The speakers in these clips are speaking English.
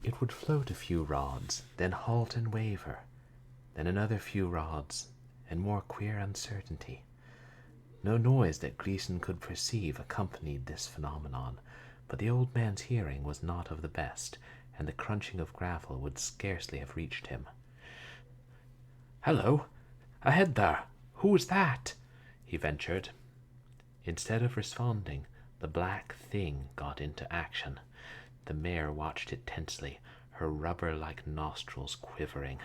It would float a few rods, then halt and waver, then another few rods, and more queer uncertainty. No noise that Gleason could perceive accompanied this phenomenon, but the old man's hearing was not of the best, and the crunching of gravel would scarcely have reached him. "Hello! Ahead there! Who was that?" he ventured. Instead of responding, the black thing got into action. The mare watched it tensely, her rubber-like nostrils quivering.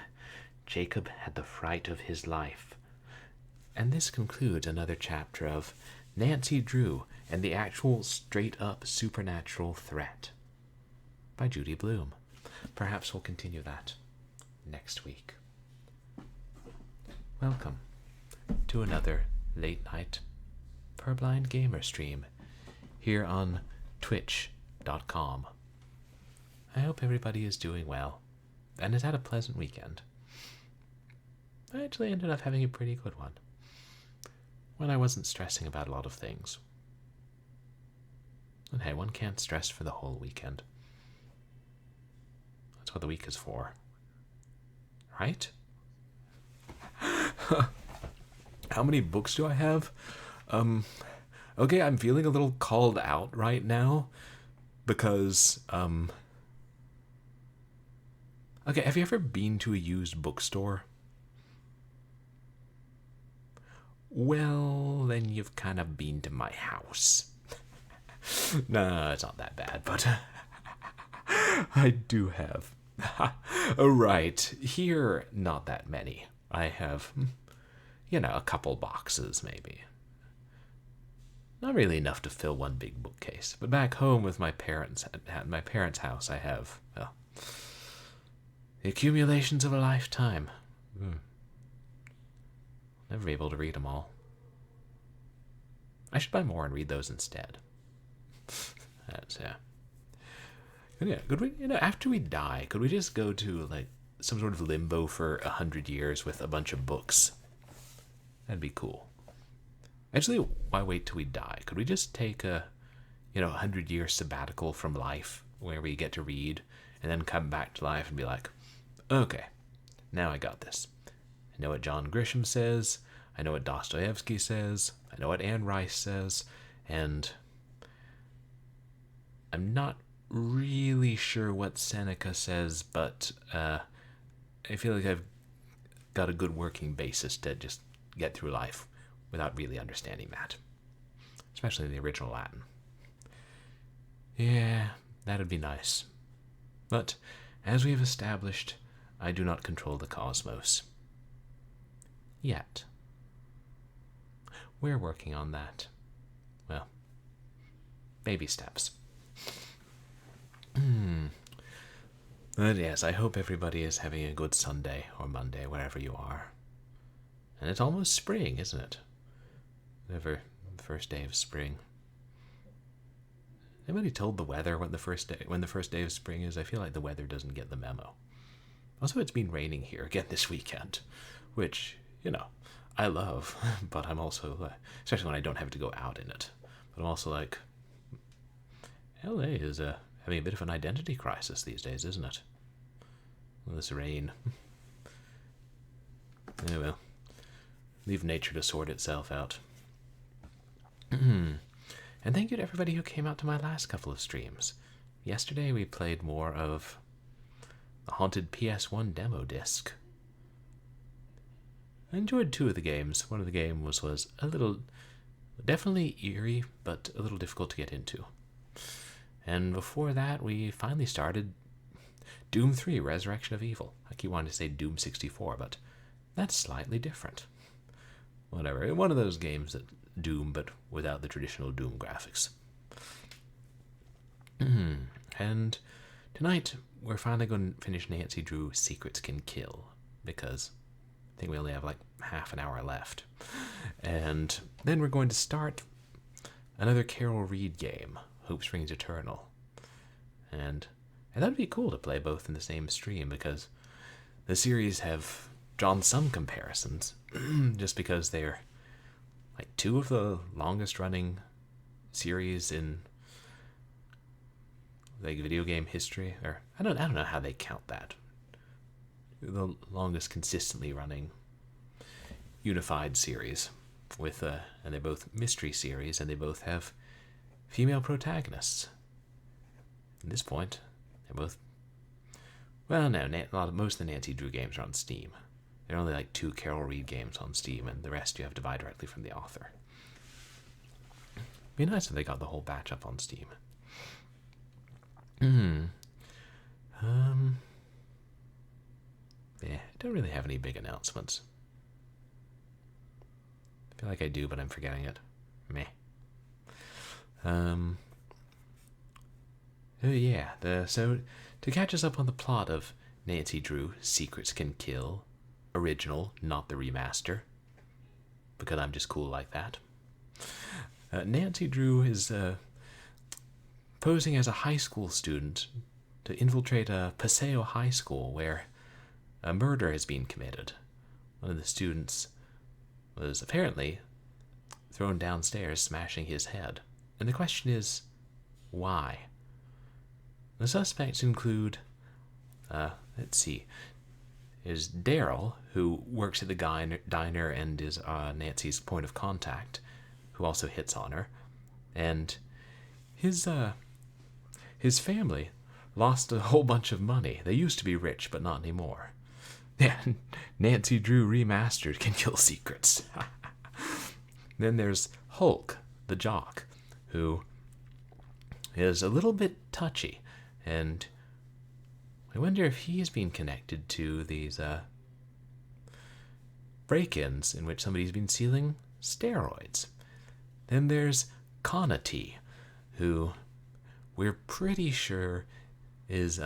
Jacob had the fright of his life. And this concludes another chapter of Nancy Drew and the Actual Straight-Up Supernatural Threat by Judy Blume. Perhaps we'll continue that next week. Welcome to another late-night Purblind Gamer stream here on twitch.com. I hope everybody is doing well and has had a pleasant weekend. I actually ended up having a pretty good one when I wasn't stressing about a lot of things. And hey, one can't stress for the whole weekend. That's what the week is for. Right? How many books do I have? Okay, I'm feeling a little called out right now because, okay, have you ever been to a used bookstore? Well, then you've kind of been to my house. No, it's not that bad, but I do have. Oh, right. Here, not that many. I have, a couple boxes, maybe. Not really enough to fill one big bookcase. But back home with my parents, at my parents' house, I have, well, the accumulations of a lifetime. Never be able to read them all. I should buy more and read those instead. That's, yeah. And yeah, could we, after we die, could we just go to, like, some sort of limbo for 100 years with a bunch of books? That'd be cool. Actually, why wait till we die? Could we just take a, 100-year sabbatical from life where we get to read and then come back to life and be like, okay, now I got this. I know what John Grisham says, I know what Dostoevsky says, I know what Anne Rice says, and I'm not really sure what Seneca says, but I feel like I've got a good working basis to just get through life without really understanding that, especially in the original Latin. Yeah, that'd be nice. But, as we have established, I do not control the cosmos. Yet. We're working on that. Well, baby steps. But yes, I hope everybody is having a good Sunday or Monday, wherever you are. And it's almost spring, isn't it? Never the first day of spring. Anybody told the weather when the first day of spring is? I feel like the weather doesn't get the memo. Also, it's been raining here again this weekend, which, I love, but I'm also, especially when I don't have to go out in it, but I'm also like, LA is having a bit of an identity crisis these days, isn't it? All this rain. Yeah, well, leave nature to sort itself out. And thank you to everybody who came out to my last couple of streams. Yesterday we played more of the Haunted PS1 demo disc. I enjoyed two of the games. One of the games was a little, definitely eerie, but a little difficult to get into. And before that, we finally started Doom 3, Resurrection of Evil. I keep wanting to say Doom 64, but that's slightly different. Whatever. One of those games that Doom, but without the traditional Doom graphics. And tonight, we're finally going to finish Nancy Drew Secrets Can Kill, because I think we only have like half an hour left. And then we're going to start another Carol Reed game, Hope Springs Eternal. And that'd be cool to play both in the same stream, because the series have drawn some comparisons, just because they're like two of the longest running series in like video game history, or I don't know how they count that. The longest consistently running unified series with and they're both mystery series, and they both have female protagonists. At this point, they're both, well, no, most of the Nancy Drew games are on Steam. There are only like 2 Carol Reed games on Steam, and the rest you have to buy directly from the author. Be nice if they got the whole batch up on Steam. Yeah, I don't really have any big announcements. I feel like I do, but I'm forgetting it. Meh. Oh yeah, so to catch us up on the plot of Nancy Drew, Secrets Can Kill, original, not the remaster, because I'm just cool like that. Nancy Drew is posing as a high school student to infiltrate a Paseo high school where a murder has been committed. One of the students was apparently thrown downstairs, smashing his head. And the question is, why? The suspects include, let's see, there's Daryl, who works at the diner and is Nancy's point of contact, who also hits on her, and his family lost a whole bunch of money. They used to be rich, but not anymore. Yeah, Nancy Drew Remastered can kill secrets. Then there's Hulk, the jock, who is a little bit touchy, and I wonder if he's been connected to these break-ins in which somebody's been stealing steroids. Then there's Connatee, who we're pretty sure is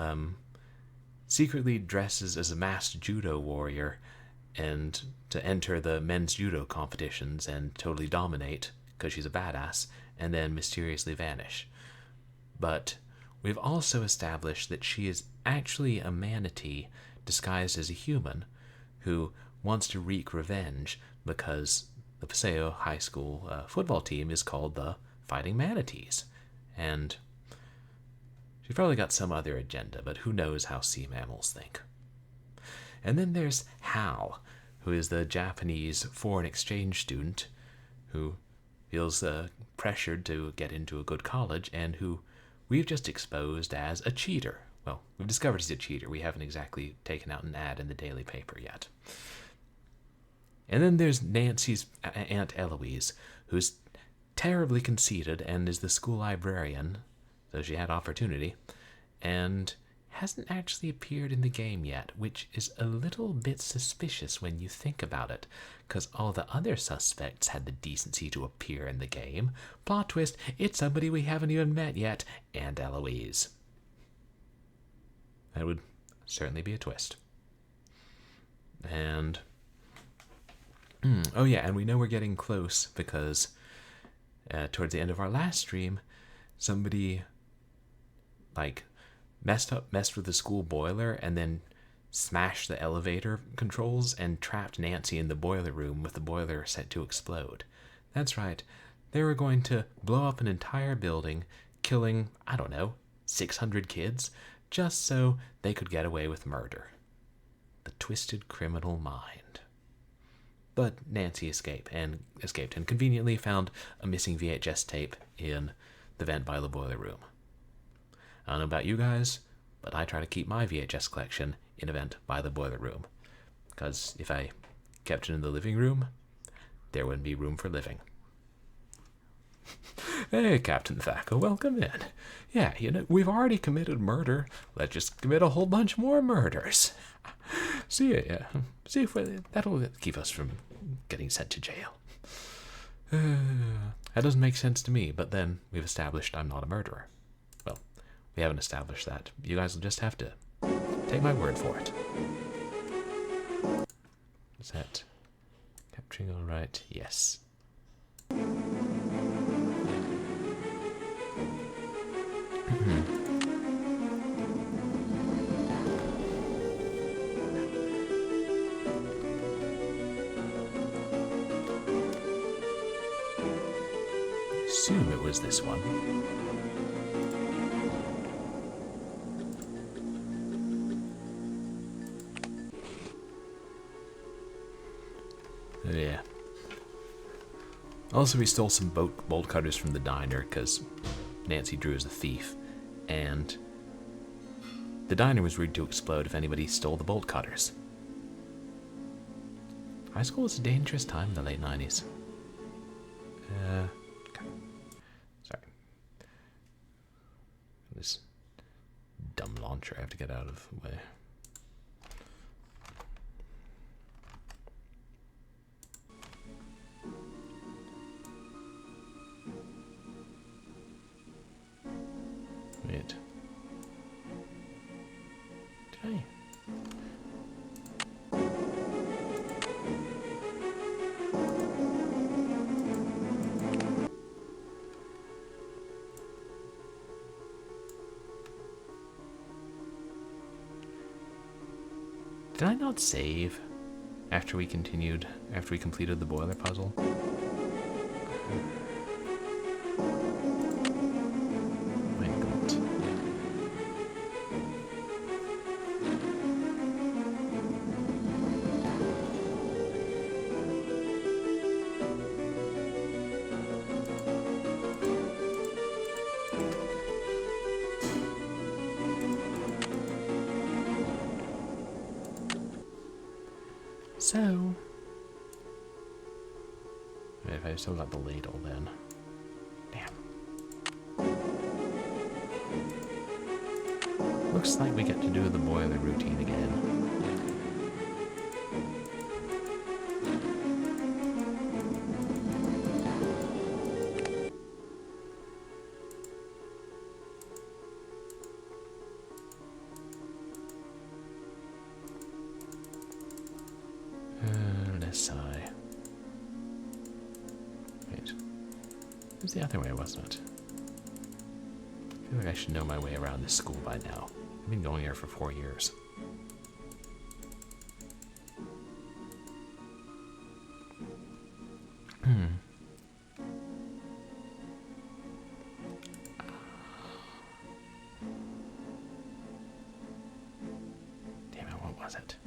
secretly dresses as a masked judo warrior and to enter the men's judo competitions and totally dominate because she's a badass, and then mysteriously vanish. But we've also established that she is actually a manatee disguised as a human who wants to wreak revenge because the Paseo High School football team is called the Fighting Manatees. And she's probably got some other agenda, but who knows how sea mammals think. And then there's Hal, who is the Japanese foreign exchange student who feels pressured to get into a good college and who we've just exposed as a cheater. Well, we've discovered he's a cheater. We haven't exactly taken out an ad in the daily paper yet. And then there's Nancy's Aunt Eloise, who's terribly conceited and is the school librarian, so she had opportunity, and hasn't actually appeared in the game yet, which is a little bit suspicious when you think about it, because all the other suspects had the decency to appear in the game. Plot twist, it's somebody we haven't even met yet, Aunt Eloise. That would certainly be a twist. And oh yeah, and we know we're getting close because towards the end of our last stream, somebody messed with the school boiler and then smashed the elevator controls and trapped Nancy in the boiler room with the boiler set to explode. That's right. They were going to blow up an entire building, killing, 600 kids, just so they could get away with murder. The twisted criminal mind. But Nancy escaped and conveniently found a missing VHS tape in the vent by the boiler room. I don't know about you guys, but I try to keep my VHS collection in a vent by the boiler room, because if I kept it in the living room, there wouldn't be room for living. Hey, Captain Thacker, welcome in. Yeah, we've already committed murder. Let's just commit a whole bunch more murders. See if that'll keep us from getting sent to jail. That doesn't make sense to me, but then we've established I'm not a murderer. Well, we haven't established that. You guys will just have to take my word for it. Is that capturing all right? Yes. Assume it was this one. Yeah. Also, we stole some bolt cutters from the diner because Nancy Drew is a thief, and the diner was ready to explode if anybody stole the bolt cutters. High school was a dangerous time in the late 90s. Okay. Sorry. This dumb launcher I have to get out of the way. Wait. Did I? Did I not save after we completed the boiler puzzle? My God. So, if I still got the ladle, then damn. Looks like we get to do the boiler routine again. Let's sigh. Wait. It was the other way, wasn't it? I feel like I should know my way around this school by now. I've been going here for 4 years. Damn it, what was it?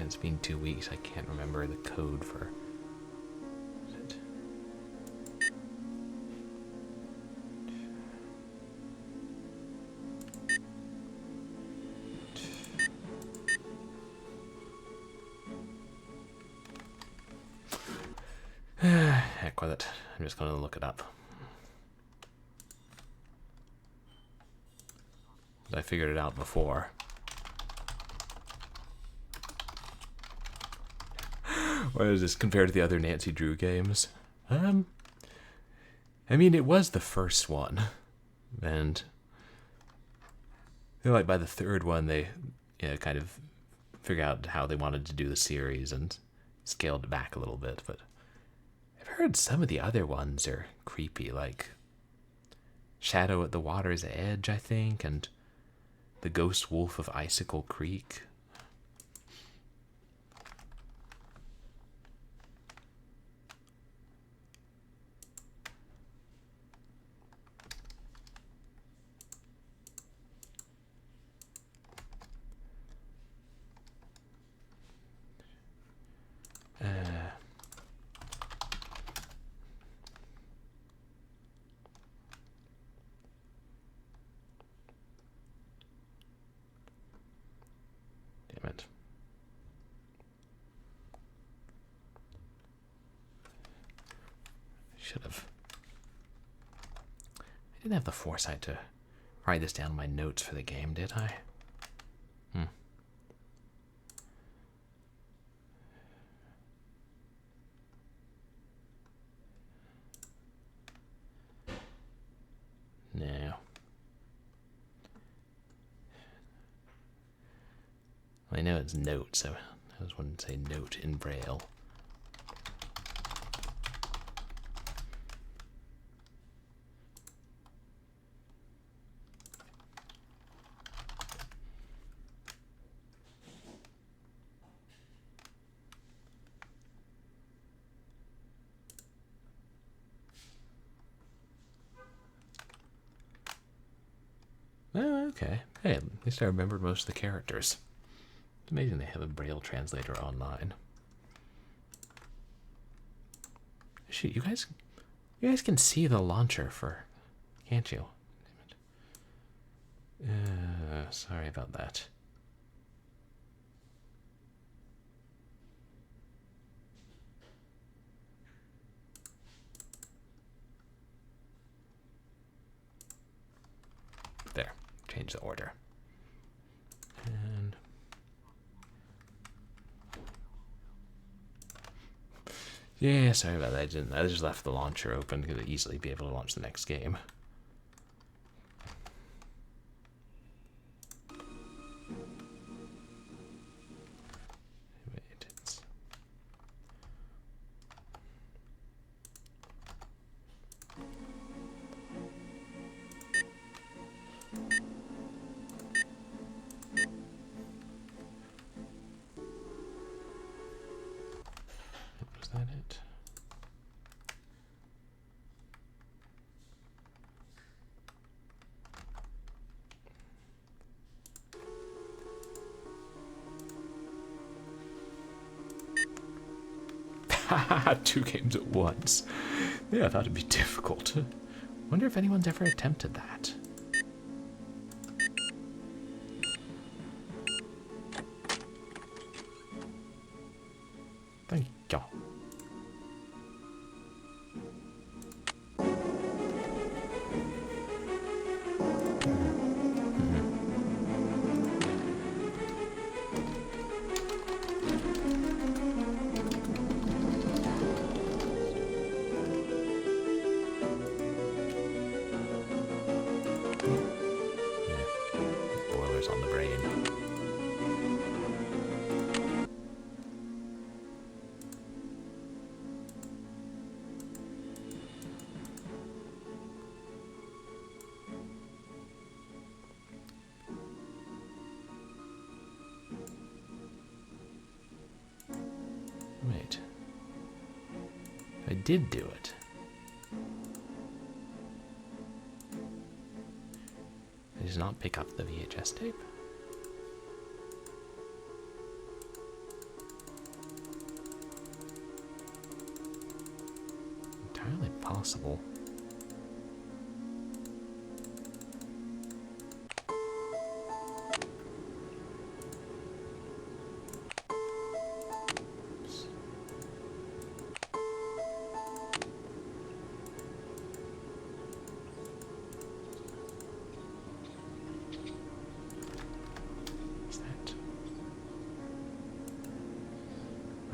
It's been 2 weeks. I can't remember the code for it. Heck with it. I'm just going to look it up. I figured it out before. What is this compared to the other Nancy Drew games? I mean, it was the first one, and I feel like by the third one they kind of figured out how they wanted to do the series and scaled it back a little bit. But I've heard some of the other ones are creepy, like Shadow at the Water's Edge, I think, and The Ghost Wolf of Icicle Creek. Damn it. Should have. I didn't have the foresight to write this down in my notes for the game, did I? No. I know it's note, so I just wanted to say note in Braille. Oh, okay. Hey, at least I remembered most of the characters. It's amazing they have a Braille translator online. Shoot, you guys can see the launcher for, can't you? Sorry about that. There, change the order. And yeah, sorry about that. I just left the launcher open because I'd easily be able to launch the next game. Wait, it's... Was that it? Two games at once. Yeah, I thought it'd be difficult. Wonder if anyone's ever attempted that. Thank you. Boilers on the brain. Wait. I did do it. I did not pick up the VHS tape. Entirely possible.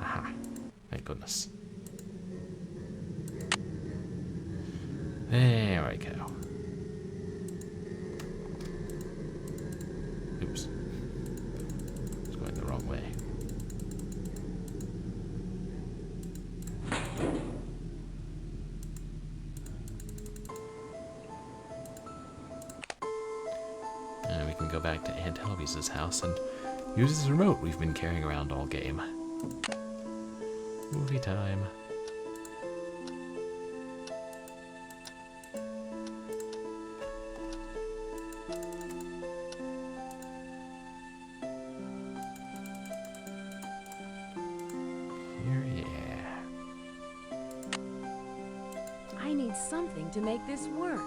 Aha. Thank goodness. There we go. Oops. It's going the wrong way. And we can go back to Aunt Helvy's house and use this remote we've been carrying around all game. Movie time. Here, yeah. I need something to make this work.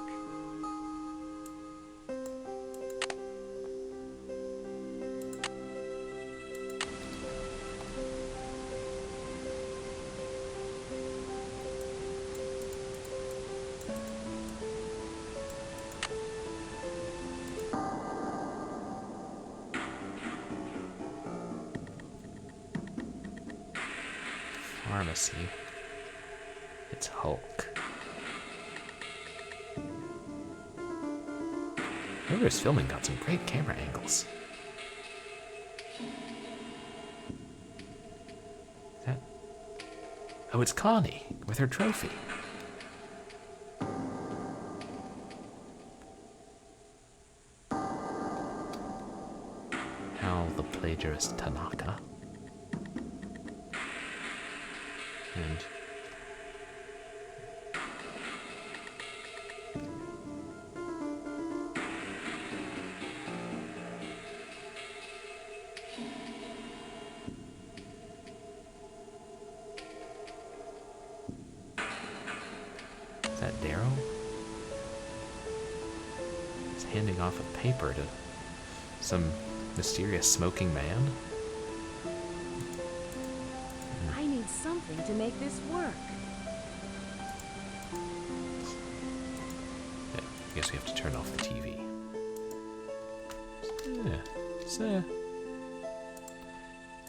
Pharmacy. It's Hulk. Whoever's filming got some great camera angles. Is that... Oh, it's Connie with her trophy. Hal the plagiarist Tanaka. And Is that Darrow? He's handing off a paper to some mysterious smoking man. I need something to make this work. I guess we have to turn off the TV. Yeah,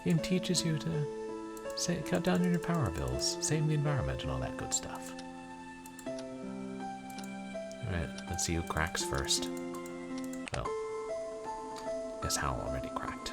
game teaches you to cut down on your power bills, save the environment, and all that good stuff. Alright, let's see who cracks first. Well, guess Hal already cracked.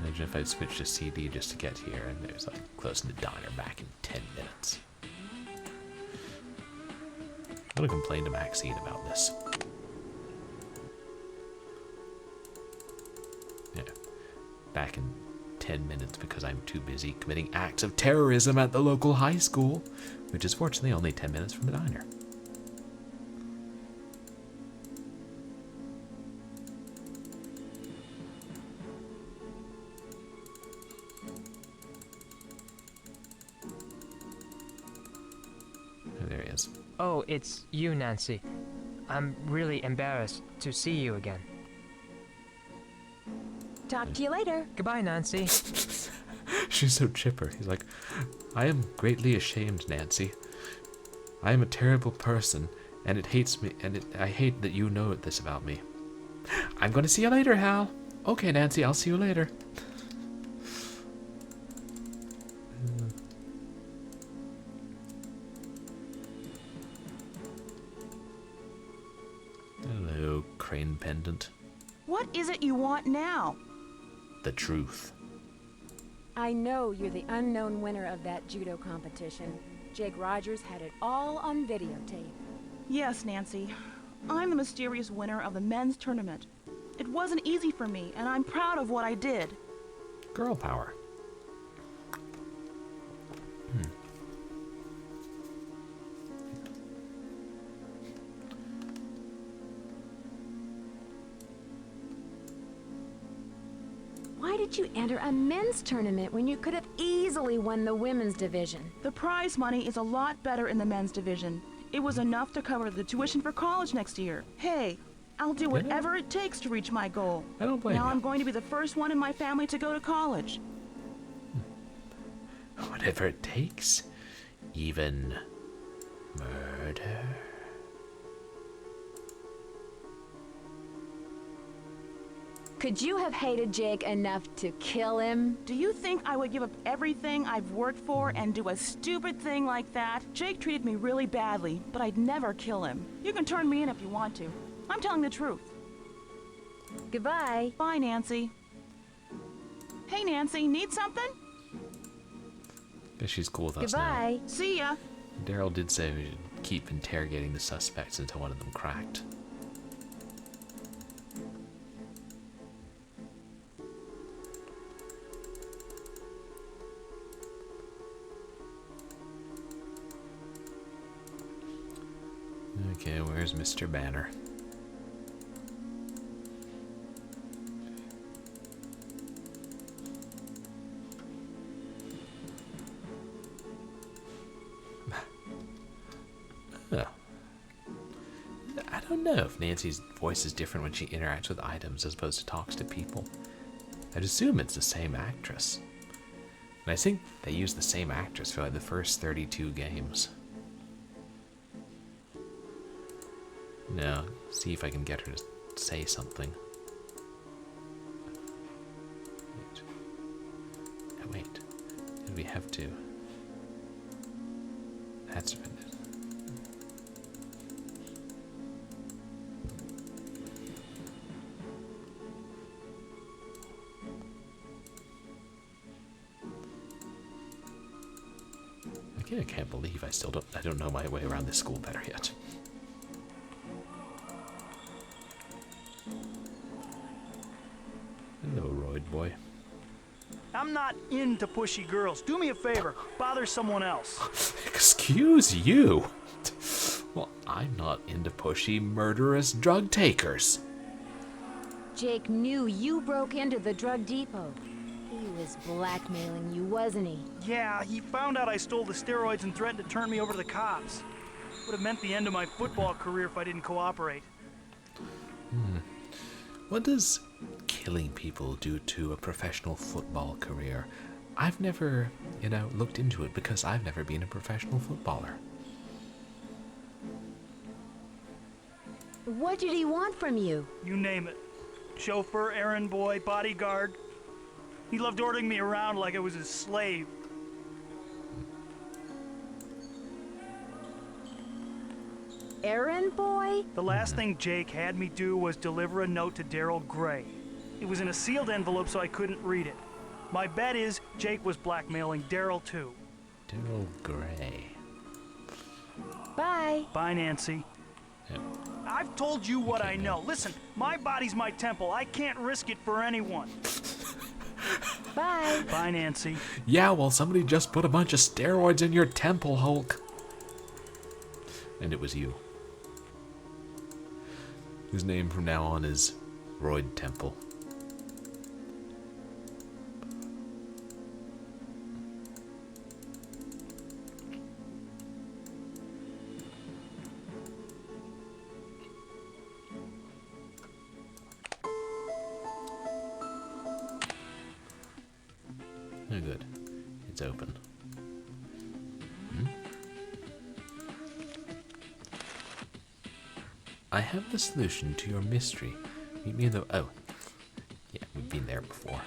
Imagine if I'd switched to CD just to get here, and there's like closing the diner back in 10 minutes. I'm gonna complain to Maxine about this. Yeah, back in 10 minutes because I'm too busy committing acts of terrorism at the local high school, which is fortunately only 10 minutes from the diner. There he is. Oh, it's you, Nancy. I'm really embarrassed to see you again. Talk to you later. Goodbye, Nancy. She's so chipper. He's like, I am greatly ashamed, Nancy. I am a terrible person, and it hates me, and I hate that you know this about me. I'm going to see you later, Hal. Okay, Nancy, I'll see you later. Hello, crane pendant. What is it you want now? The truth. I know you're the unknown winner of that judo competition. Jake Rogers had it all on videotape. Yes, Nancy. I'm the mysterious winner of the men's tournament. It wasn't easy for me, and I'm proud of what I did. Girl power. Why did you enter a men's tournament when you could have easily won the women's division? The prize money is a lot better in the men's division. It was enough to cover the tuition for college next year. Hey, I'll do whatever it takes to reach my goal. I don't blame you. Now I'm going to be the first one in my family to go to college. Whatever it takes. Even murder. Could you have hated Jake enough to kill him? Do you think I would give up everything I've worked for and do a stupid thing like that? Jake treated me really badly, but I'd never kill him. You can turn me in if you want to. I'm telling the truth. Goodbye. Bye, Nancy. Hey, Nancy, need something? Guess she's cool with us now. Goodbye. See ya. Daryl did say we should keep interrogating the suspects until one of them cracked. Okay, where's Mr. Banner? Oh. I don't know if Nancy's voice is different when she interacts with items as opposed to talks to people. I'd assume it's the same actress. And I think they use the same actress for like the first 32 games. No, see if I can get her to say something. Wait. Oh, wait. Did we have to? That's been it. I can't believe I don't know my way around this school better yet. Hello, Royd boy. I'm not into pushy girls. Do me a favor. Bother someone else. Excuse you. Well, I'm not into pushy, murderous drug takers. Jake knew you broke into the drug depot. He was blackmailing you, wasn't he? Yeah, he found out I stole the steroids and threatened to turn me over to the cops. Would have meant the end of my football career if I didn't cooperate. What does killing people do to a professional football career? I've never, looked into it because I've never been a professional footballer. What did he want from you? You name it. Chauffeur, errand boy, bodyguard. He loved ordering me around like I was his slave. Errand boy? The last thing Jake had me do was deliver a note to Daryl Gray. It was in a sealed envelope so I couldn't read it. My bet is Jake was blackmailing Daryl too. Daryl Gray. Bye. Bye, Nancy. Yep. I've told you what I know. Listen, my body's my temple. I can't risk it for anyone. Bye. Bye, Nancy. Yeah, well, somebody just put a bunch of steroids in your temple, Hulk. And it was you. Whose name from now on is Royd Temple. Oh, good. It's open. I have the solution to your mystery. Meet me in the... Oh. Yeah, we've been there before.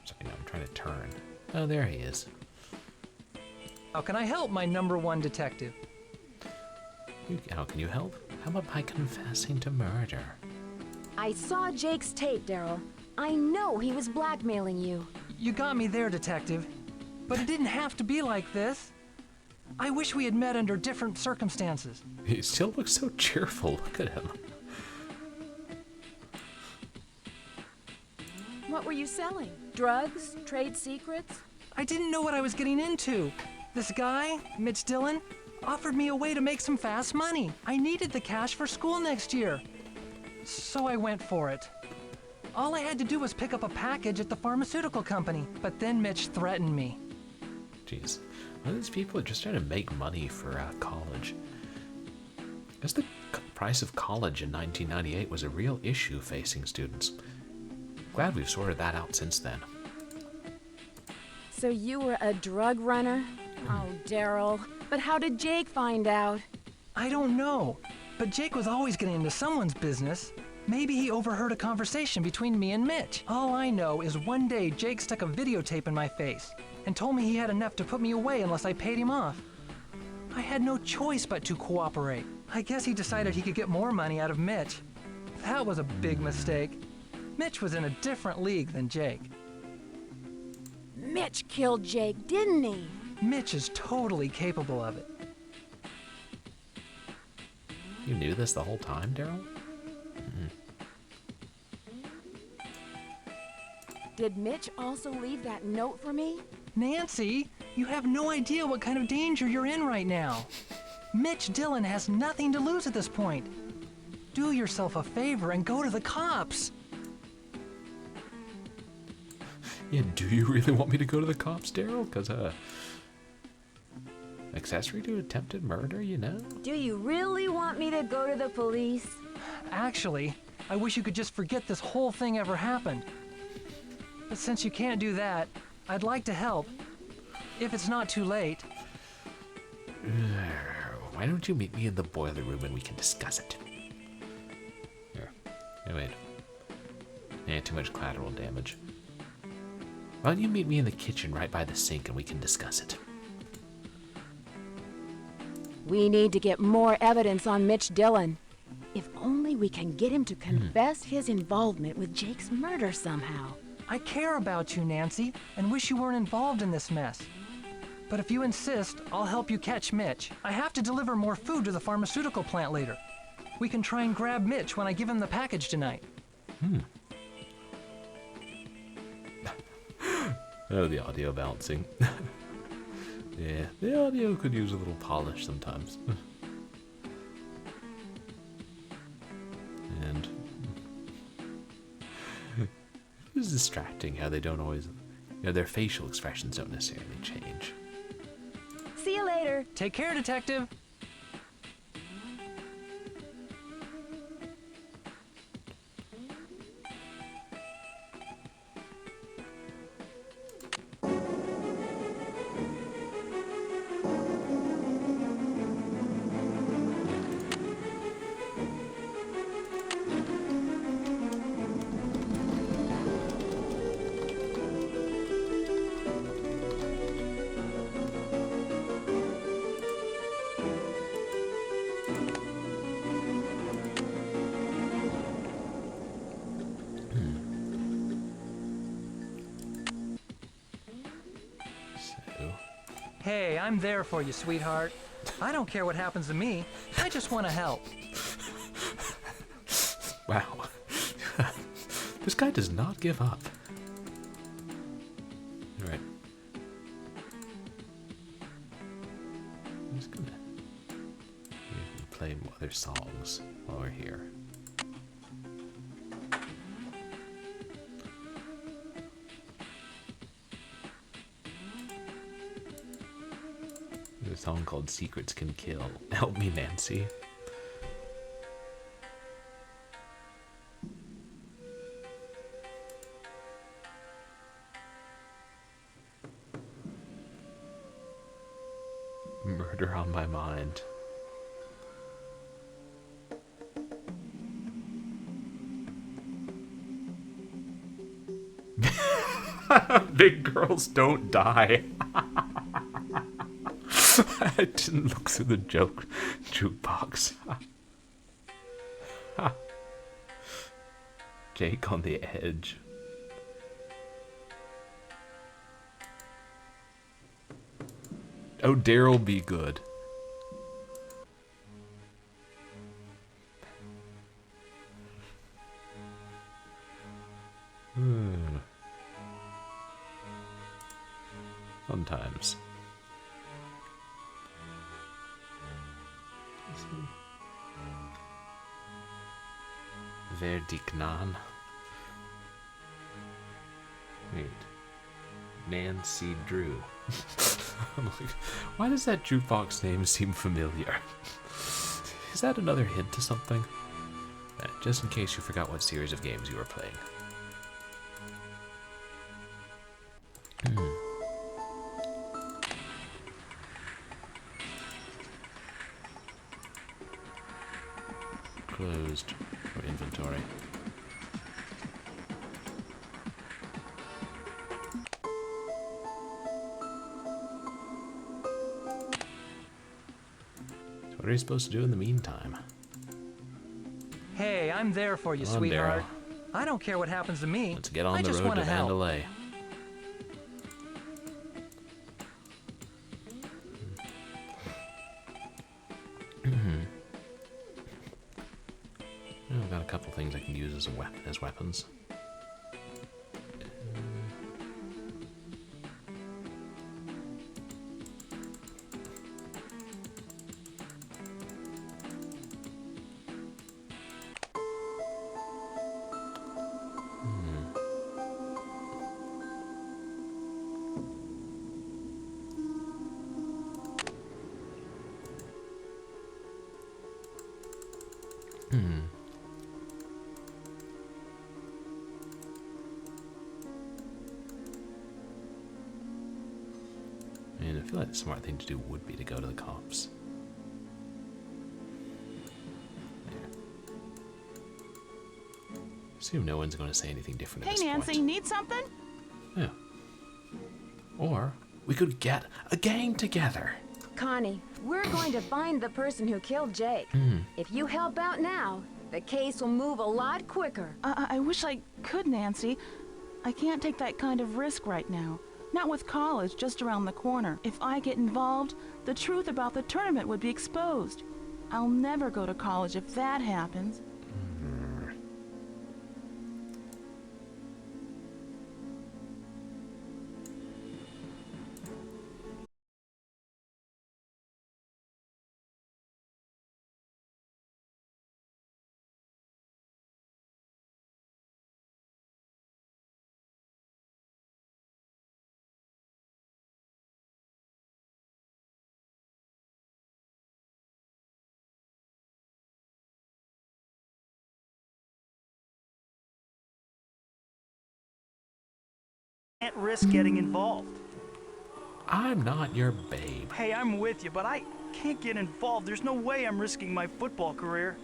Sorry, no, I'm trying to turn. Oh, there he is. How can I help, my #1 detective? How can you help? How about by confessing to murder? I saw Jake's tape, Daryl. I know he was blackmailing you. You got me there, detective. But it didn't have to be like this. I wish we had met under different circumstances. He still looks so cheerful. Look at him. What were you selling? Drugs? Trade secrets? I didn't know what I was getting into. This guy, Mitch Dillon, offered me a way to make some fast money. I needed the cash for school next year. So I went for it. All I had to do was pick up a package at the pharmaceutical company, but then Mitch threatened me. Jeez. Well, these people are just trying to make money for college. I guess the price of college in 1998 was a real issue facing students. Glad we've sorted that out since then. So you were a drug runner? Oh, Daryl. But how did Jake find out? I don't know, but Jake was always getting into someone's business. Maybe he overheard a conversation between me and Mitch. All I know is one day Jake stuck a videotape in my face and told me he had enough to put me away unless I paid him off. I had no choice but to cooperate. I guess he decided he could get more money out of Mitch. That was a big mistake. Mitch was in a different league than Jake. Mitch killed Jake, didn't he? Mitch is totally capable of it. You knew this the whole time, Daryl? Did Mitch also leave that note for me? Nancy, you have no idea what kind of danger you're in right now. Mitch Dillon has nothing to lose at this point. Do yourself a favor and go to the cops. Yeah, do you really want me to go to the cops, Daryl? Because, accessory to attempted murder, Do you really want me to go to the police? Actually, I wish you could just forget this whole thing ever happened. But since you can't do that, I'd like to help. If it's not too late. Why don't you meet me in the boiler room and we can discuss it? Here. Hey, wait. Yeah, too much collateral damage. Why don't you meet me in the kitchen right by the sink and we can discuss it? We need to get more evidence on Mitch Dillon. If only we can get him to confess his involvement with Jake's murder somehow. I care about you, Nancy, and wish you weren't involved in this mess. But if you insist, I'll help you catch Mitch. I have to deliver more food to the pharmaceutical plant later. We can try and grab Mitch when I give him the package tonight. Oh, the audio balancing. Yeah, the audio could use a little polish sometimes. It's distracting how they don't always, their facial expressions don't necessarily change. See you later. Take care, Detective. Hey, I'm there for you, sweetheart. I don't care what happens to me. I just want to help. Wow. This guy does not give up. Alright. I'm just gonna play other songs while we're here. There's a song called Secrets Can Kill. Help me, Nancy. Murder on my mind. Big girls don't die. I didn't look through the jukebox. Jake on the edge. Oh, Daryl, be good. Sometimes. Verdignan. Wait. Nancy Drew. I'm like, why does that jukebox name seem familiar? Is that another hint to something? Just in case you forgot what series of games you were playing. Closed for inventory. So what are you supposed to do in the meantime? Hey, I'm there for you, Come on, sweetheart. Daryl. I don't care what happens to me. Let's get on I the just road want to help. Mandalay. I've got a couple things I can use as weapons. And I feel like the smart thing to do would be to go to the cops. Assume no one's going to say anything different at Hey, this Nancy, point. need something? Yeah. Or we could get a gang together. Connie, we're going to find the person who killed Jake. If you help out now, the case will move a lot quicker. I wish I could, Nancy. I can't take that kind of risk right now. Not with college just around the corner. If I get involved, the truth about the tournament would be exposed. I'll never go to college if that happens. can't risk getting involved. I'm not your babe. Hey, I'm with you, but I can't get involved. There's no way I'm risking my football career.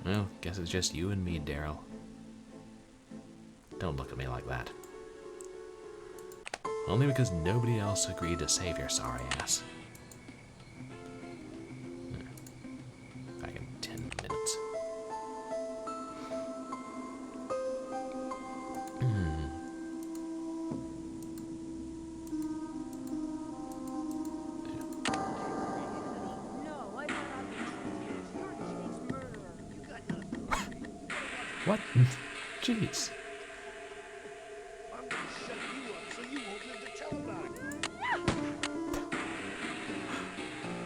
Well, guess it's just you and me, Daryl. Don't look at me like that. Only because nobody else agreed to save your sorry ass. Back in 10 minutes. What? Jeez. I'm gonna shut you up so you won't live to tell about it.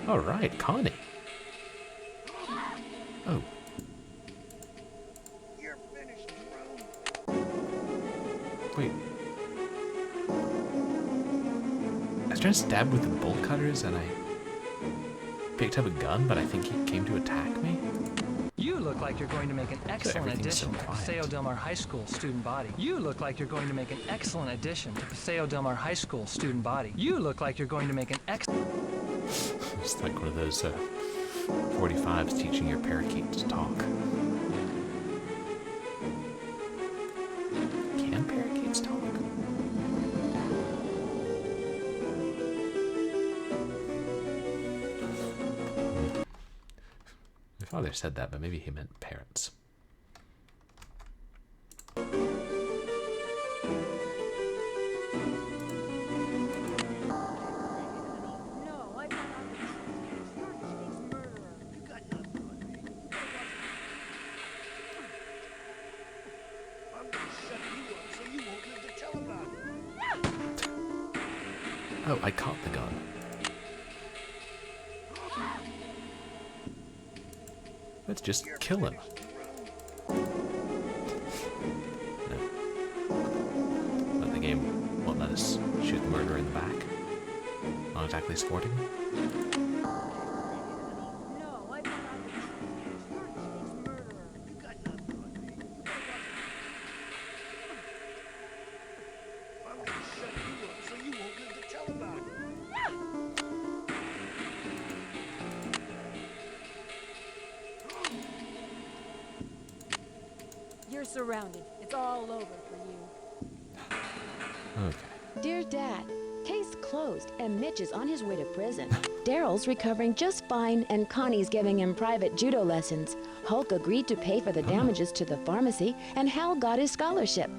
All right, Connie. Oh, You're finished, Jerome. wait. I was trying to stab with the bolt cutters and I picked up a gun, but I think he came to attack me. You look like you're going to make an excellent everything's so addition to quiet. Paseo Del Mar High School student body. You look like you're going to make an excellent addition to Paseo Del Mar High School student body. You look like you're going to make an excellent... It's like one of those 45s teaching your parakeet to talk. Can parakeets talk? My father said that, but maybe he meant parrots. I'm gonna shut you up so you won't live to tell about it. Oh, I caught the gun. Let's just kill him. No. But the game won't let us shoot the murderer in the back. Not exactly sporting. I'm gonna shut you up so you won't live to tell about it. You're surrounded. It's all over for you. Okay. Dear Dad, case closed and Mitch is on his way to prison. Daryl's recovering just fine and Connie's giving him private judo lessons. Hulk agreed to pay for the damages to the pharmacy and Hal got his scholarship.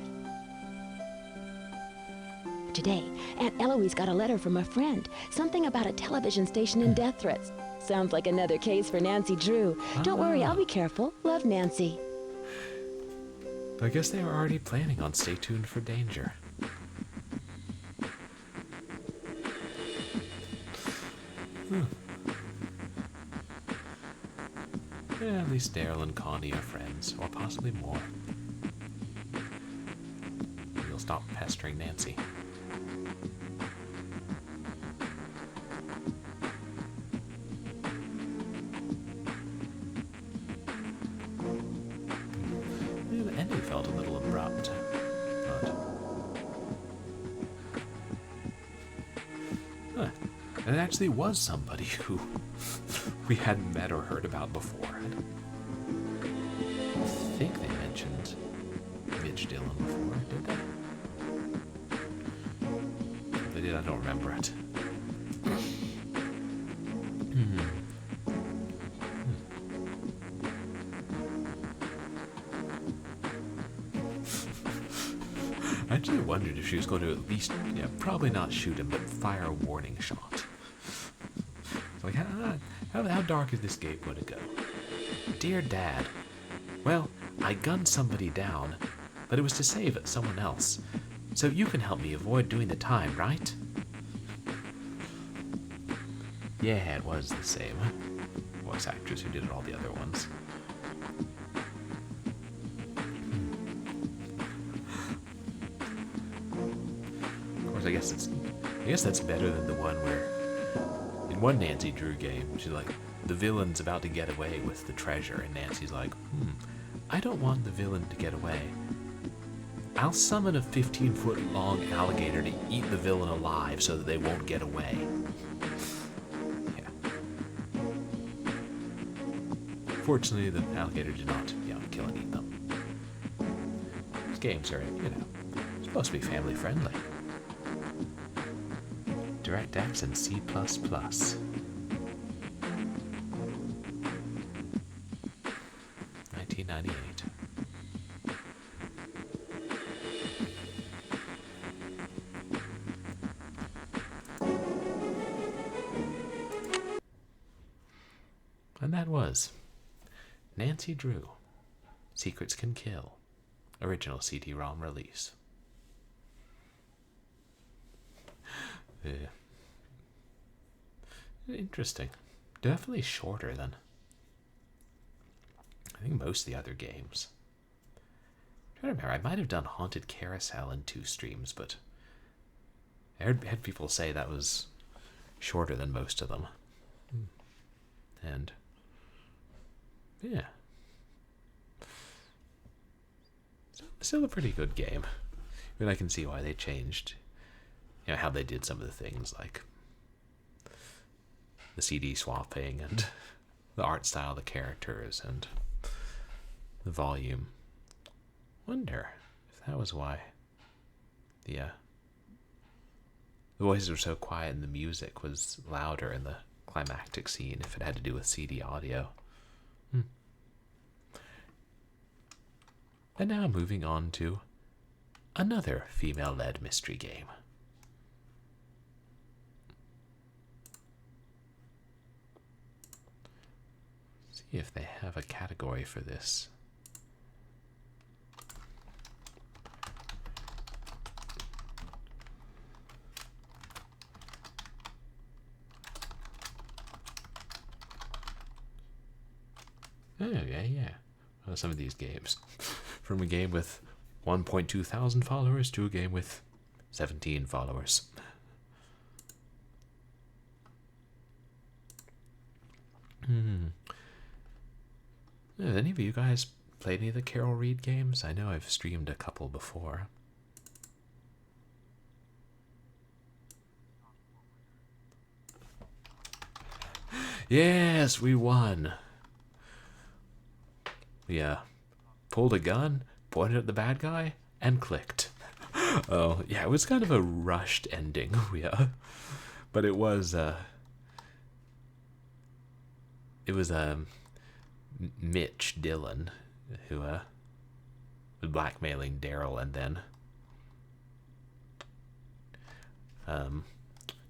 Today, Aunt Eloise got a letter from a friend. Something about a television station and death threats. Sounds like another case for Nancy Drew. Don't worry, I'll be careful. Love, Nancy. I guess they were already planning on stay tuned for danger. Yeah, at least Daryl and Connie are friends, or possibly more. You'll stop pestering Nancy. Yeah, the ending felt a little abrupt, but... Huh. And it actually was somebody who we hadn't met or heard about before. I think they mentioned Mitch Dillon before, did they? If they did, I don't remember it. I actually wondered if she was going to at least, probably not shoot him, but fire a warning shot. Like, how dark is this gate going to go? Dear Dad, well, I gunned somebody down, but it was to save someone else. So you can help me avoid doing the time, right? Yeah, it was the same. voice actress who did all the other ones. Of course, I guess that's better than the one where in one Nancy Drew game, she's like, the villain's about to get away with the treasure, and Nancy's like, I don't want the villain to get away. I'll summon a 15-foot long alligator to eat the villain alive so that they won't get away. Yeah. Fortunately, the alligator did not, kill and eat them. These games are, supposed to be family friendly. DirectX and C++. 1998. And that was Nancy Drew, Secrets Can Kill, original CD-ROM release. Interesting. Definitely shorter than I think most of the other games. I'm trying to remember, I might have done Haunted Carousel in 2 streams, but I had people say that was shorter than most of them. And yeah. Still a pretty good game. I mean, I can see why they changed, how they did some of the things, like the CD swapping and the art style of the characters and the volume. Wonder if that was why the voices were so quiet and the music was louder in the climactic scene, if it had to do with CD audio. And now moving on to another female-led mystery game. See if they have a category for this. Oh, yeah. Well, some of these games. From a game with 1.2 thousand followers to a game with 17 followers. Have any of you guys played any of the Carol Reed games? I know I've streamed a couple before. Yes, we won. Yeah. Pulled a gun, pointed at the bad guy, and clicked. Oh, yeah, it was kind of a rushed ending, yeah. But it was Mitch Dillon who was blackmailing Daryl, and then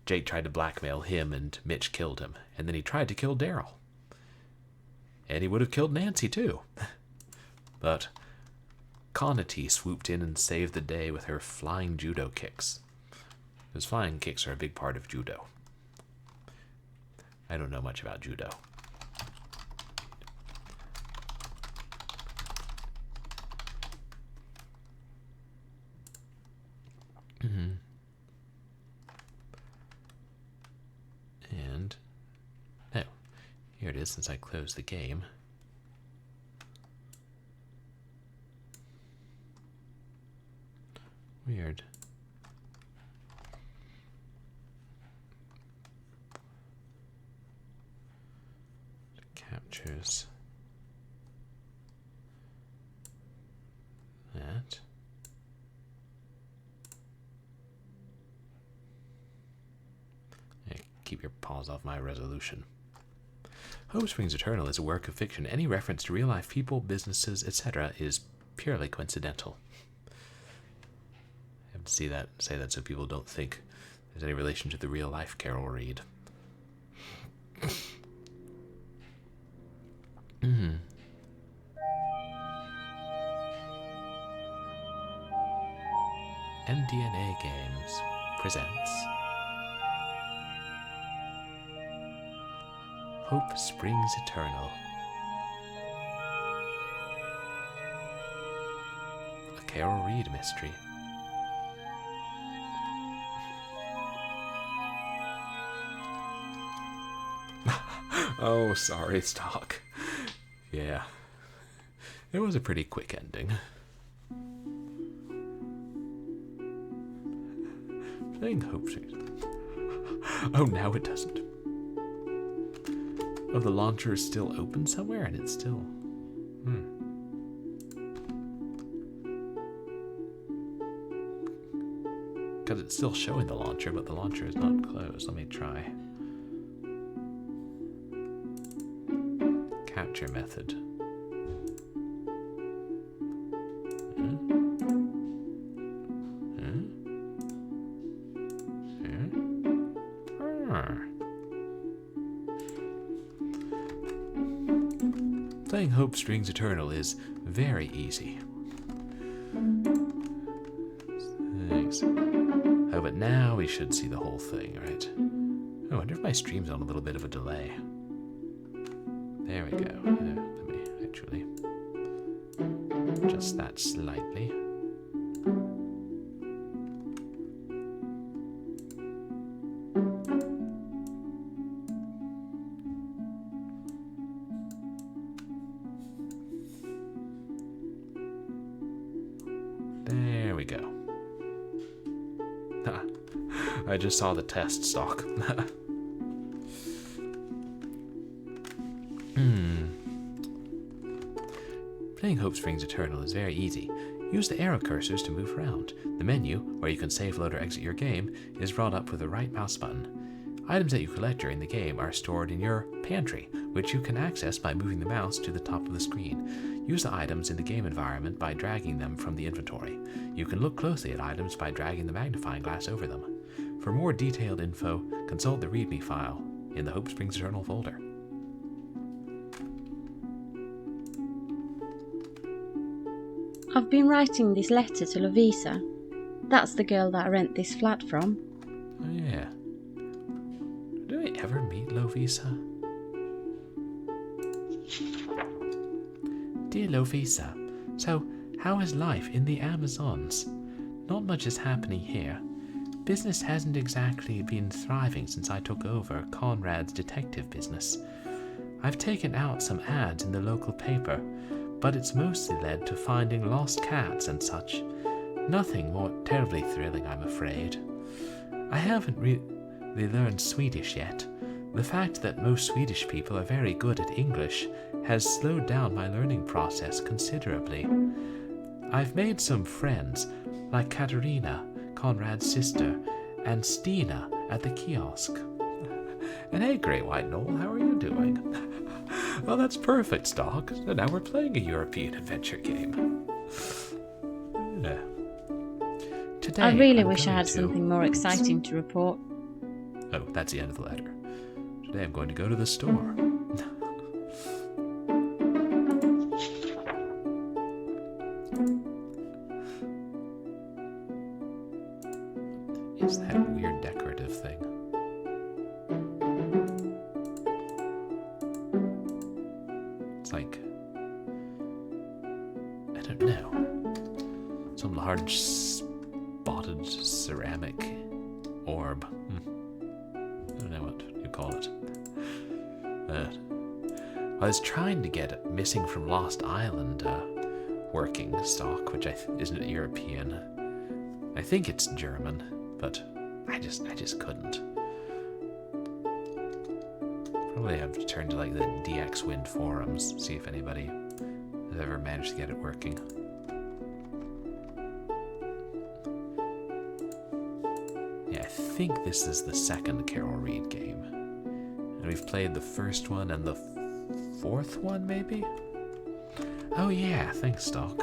Jake tried to blackmail him and Mitch killed him, and then he tried to kill Daryl. And he would have killed Nancy too. But Connatee swooped in and saved the day with her flying judo kicks. Because flying kicks are a big part of judo. I don't know much about judo. And, oh, here it is since I closed the game. Weird. Captures that. Hey, keep your paws off my resolution. Hope Springs Eternal is a work of fiction. Any reference to real-life people, businesses, etc. is purely coincidental. I have to say that so people don't think there's any relation to the real-life Carol Reed. MDNA Games presents Hope springs eternal. A Carol Reed mystery. Oh, sorry, Stock. Yeah. It was a pretty quick ending. Playing Hope Street. Oh, now it doesn't. Oh, the launcher is still open somewhere and it's still... Because it's still showing the launcher, but the launcher is not closed. Let me try. Capture method. Playing Hope Strings Eternal is very easy. Thanks. Oh, but now we should see the whole thing, right? Oh, I wonder if my stream's on a little bit of a delay. There we go. Let me actually adjust that slightly. There we go. I just saw the test stock. Playing Hope Springs Eternal is very easy. Use the arrow cursors to move around. The menu, where you can save, load, or exit your game, is brought up with the right mouse button. Items that you collect during the game are stored in your pantry, which you can access by moving the mouse to the top of the screen. Use the items in the game environment by dragging them from the inventory. You can look closely at items by dragging the magnifying glass over them. For more detailed info, consult the README file in the Hope Springs Eternal folder. I've been writing this letter to Lovisa. That's the girl that I rent this flat from. Oh yeah. Do I ever meet Lovisa? Dear Lovisa, so how is life in the Amazons? Not much is happening here. Business hasn't exactly been thriving since I took over Conrad's detective business. I've taken out some ads in the local paper, but it's mostly led to finding lost cats and such. Nothing more terribly thrilling, I'm afraid. I haven't really learned Swedish yet. The fact that most Swedish people are very good at English has slowed down my learning process considerably. I've made some friends, like Katarina, Conrad's sister, and Stina at the kiosk. And hey, Grey White Knoll, how are you doing? Well, that's perfect, Stock. So now we're playing a European adventure game. Yeah. Today, I really I'm wish I going had to... something more exciting to report. Oh, that's the end of the letter. Today I'm going to go to the store. Is that a weird decorative thing? It's like... I don't know. Some large spotted ceramic orb. I don't know what you call it. I was trying to get Missing from Lost Island working stock, which isn't European. I think it's German, but I just couldn't. Probably have to turn to like the DX Wind forums, see if anybody has ever managed to get it working. Yeah, I think this is the second Carol Reed game. And we've played the first one and the fourth one, maybe? Oh yeah, thanks, Stock.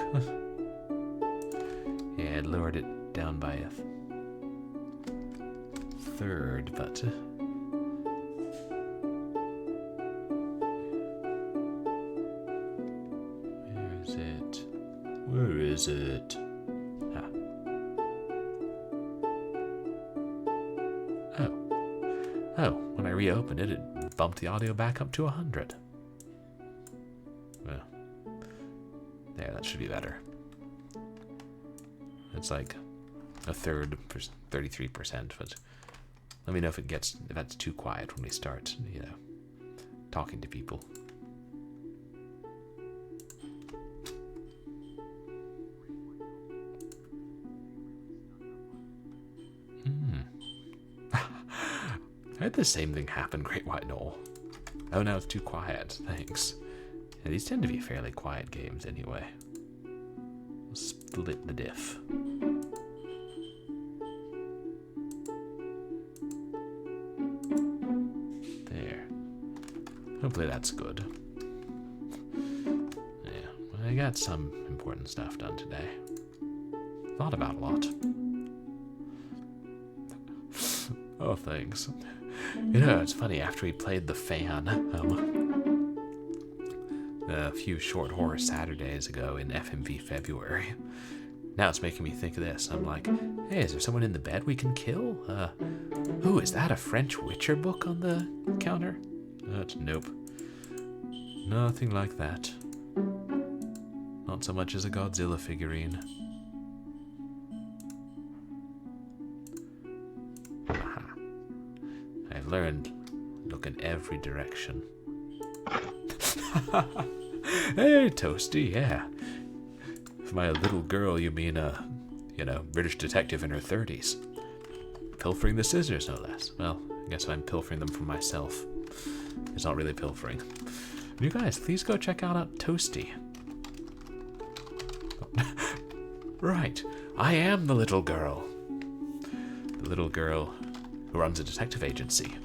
Yeah, it lowered it down by a third, but... Where is it? Where is it? Ah. Oh, when I reopened it, it bump the audio back up to 100. Well, there, that should be better. It's like a third, 33%, but let me know if that's too quiet when we start, talking to people. I had the same thing happen, Great White Knoll. Oh, now it's too quiet. Thanks. Yeah, these tend to be fairly quiet games anyway. We'll split the diff. There. Hopefully that's good. Yeah, well, I got some important stuff done today. Thought about a lot. Oh, thanks. It's funny, after we played The Fan, a few short horror Saturdays ago in FMV February, now it's making me think of this. I'm like, hey, is there someone in the bed we can kill? Ooh, is that a French Witcher book on the counter? Nope. Nothing like that. Not so much as a Godzilla figurine. I've learned, look in every direction. Hey, Toasty, yeah. For my little girl, you mean British detective in her 30s. Pilfering the scissors, no less. Well, I guess I'm pilfering them from myself. It's not really pilfering. You guys, please go check out Toasty. Right, I am the little girl. The little girl who runs a detective agency.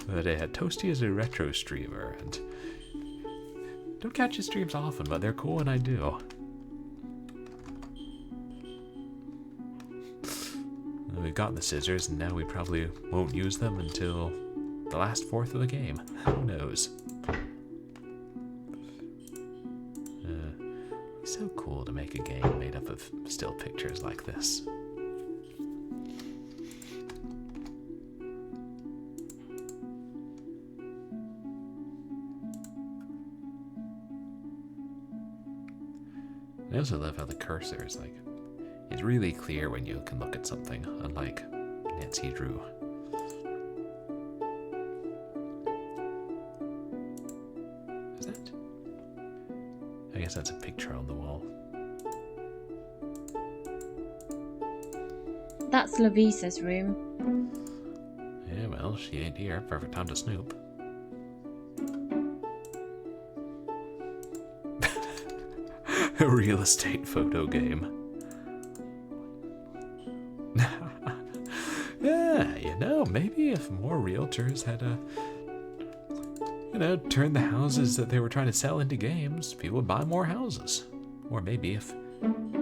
But Toasty is a retro streamer, and don't catch his streams often, but they're cool when I do. We've got the scissors, and now we probably won't use them until the last fourth of the game. Who knows? It's so cool to make a game made up of still pictures like this. I also love how the cursor is like, it's really clear when you can look at something, unlike Nancy Drew. Is that? I guess that's a picture on the wall. That's Lovisa's room. Yeah, well, she ain't here. Perfect time to snoop. A real estate photo game. Yeah, maybe if more realtors had turned the houses that they were trying to sell into games, people would buy more houses. Or maybe if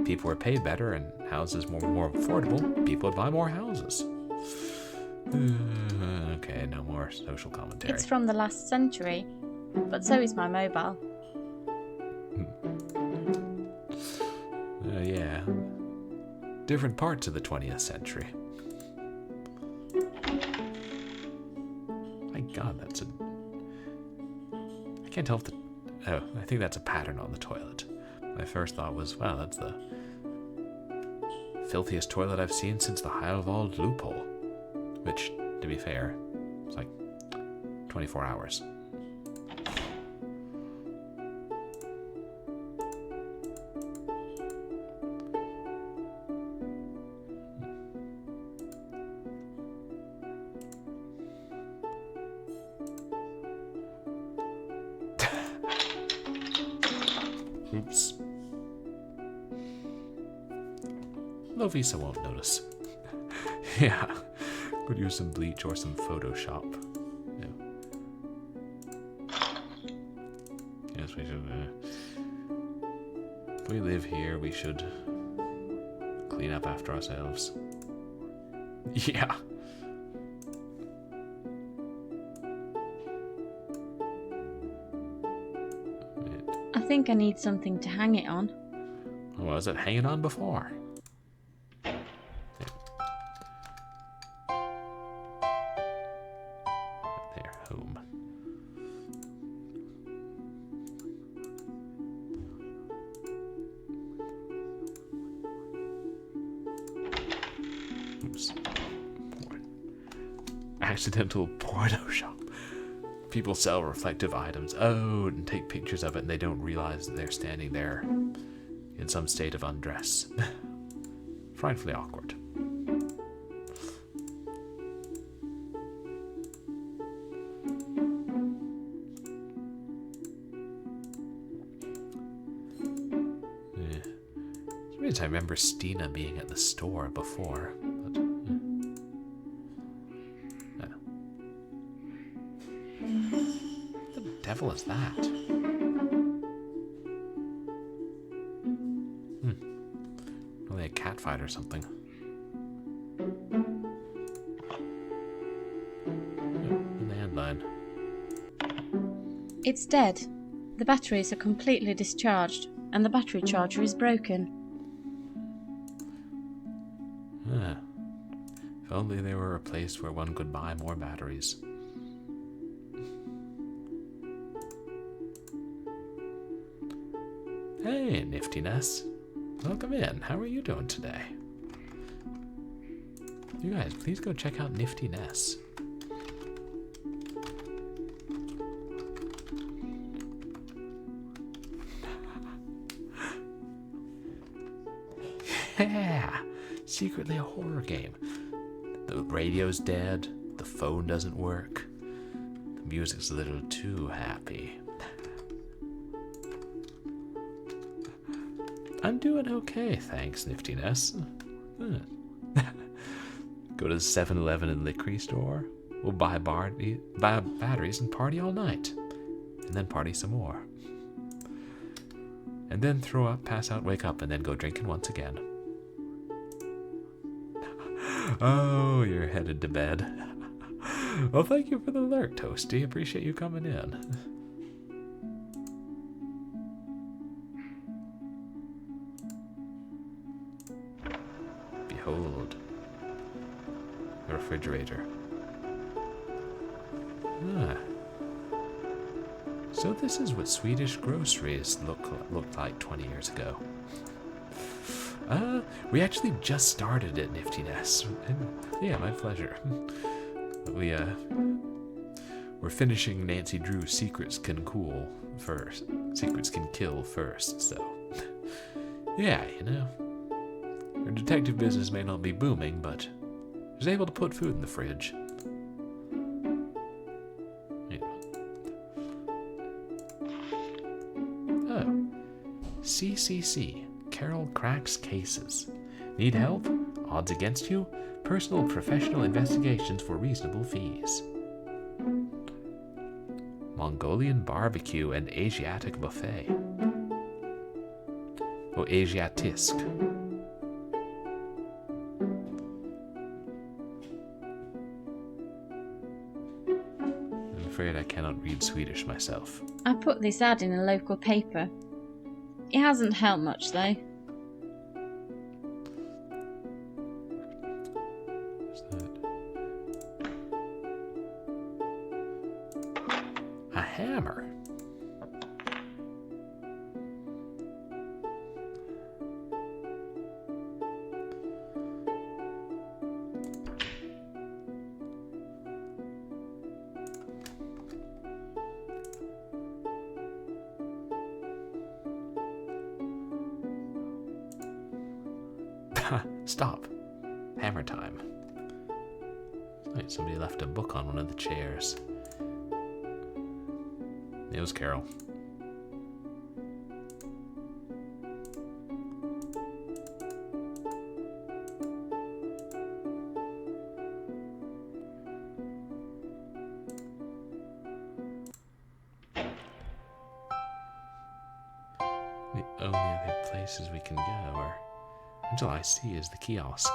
people were paid better and houses were more affordable, people would buy more houses. Okay, no more social commentary. It's from the last century, but so is my mobile. Yeah. Different parts of the 20th century. My God, that's a... I can't tell if the... Oh, I think that's a pattern on the toilet. My first thought was, wow, that's the filthiest toilet I've seen since the high-evolved loophole. Which, to be fair, it's like 24 hours. Oops. Lovisa won't notice. Yeah. Could use some bleach or some Photoshop. Yeah. Yes, we should. If we live here, we should clean up after ourselves. Yeah. I think I need something to hang it on. What was it hanging on before? There, home. accidental porno shop. People sell reflective items, and take pictures of it, and they don't realize that they're standing there in some state of undress. Frightfully awkward. I remember Stina being at the store before, but What the devil is that? Probably a cat fight or something. The landline. It's dead. The batteries are completely discharged, and the battery charger is broken. If only there were a place where one could buy more batteries. Hey, Niftiness. Welcome in. How are you doing today? You guys, please go check out Niftiness. Yeah! Secretly a horror game. The radio's dead, the phone doesn't work, the music's a little too happy. I'm doing okay, thanks, Niftiness. Go to the 7-Eleven and liquor store. We'll buy batteries and party all night. And then party some more. And then throw up, pass out, wake up, and then go drinking once again. Oh, you're headed to bed. Well, thank you for the alert, Toasty. Appreciate you coming in. Behold, a refrigerator. So this is what Swedish groceries looked like 20 years ago. We actually just started at Niftiness. Yeah, my pleasure. We're finishing Nancy Drew's Secrets Can Cool first. Secrets Can Kill first, so. Yeah, you know. Her detective business may not be booming, but she's able to put food in the fridge. Oh. CCC. Carol cracks cases. Need help? Odds against you? Personal professional investigations for reasonable fees. Mongolian barbecue and Asiatic buffet. Oh, Asiatisk. I'm afraid I cannot read Swedish myself. I put this ad in a local paper. It hasn't helped much, though. What's that? A hammer. Stop. Hammer time. Wait, somebody left a book on one of the chairs. It was Carol. The only other places we can go are... Until I see is the kiosk.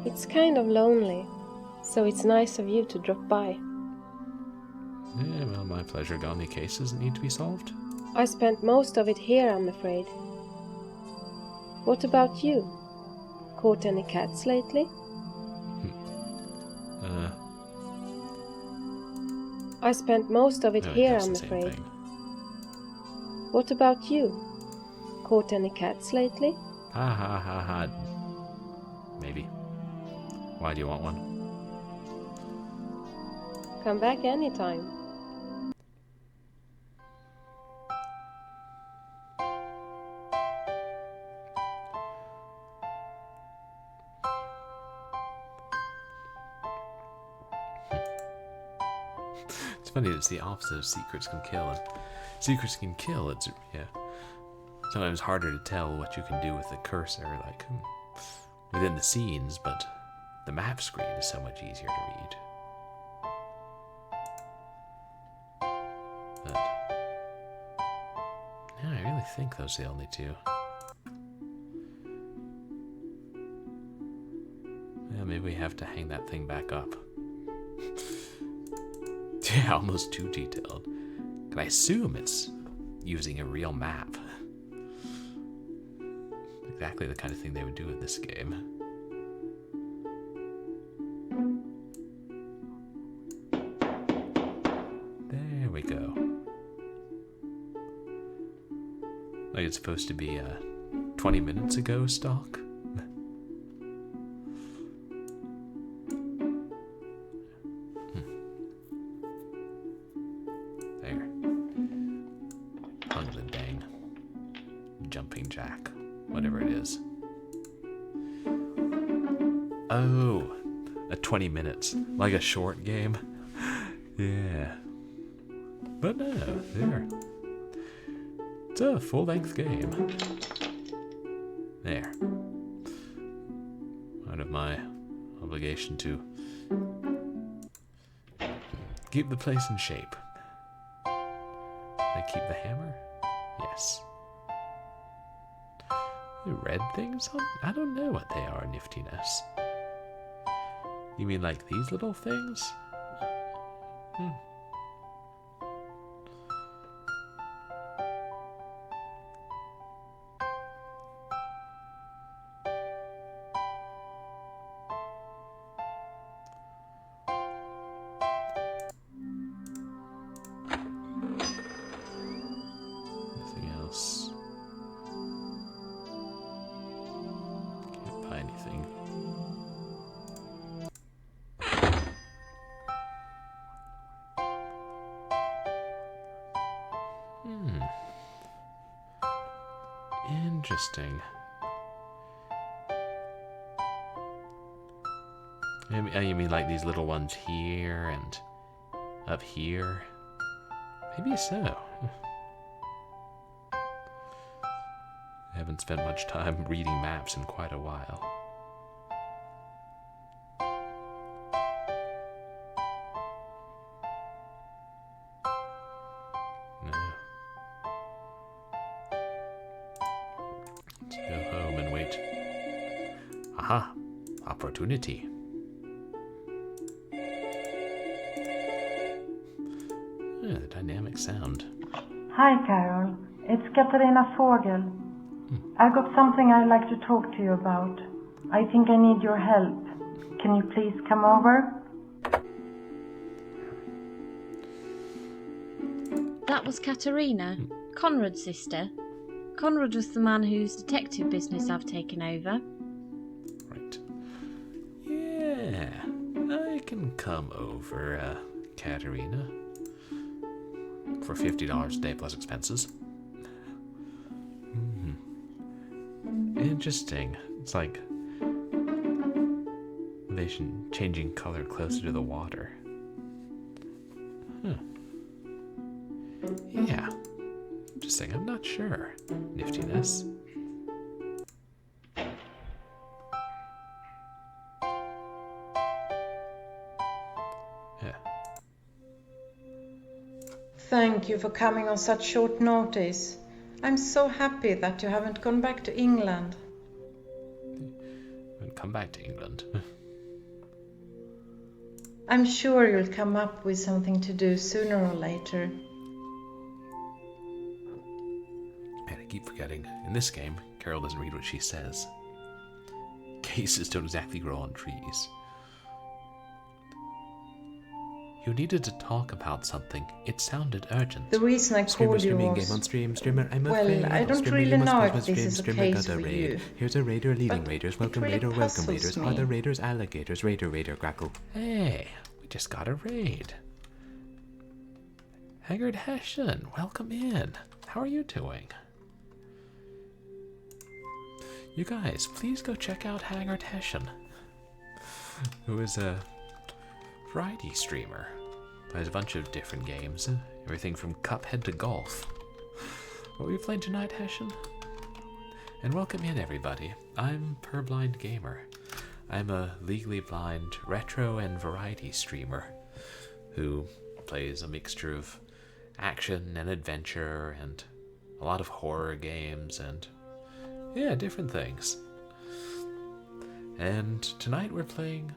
It's kind of lonely, so it's nice of you to drop by. Yeah, well, my pleasure. Got any cases that need to be solved? I spent most of it here, I'm afraid. What about you? Caught any cats lately? I spent most of it No, here, that's I'm the same afraid. thing. What about you? Caught any cats lately? Ha ha ha ha. Maybe. Why do you want one? Come back anytime. It's funny, it's the opposite of secrets can kill. And secrets can kill, it's, yeah. Sometimes harder to tell what you can do with the cursor, like, within the scenes, but the map screen is so much easier to read. But, yeah, I really think those are the only two. Yeah, maybe we have to hang that thing back up. Yeah, almost too detailed. And I assume it's using a real map. Exactly the kind of thing they would do in this game. There we go. Like it's supposed to be a 20 minutes ago stock. There. Hung the dang jumping jack. Whatever it is. Oh, a 20 minutes. Like a short game. Yeah. But no, there. It's a full-length game. There. Out of my obligation to keep the place in shape. I keep the hammer? Yes. The red things? I don't know what they are, Niftiness. You mean like these little things? Nothing else. Can't buy anything. Interesting. You mean like these little ones here and up here? Maybe so. I haven't spent much time reading maps in quite a while. No. Let's go home and wait. Aha! Opportunity. Yeah, the dynamic sound. Hi, Carol. It's Katarina Vogel. I've got something I'd like to talk to you about. I think I need your help. Can you please come over? That was Katarina, Conrad's sister. Conrad was the man whose detective business I've taken over. Right. Yeah, I can come over, Katarina. For $50 a day plus expenses. Interesting. It's like they should changing color closer to the water. Huh. Yeah. Interesting. I'm not sure. Niftiness. Yeah. Thank you for coming on such short notice. I'm so happy that you haven't gone back to England. And come back to England. I'm sure you'll come up with something to do sooner or later. And I keep forgetting. In this game, Carol doesn't read what she says. Cases don't exactly grow on trees. You needed to talk about something. It sounded urgent. The reason I called you Streaming was... game on stream. Streamer, I'm Well, afraid. I don't Streamer, really you must know close if my this stream. is a Streamer case got a for raid. you. Here's a raider leading But raiders. it Welcome really raider, welcome puzzles raiders. me. Are the raiders alligators? Raider, crackle. Hey, we just got a raid. Haggard Hessian, welcome in. How are you doing? You guys, please go check out Haggard Hessian, who is a variety streamer. Plays a bunch of different games, everything from Cuphead to golf. What are we playing tonight, Hessian? And welcome in, everybody. I'm Purblind Gamer. I'm a legally blind retro and variety streamer who plays a mixture of action and adventure and a lot of horror games and, yeah, different things. And tonight we're playing...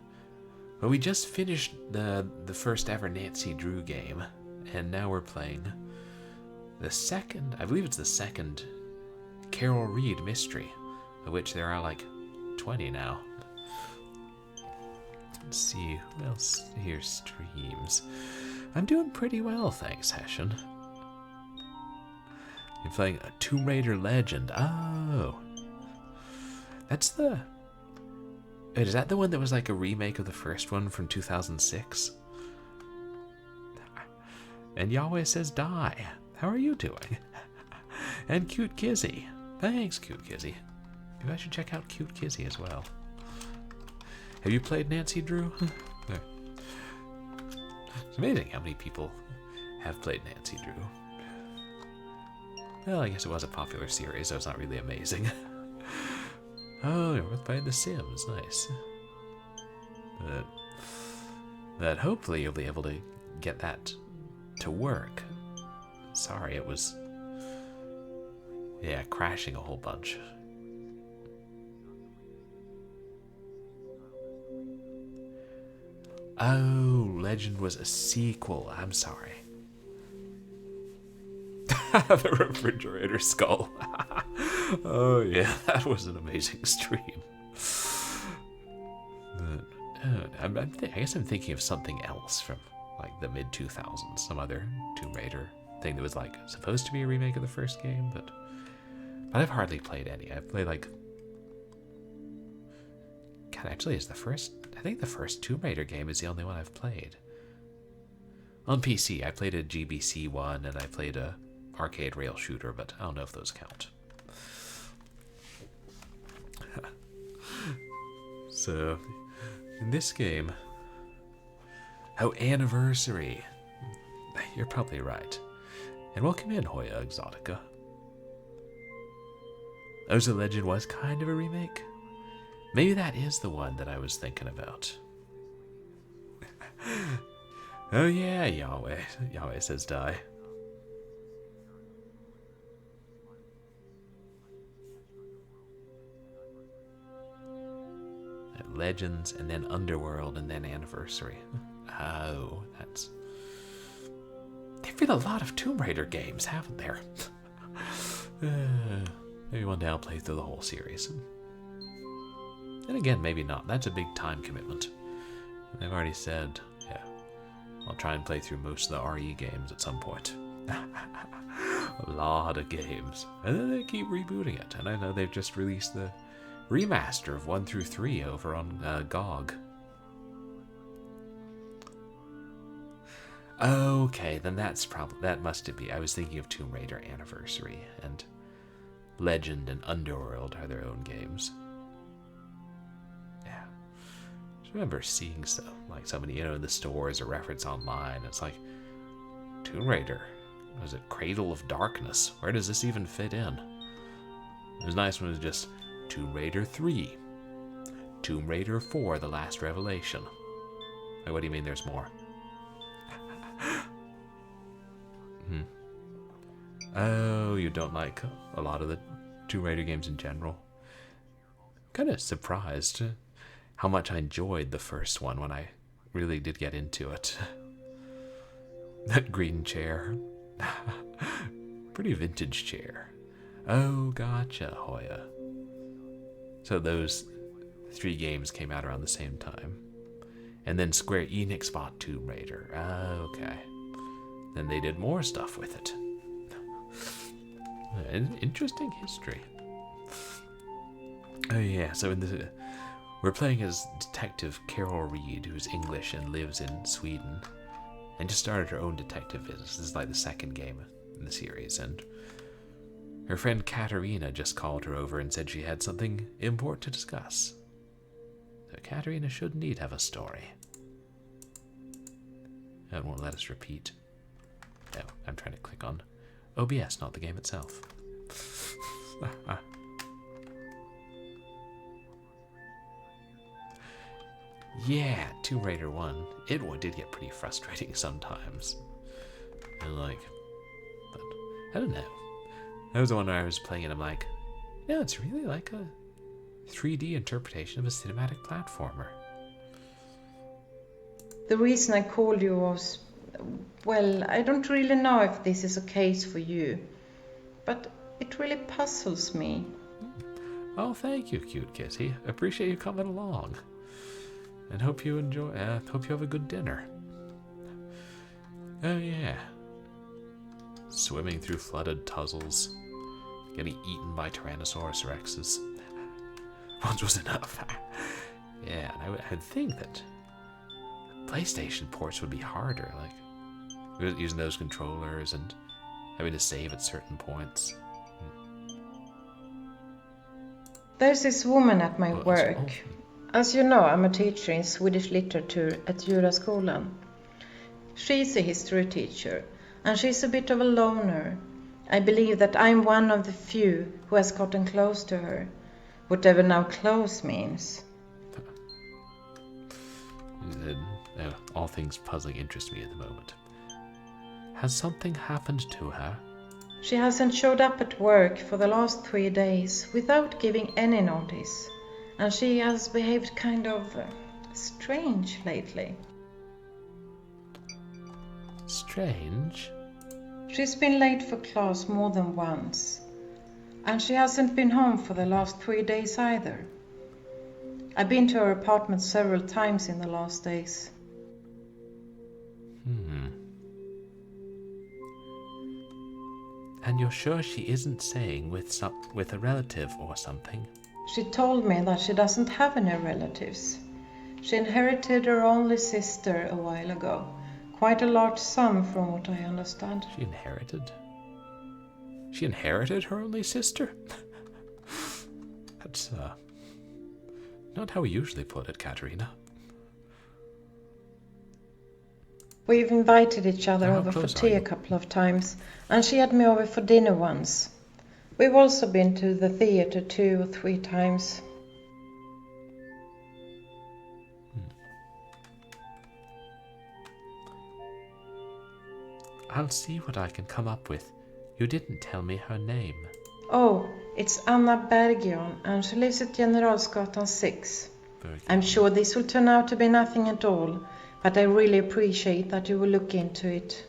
Well, we just finished the first ever Nancy Drew game, and now we're playing the second, I believe it's the second Carol Reed mystery, of which there are like 20 now. Let's see who else here streams. I'm doing pretty well, thanks, Hessian. You're playing a Tomb Raider Legend. Oh. That's the... Wait, is that the one that was like a remake of the first one from 2006? And Yahweh says die. How are you doing? And Cute Kizzy. Thanks, Cute Kizzy. Maybe I should check out Cute Kizzy as well. Have you played Nancy Drew? No. It's amazing how many people have played Nancy Drew. Well, I guess it was a popular series, so it's not really amazing. Oh, we're playing The Sims. Nice. But hopefully you'll be able to get that to work. Sorry, it was... Yeah, crashing a whole bunch. Oh, Legend was a sequel. I'm sorry. The refrigerator skull. Oh yeah, that was an amazing stream. I guess I'm thinking of something else from like the mid-2000s, some other Tomb Raider thing that was like supposed to be a remake of the first game, but I've hardly played any. I've played like... God, actually, is the first... I think the first Tomb Raider game is the only one I've played. On PC, I played a GBC one and I played a arcade rail shooter, but I don't know if those count. So, in this game... Oh, Anniversary. You're probably right. And welcome in, Hoya Exotica. Oh, so Legend was kind of a remake? Maybe that is the one that I was thinking about. Oh yeah, Yahweh. Yahweh says die. Legends, and then Underworld, and then Anniversary. Oh, that's... There've been a lot of Tomb Raider games, haven't there? Maybe one day I'll play through the whole series. And again, maybe not. That's a big time commitment. And I've already said, yeah, I'll try and play through most of the RE games at some point. A lot of games. And then they keep rebooting it. And I know they've just released the remaster of 1 through 3 over on GOG. Okay, then that must be. I was thinking of Tomb Raider Anniversary, and Legend and Underworld are their own games. Yeah. I just remember seeing so many, in the stores or reference online. It's like, Tomb Raider. Was it Cradle of Darkness? Where does this even fit in? It was nice when it was just Tomb Raider 3. Tomb Raider 4, The Last Revelation. Like, what do you mean there's more? Oh, you don't like a lot of the Tomb Raider games in general? I'm kind of surprised how much I enjoyed the first one when I really did get into it. That green chair. Pretty vintage chair. Oh, gotcha, Hoya. So those 3 games came out around the same time. And then Square Enix bought Tomb Raider. Okay. Then they did more stuff with it. An interesting history. Oh yeah, so we're playing as Detective Carol Reed, who's English and lives in Sweden, and just started her own detective business. This is like the second game in the series, and her friend Katarina just called her over and said she had something important to discuss. So Katarina should indeed have a story. It won't let us repeat. Oh, I'm trying to click on OBS, not the game itself. Yeah, Tomb Raider 1. It did get pretty frustrating sometimes. And but I don't know. That was the one where I was playing it, I'm like, no, it's really like a 3D interpretation of a cinematic platformer. The reason I called you was, well, I don't really know if this is a case for you, but it really puzzles me. Oh, thank you, cute kitty. Appreciate you coming along. And hope you enjoy. Hope you have a good dinner. Oh yeah. Swimming through flooded tussles, getting eaten by Tyrannosaurus Rexes. Once was enough. Yeah, and I would think that PlayStation ports would be harder, like using those controllers and having to save at certain points. There's this woman at my work. As you know, I'm a teacher in Swedish literature at Djuraskolan. She's a history teacher, and she's a bit of a loner. I believe that I'm one of the few who has gotten close to her, whatever now close means. All things puzzling interest me at the moment. Has something happened to her? She hasn't showed up at work for the last 3 days without giving any notice. And she has behaved kind of strange lately. Strange? She's been late for class more than once. And she hasn't been home for the last 3 days either. I've been to her apartment several times in the last days. And you're sure she isn't staying with a relative or something? She told me that she doesn't have any relatives. She inherited her only sister a while ago. Quite a large sum from what I understand. She inherited? She inherited her only sister? That's, not how we usually put it, Katarina. We've invited each other over for tea a couple of times, and she had me over for dinner once. We've also been to the theater 2 or 3 times. I'll see what I can come up with. You didn't tell me her name. Oh, it's Anna Bergion, and she lives at Generalsgatan 6. I'm sure this will turn out to be nothing at all, but I really appreciate that you will look into it.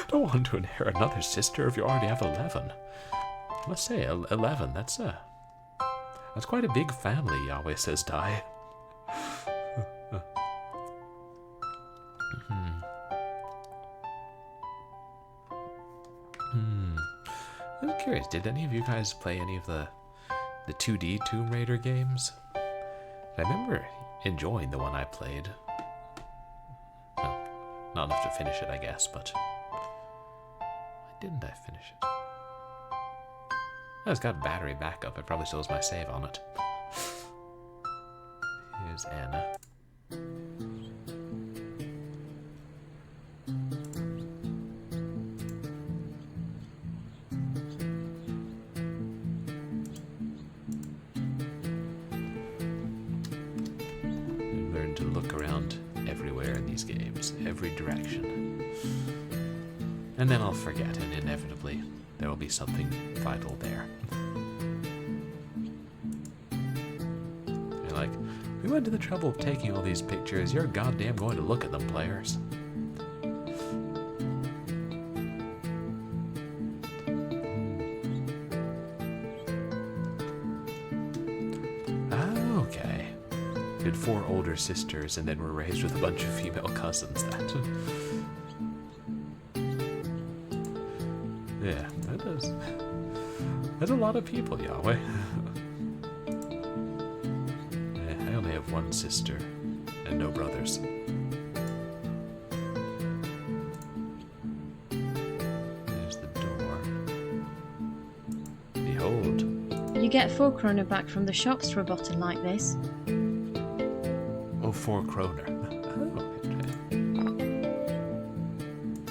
Don't want to inherit another sister if you already have 11. I must say, 11, that's quite a big family, Yahweh says die. I'm curious, did any of you guys play any of the 2D Tomb Raider games? I remember enjoying the one I played. Well, not enough to finish it, I guess, but why didn't I finish it? Oh, it's got battery backup. It probably still has my save on it. Here's Anna. Learn to look around everywhere in these games, every direction. And then I'll forget, and inevitably there will be something vital there. You're like, we went to the trouble of taking all these pictures. You're goddamn going to look at them, players. Oh, had 4 older sisters and then were raised with a bunch of female cousins. Yeah, that's a lot of people, Yahweh. I only have 1 sister and no brothers. There's the door. Behold. You get 4 kroner back from the shops for a bottle like this. Oh, 4 kroner. Oh,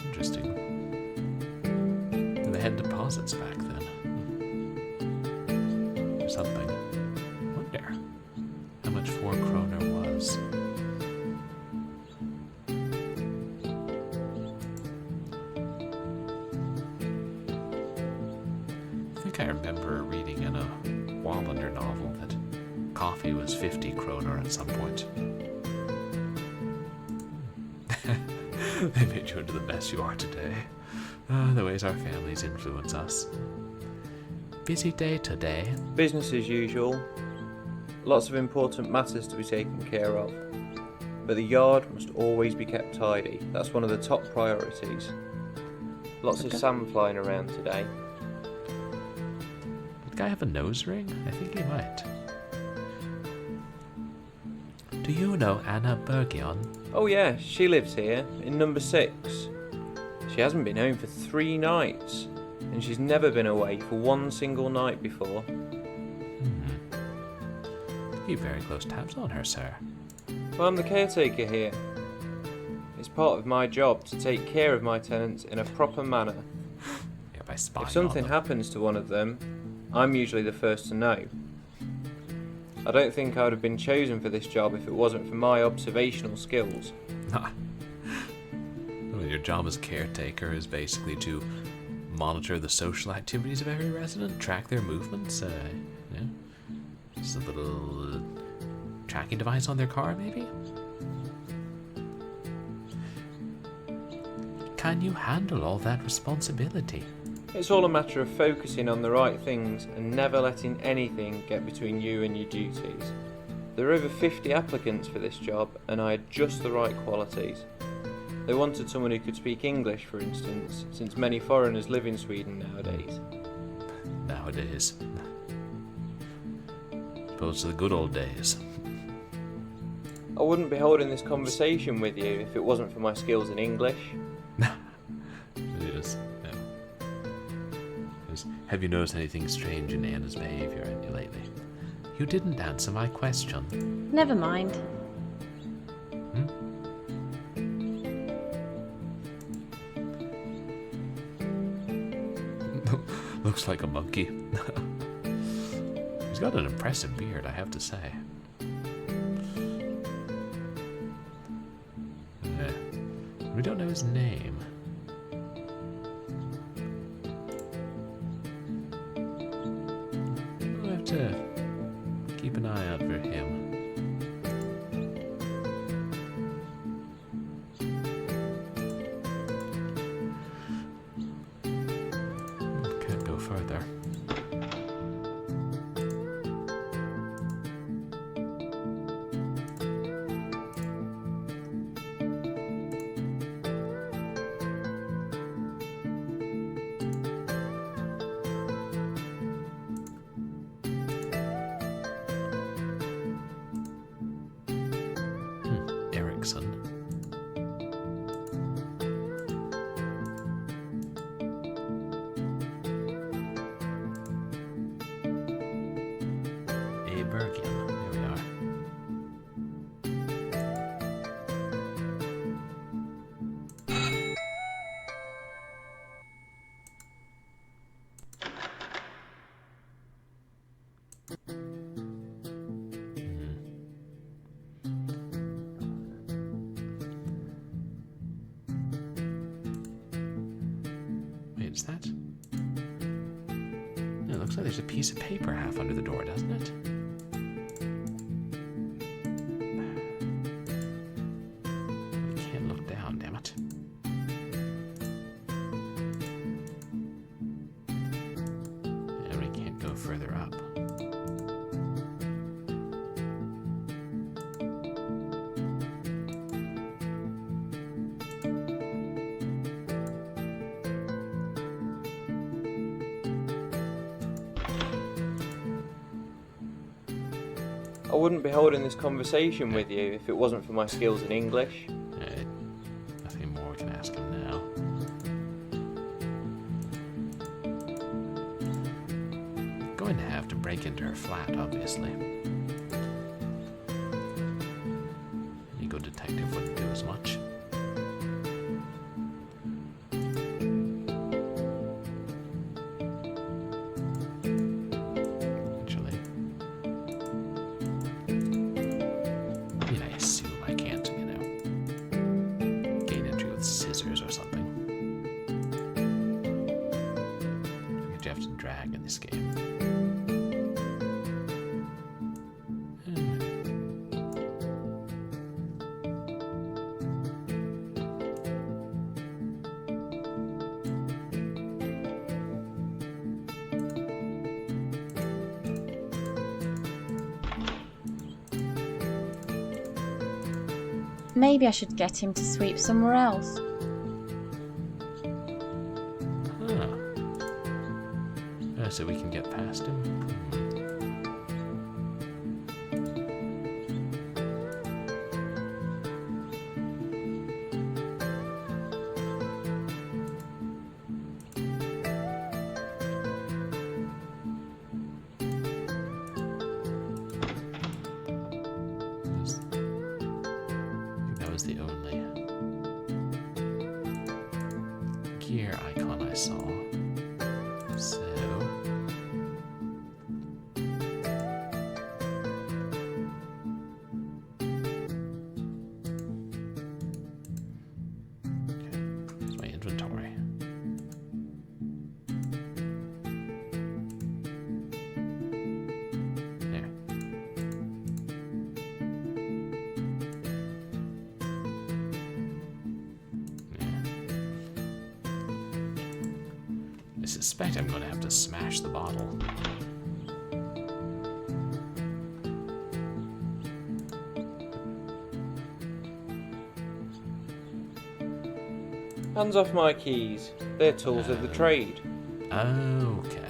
interesting. They had deposits back then. Or something. I wonder how much 4 kroner was. I think I remember reading in a Wallander novel that coffee was 50 kroner at some point. They made you into the mess you are today. The ways our families influence us. Busy day today. Business as usual. Lots of important matters to be taken care of. But the yard must always be kept tidy. That's one of the top priorities. Lots of sand flying around today. Did the guy have a nose ring? I think he might. Do you know Anna Bergion? Oh yeah, she lives here, in number 6. She hasn't been home for 3 nights, and she's never been away for 1 single night before. Keep very close tabs on her, sir. Well, I'm the caretaker here. It's part of my job to take care of my tenants in a proper manner. Yeah, by spying If something on them. happens to one of them, I'm usually the first to know. I don't think I would have been chosen for this job if it wasn't for my observational skills. Well, your job as caretaker is basically to monitor the social activities of every resident, track their movements, just a little tracking device on their car, maybe? Can you handle all that responsibility? It's all a matter of focusing on the right things and never letting anything get between you and your duties. There are over 50 applicants for this job, and I had just the right qualities. They wanted someone who could speak English, for instance, since many foreigners live in Sweden nowadays. Nowadays. Opposed to the good old days. I wouldn't be holding this conversation with you if it wasn't for my skills in English. Have you noticed anything strange in Anna's behavior lately? You didn't answer my question. Never mind. Looks like a monkey. He's got an impressive beard, I have to say. We don't know his name. We'll have to keep an eye out for him. Can't go further. Erickson. A. Bergian. There we are. Wait, is that? No, it looks like there's a piece of paper half under the door, doesn't it? We can't look down, damn it. And we can't go further up. I wouldn't be holding this conversation with you if it wasn't for my skills in English. Nothing more we can ask him now. Going to have to break into her flat, obviously. Ego detective wouldn't do as much. Maybe I should get him to sweep somewhere else. So we can get past him. That was the only gear icon I saw. So here's my inventory. There. I suspect I'm going to have to smash the bottle. Hands off my keys. They're tools of the trade. Okay.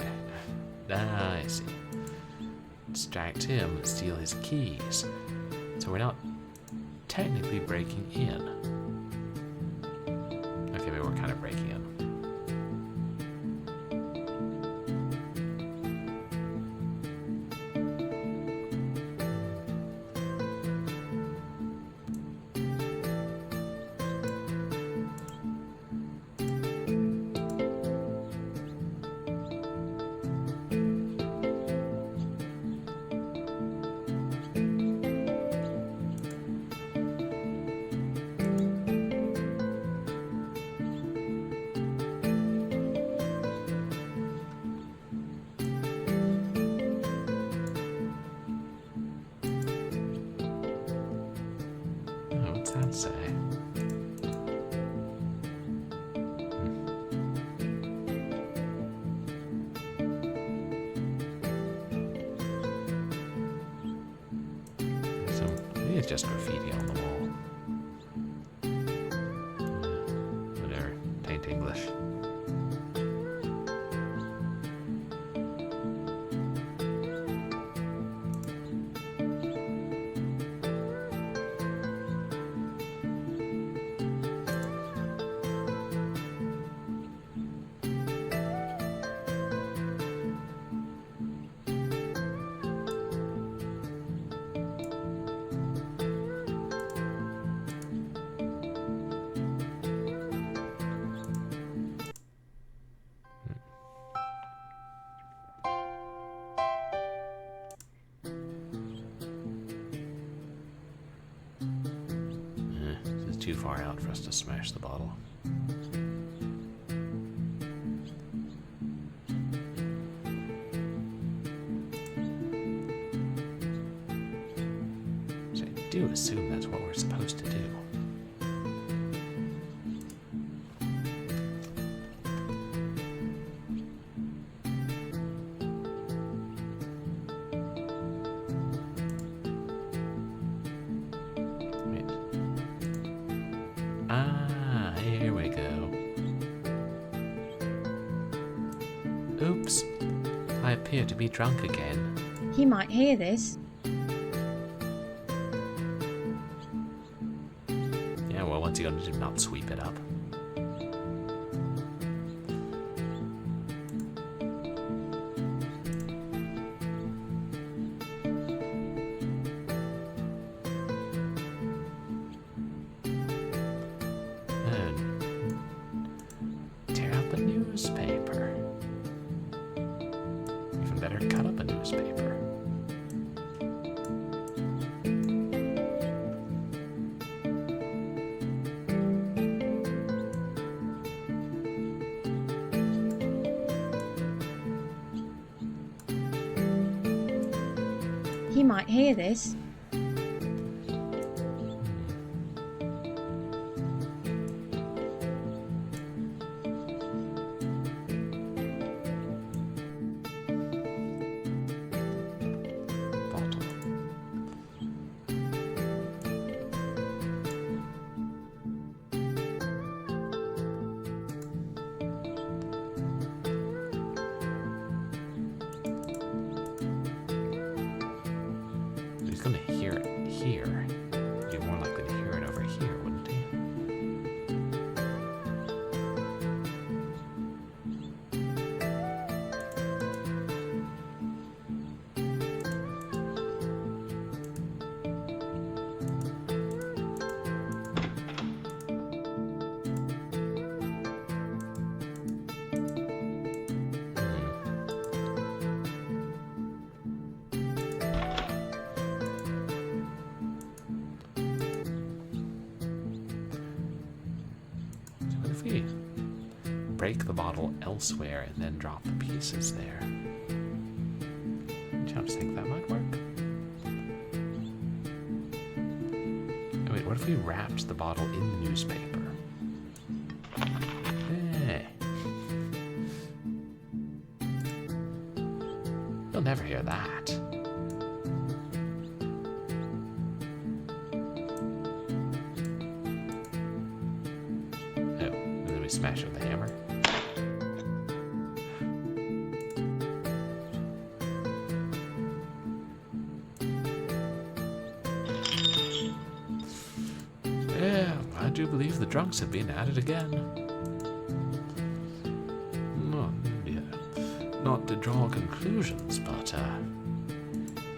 I see. Distract him, steal his keys. So we're not technically breaking in. Okay, but we're kind of breaking in. What's that say? So maybe it's just graffiti on the wall. Whatever. Taint English. This is too far out for us to smash the bottle. So I do assume that's what we're supposed to do. Here we go. Oops. I appear to be drunk again. He might hear this. what's he gonna do? Not sweep it up? Tear up a newspaper. Even better, cut up a newspaper. He might hear this. Bottle. He's gonna hear it here. You're more likely to hear it over here, wouldn't he? So what if we break the bottle elsewhere and then drop the pieces there? Do you think that might work? Oh, wait, what if we wrapped the bottle in the newspaper? Hey. You'll never hear that. Smash it with a hammer. Yeah, I do believe the drunks have been at it again. No, yeah, not to draw conclusions, but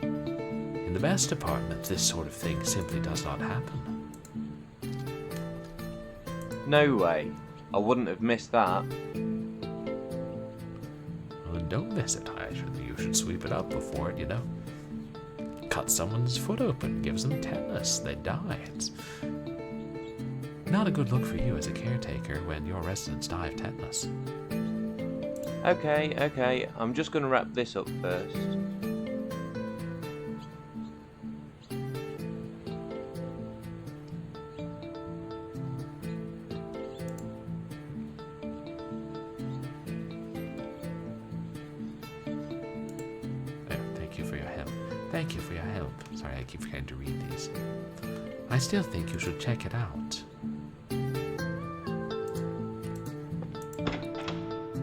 in the best department, this sort of thing simply does not happen. No way. I wouldn't have missed that. Well, don't miss it. You should sweep it up before it, you know. Cut someone's foot open, gives them tetanus, they die. It's not a good look for you as a caretaker when your residents die of tetanus. Okay, I'm just going to wrap this up first. Thank you for your help. Sorry, I keep forgetting to read these. I still think you should check it out.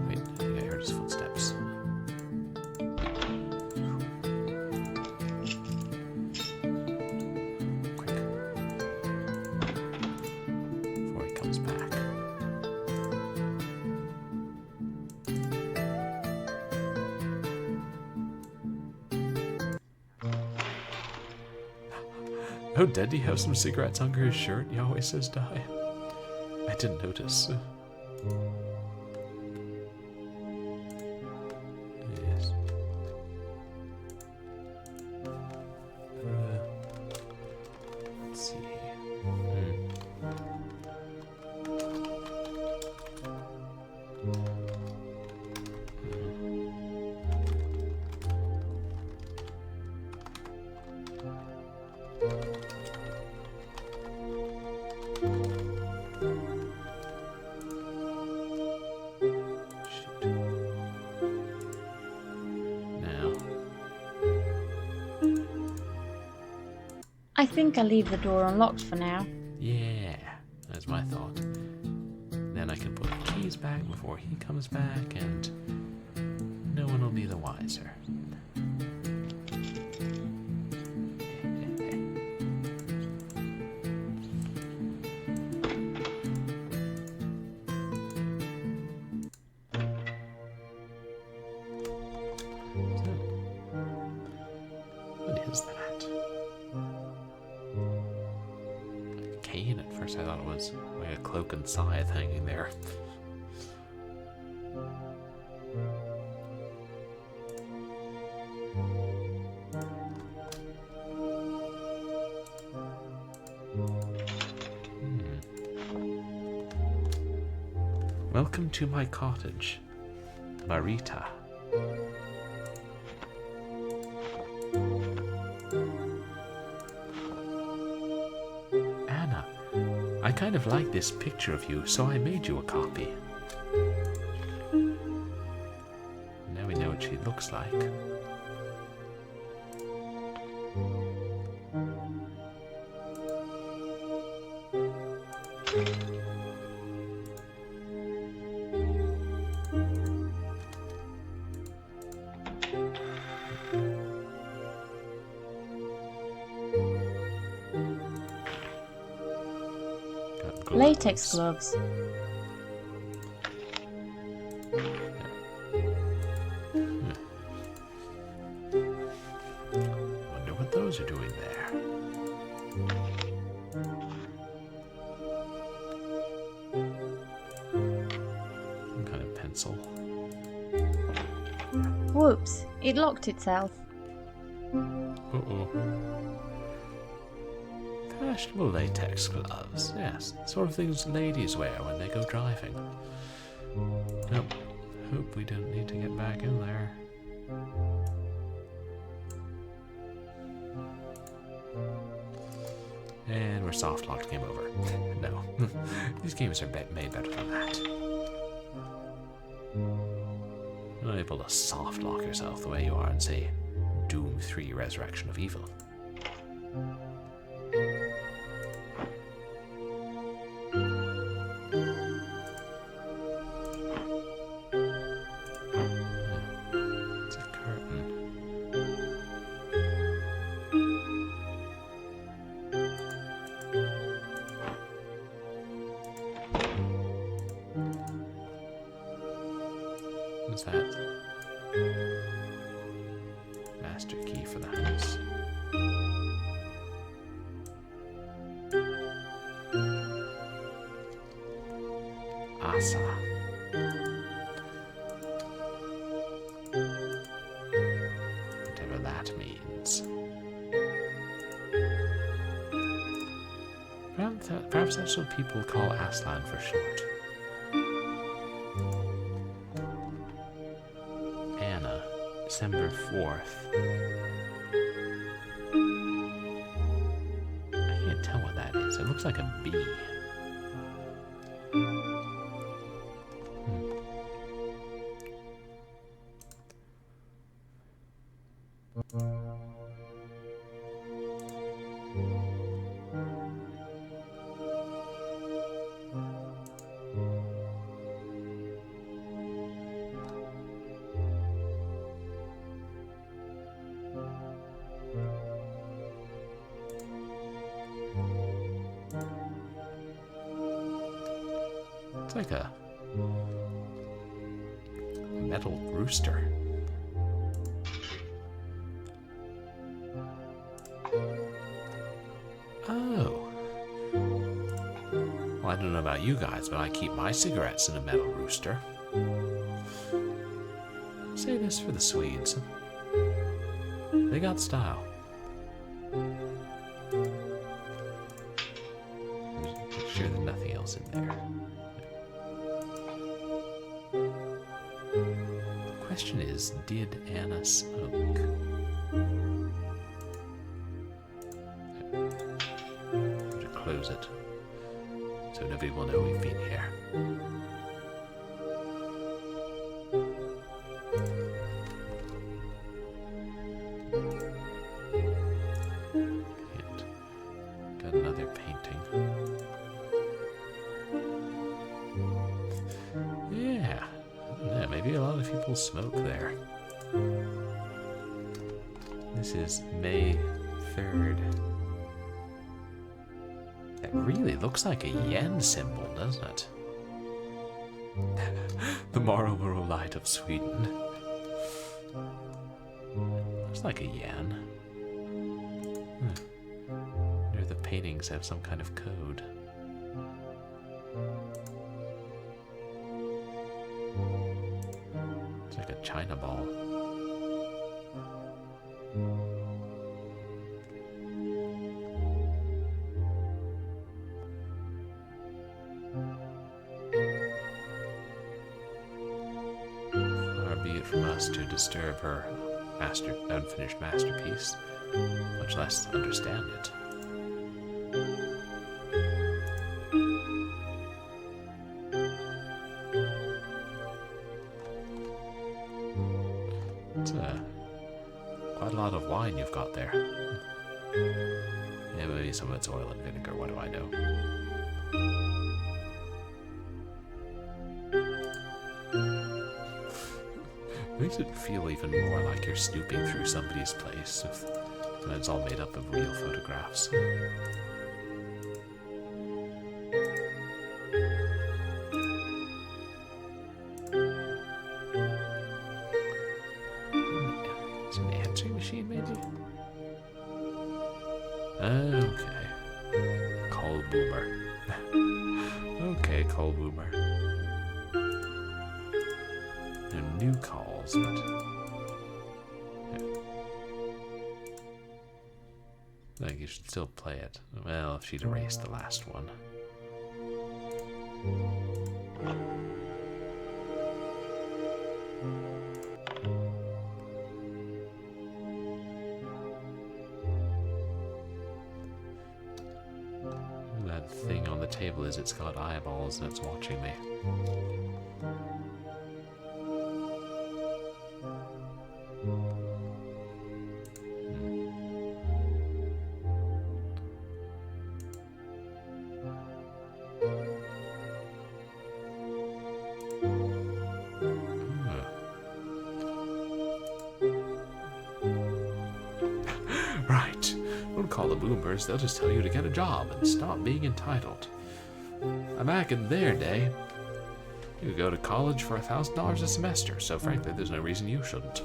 Wait, I think I heard his footsteps. Quick. Before he comes back. Oh, did he have some cigarettes under his shirt? He always says die. I didn't notice. Yes. Let's see. I think I'll leave the door unlocked for now. Yeah, that's my thought. Then I can put the keys back before he comes back, and no one will be the wiser. cane at first. I thought it was like a cloak and scythe hanging there. Welcome to my cottage, Marita. Anna, I kind of like this picture of you, so I made you a copy. Now we know what she looks like. Latex gloves. Wonder what those are doing there. Some kind of pencil. Whoops, it locked itself. Uh-oh. Fashionable latex gloves, yes. Sort of things ladies wear when they go driving. Nope. Hope we don't need to get back in there. And we're soft locked, game over. No. These games are made better than that. You're not able to soft lock yourself the way you are in, say, Doom 3 Resurrection of Evil. What's that? Master key for the house. Asa. Whatever that means. Perhaps that's what people call Aslan for short. December 4th. I can't tell what that is. It looks like a bee. It's like a metal rooster. Oh. Well, I don't know about you guys, but I keep my cigarettes in a metal rooster. Say this for the Swedes. They got style. I'm sure there's nothing else in there. The question is, did Anna smoke? I'm going to close it so nobody will know we've been here. Got another painting. Yeah, maybe a lot of people smoke there. This is May 3rd. It really looks like a yen symbol, doesn't it? The Marlborough Light of Sweden. Looks like a yen. Near the paintings have some kind of code. It's like a China ball. Far be it from us to disturb her unfinished masterpiece, much less understand it. It's quite a lot of wine you've got there. Yeah, maybe some of it's oil and vinegar, what do I know? Makes it feel even more like you're snooping through somebody's place, and it's all made up of real photographs. It's an answering machine, maybe? Okay. Call boomer. Okay, call boomer. No new calls, but yeah. I think you should still play it. Well, if she'd erased the last one. That thing on the table is it's got eyeballs and it's watching me. Right. Don't call the boomers, they'll just tell you to get a job and stop being entitled. Back in their day, you could go to college for $1,000 a semester, so frankly, there's no reason you shouldn't.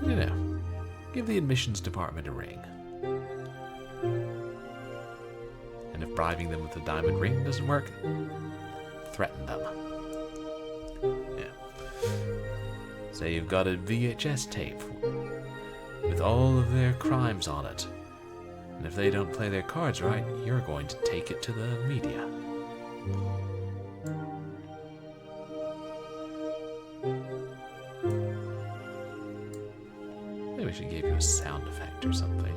You know, give the admissions department a ring. And if bribing them with a diamond ring doesn't work, threaten them. Say you've got a VHS tape with all of their crimes on it. And if they don't play their cards right, you're going to take it to the media. Maybe we should give you a sound effect or something.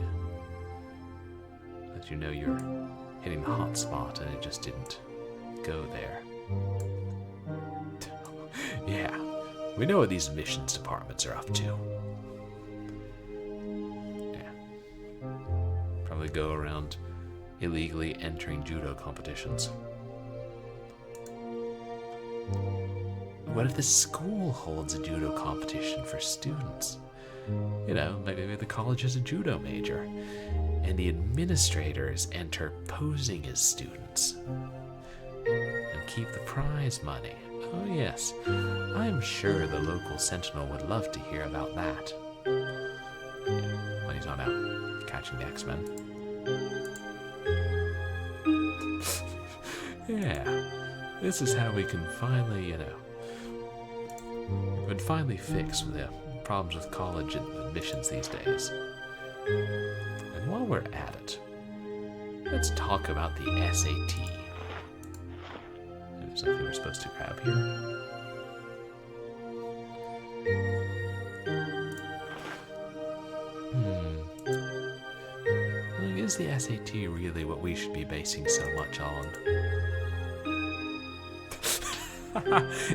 Let you know you're hitting the hot spot and it just didn't go there. Yeah. We know what these admissions departments are up to. Yeah. Probably go around illegally entering judo competitions. What if the school holds a judo competition for students? You know, maybe the college has a judo major, and the administrators enter posing as students and keep the prize money. Oh yes, I'm sure the local sentinel would love to hear about that. Yeah, when he's not out catching the X-Men. Yeah, this is how we can finally, you know, we could finally fix the problems with college admissions these days. And while we're at it, let's talk about the SAT. There's nothing we're supposed to grab here. Is the SAT really what we should be basing so much on?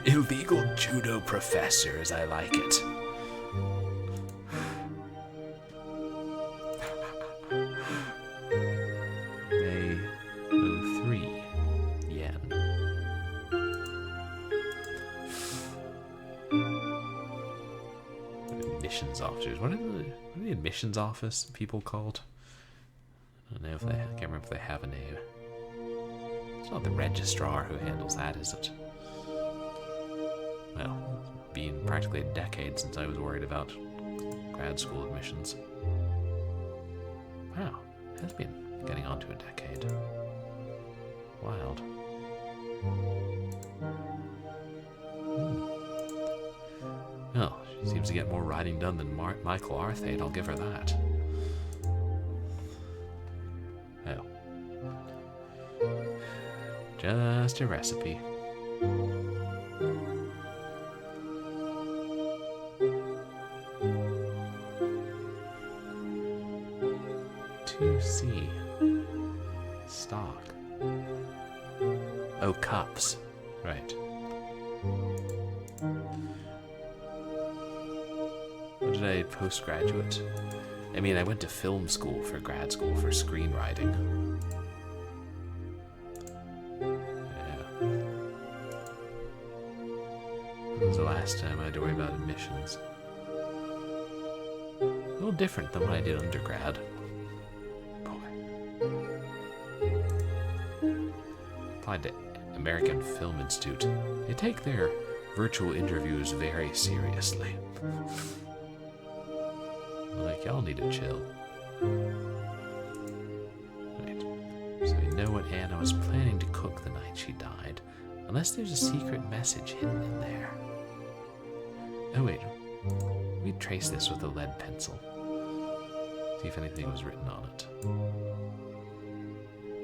Illegal judo professors, I like it. They owe 3 yen. Admissions officers. What are the admissions office people called? I don't know if they. I can't remember if they have a name. It's not the registrar who handles that, is it? Well, been practically a decade since I was worried about grad school admissions. Wow, it has been getting on to a decade. Wild. Well, she seems to get more writing done than Michael Arthate, I'll give her that. Oh. Just a recipe. C. Stock. Oh, cups. Right. What did I postgraduate? I mean, I went to film school for grad school for screenwriting. Yeah. When was the last time I had to worry about admissions? A little different than when I did undergrad. Applied to American Film Institute. They take their virtual interviews very seriously. Like, y'all need to chill. Right. So we know what Anna was planning to cook the night she died. Unless there's a secret message hidden in there. Oh wait. We trace this with a lead pencil. See if anything was written on it.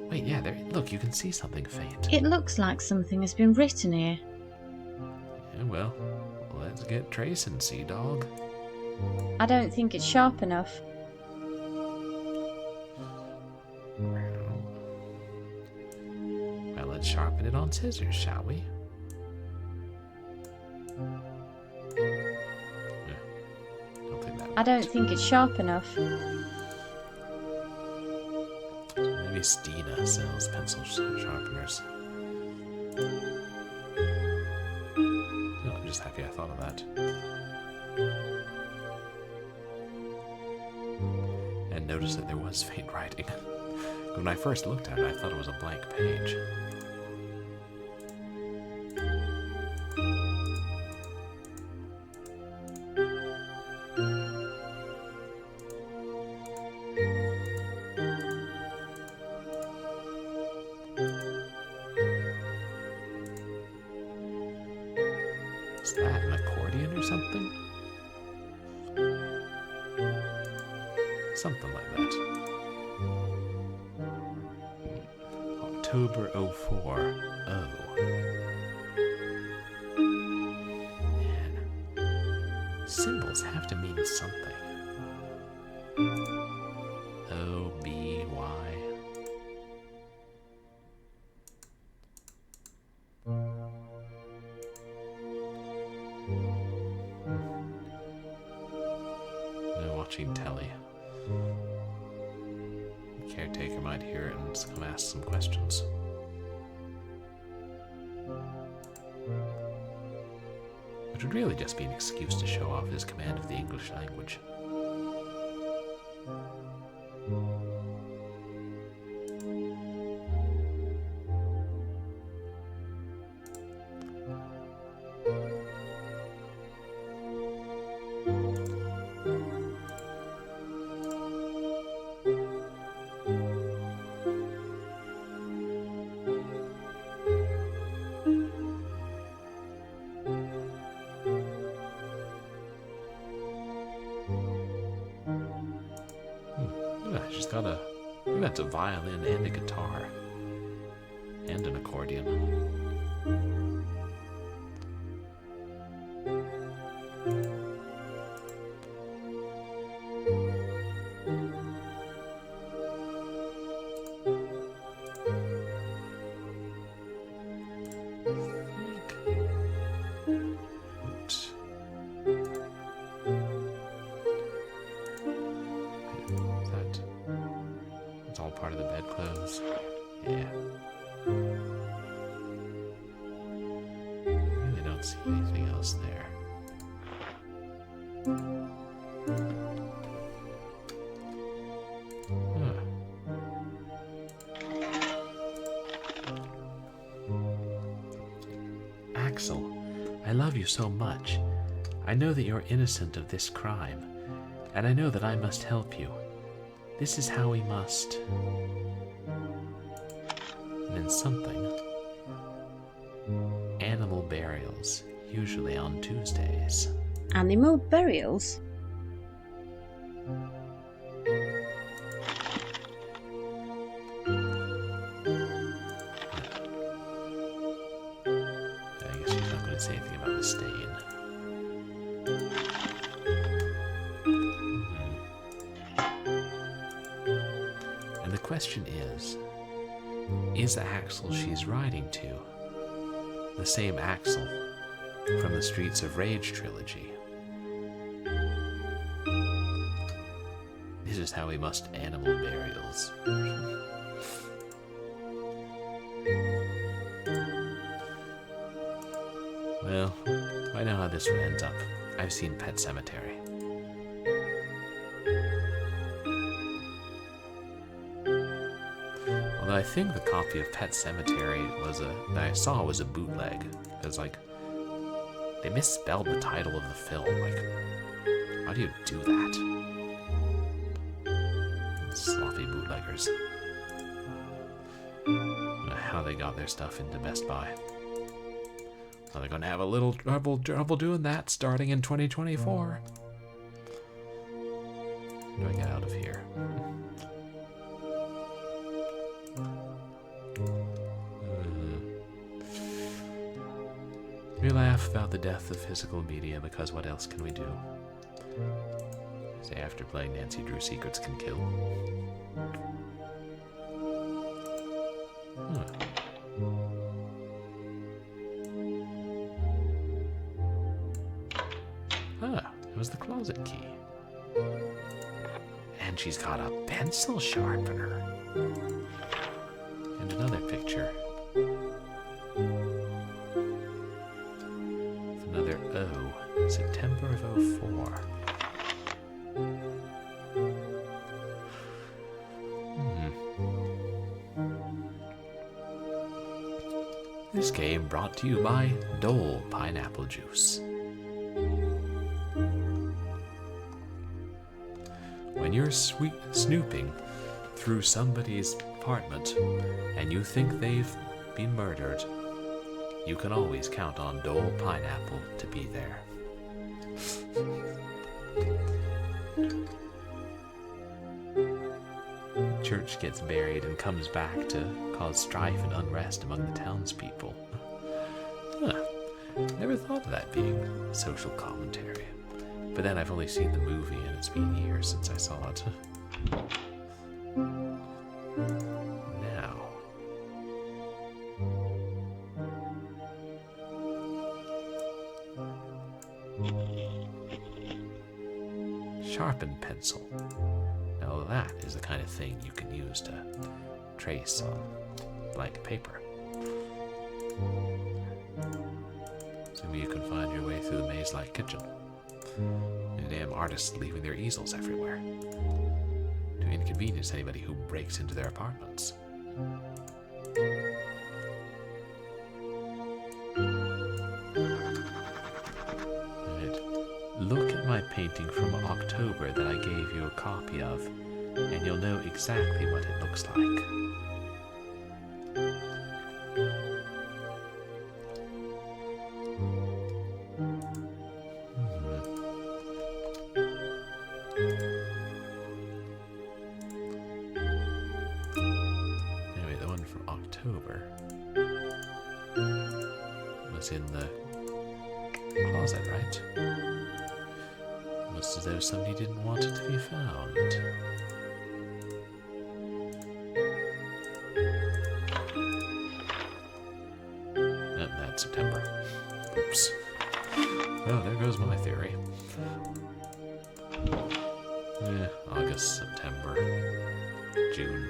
Wait, yeah, there. Look, you can see something faint. It looks like something has been written here. Yeah, well, let's get tracing, Sea Dog. I don't think it's sharp enough. Well, let's sharpen it on scissors, shall we? I don't think it's sharp enough. Maybe Stina sells pencil sharpeners. No, I'm just happy I thought of that. And noticed that there was faint writing. When I first looked at it, I thought it was a blank page. Is that an accordion or something? Something like that. October 04. Oh. Man. Symbols have to mean something. O, B, Y. No watching telly. The caretaker might hear it and come ask some questions. Which would really just be an excuse to show off his command of the English language. She's got a... That's a violin and a guitar. And an accordion. It's all part of the bedclothes. Yeah. Really don't see anything else there. Huh. Axel, I love you so much. I know that you're innocent of this crime, and I know that I must help you. This is how we must. And then something. Animal burials, usually on Tuesdays. Animal burials? I guess she's not going to say anything about the stain. And the question is the Axel she's riding to the same Axel from the Streets of Rage trilogy? This is how we must animal burials. Well, I know how this one ends up. I've seen Pet Sematary. Although I think the copy of Pet Sematary that I saw was a bootleg. Because, like, they misspelled the title of the film. Like, how do you do that? Sloppy bootleggers. I don't know how they got their stuff into Best Buy. Well, they're going to have a little trouble doing that starting in 2024. How do I get out of here? We laugh about the death of physical media because what else can we do? Say after playing Nancy Drew Secrets Can Kill. It was the closet key. And she's got a pencil sharpener. And another picture. With another O. September of 04. This game brought to you by Dole Pineapple Juice. When you're snooping through somebody's apartment and you think they've been murdered, you can always count on Dole Pineapple to be there. Church gets buried and comes back to cause strife and unrest among the townspeople. Never thought of that being social commentary. But then I've only seen the movie and it's been years since I saw it. Now. Sharpened pencil. Now that is the kind of thing you can use to trace on blank paper. So you can find your way through the maze-like kitchen. And damn artists leaving their easels everywhere to inconvenience anybody who breaks into their apartments. Right. Look at my painting from October that I gave you a copy of, and you'll know exactly what it looks like. In the closet, right? Almost as though somebody didn't want it to be found. Nope, that's September. Oops. Well, there goes my theory. August, September, June.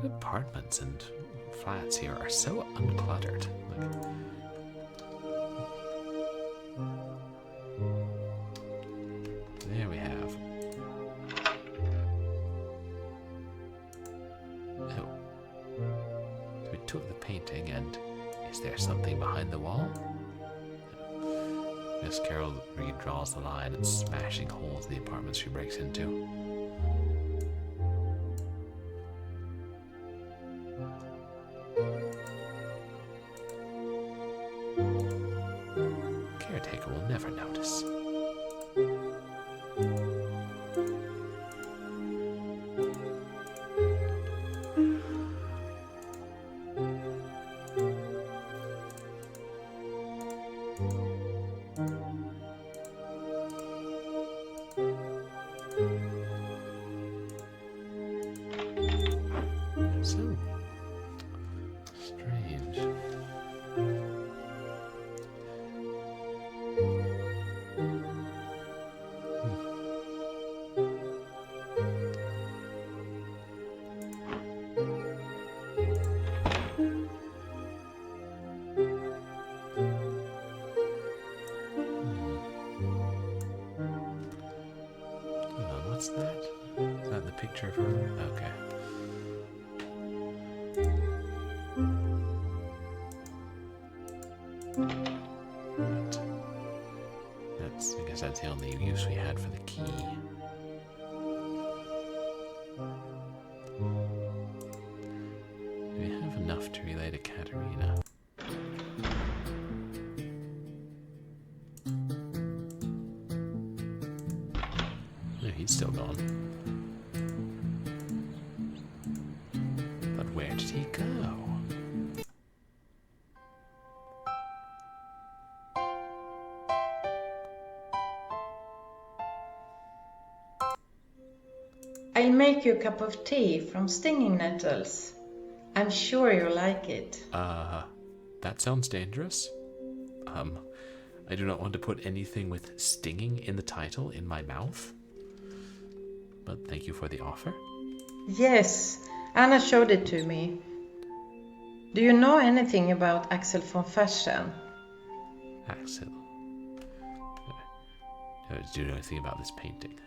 Apartments and flats here are so uncluttered. There we took the painting, and is there something behind the wall? Miss Carroll redraws the line and smashing holes in the apartments she breaks into. Caretaker will never notice. So strange. Hold on, what's that? Is that the picture of her? Okay. I guess that's the only use we had for the key. Do we have enough to relay to Katarina? No, he's still gone. But where did he go? I'll make you a cup of tea from stinging nettles. I'm sure you'll like it. That sounds dangerous. I do not want to put anything with stinging in the title in my mouth. But thank you for the offer. Yes, Anna showed it to me. Do you know anything about Axel von Fersen? Axel. Do you know anything about this painting?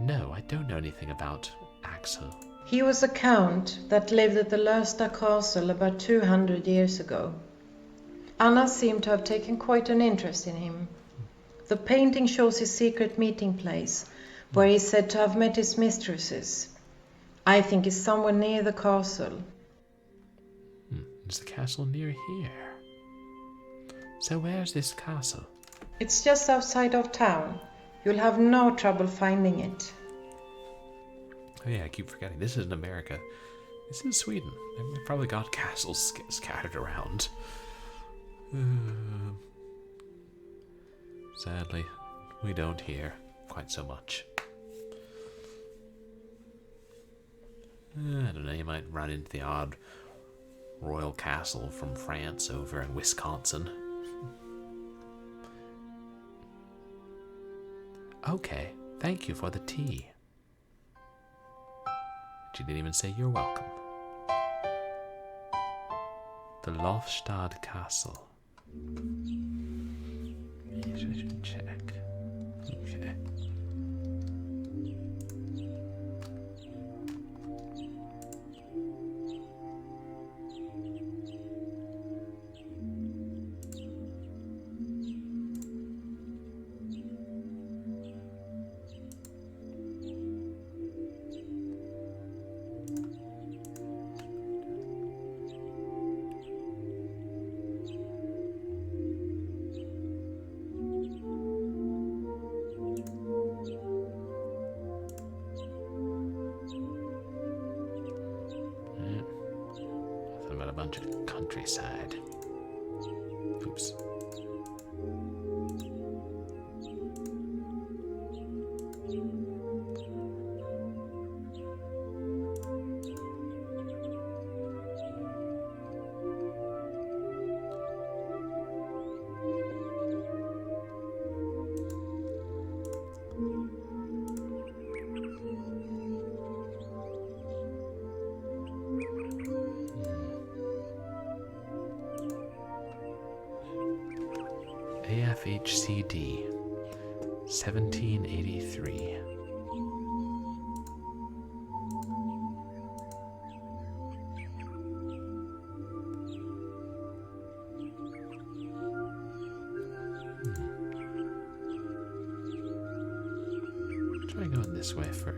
No, I don't know anything about Axel. He was a count that lived at the Lörsta castle about 200 years ago. Anna seemed to have taken quite an interest in him. The painting shows his secret meeting place, where he's said to have met his mistresses. I think it's somewhere near the castle. Is the castle near here? So where's this castle? It's just outside of town. You'll have no trouble finding it. Oh yeah, I keep forgetting. This isn't America. This is Sweden. They've probably got castles scattered around. Sadly, we don't hear quite so much. I don't know, you might run into the odd royal castle from France over in Wisconsin. Okay, thank you for the tea. She didn't even say you're welcome. The Lofstad Castle. I should check. Okay. About a bunch of countryside. Oops. AFHCD 1783. this way for...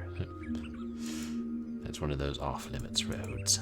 That's one of those off-limits roads.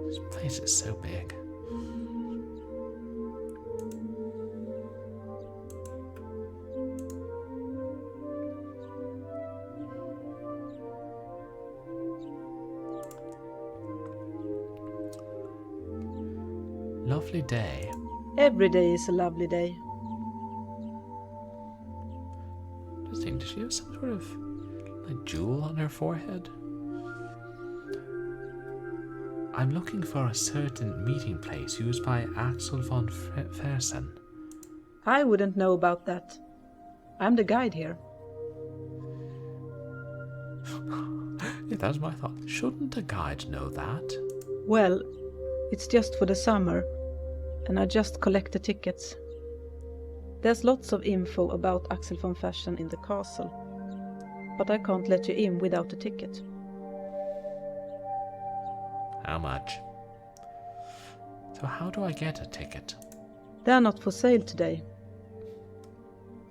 This place is so big. Lovely day. Every day is a lovely day. Interesting. Does she have some sort of like jewel on her forehead? I'm looking for a certain meeting place used by Axel von Fersen. I wouldn't know about that. I'm the guide here. Yeah, that was my thought. Shouldn't a guide know that? Well, it's just for the summer, and I just collect the tickets. There's lots of info about Axel von Fersen in the castle, but I can't let you in without a ticket. How much? So how do I get a ticket? They're not for sale today,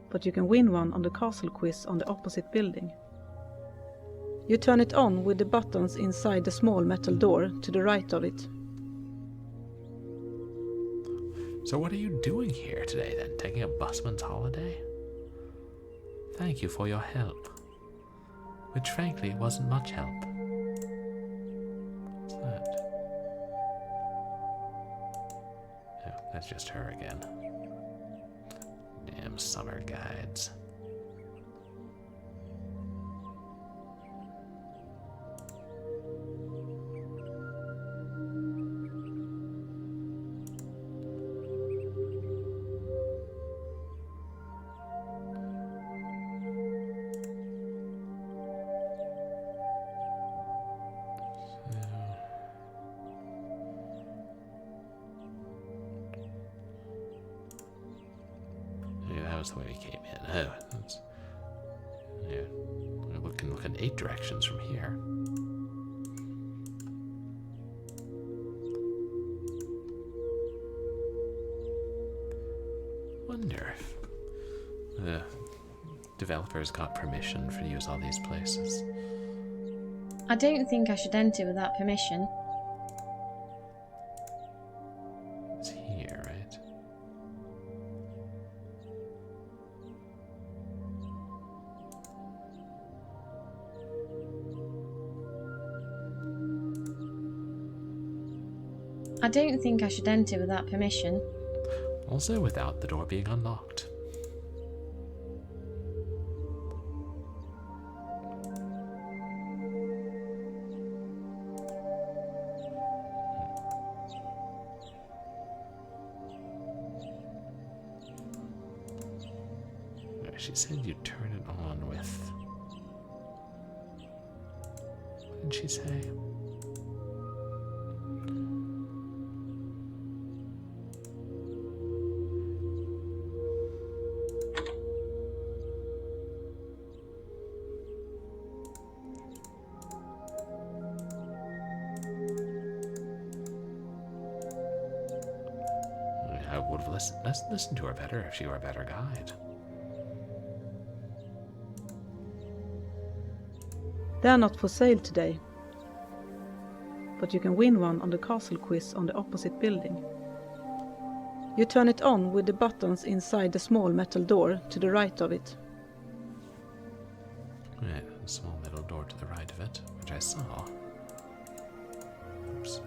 but you can win one on the castle quiz on the opposite building. You turn it on with the buttons inside the small metal door to the right of it. So what are you doing here today then? Taking a busman's holiday? Thank you for your help. Which frankly wasn't much help. What's that? Oh, that's just her again. Damn summer guides. The way we came in. Oh, that's, yeah. We can look in 8 directions from here. Wonder if the developers got permission for to use all these places. I don't think I should enter without permission. It's here, right? I don't think I should enter without permission. Also without the door being unlocked. She said you turn it on with... What did she say? I would have listened to her better if she were a better guide. They're not for sale today, but you can win one on the castle quiz on the opposite building. You turn it on with the buttons inside the small metal door to the right of it. Yeah. a small metal door to the right of it, which I saw. Oops.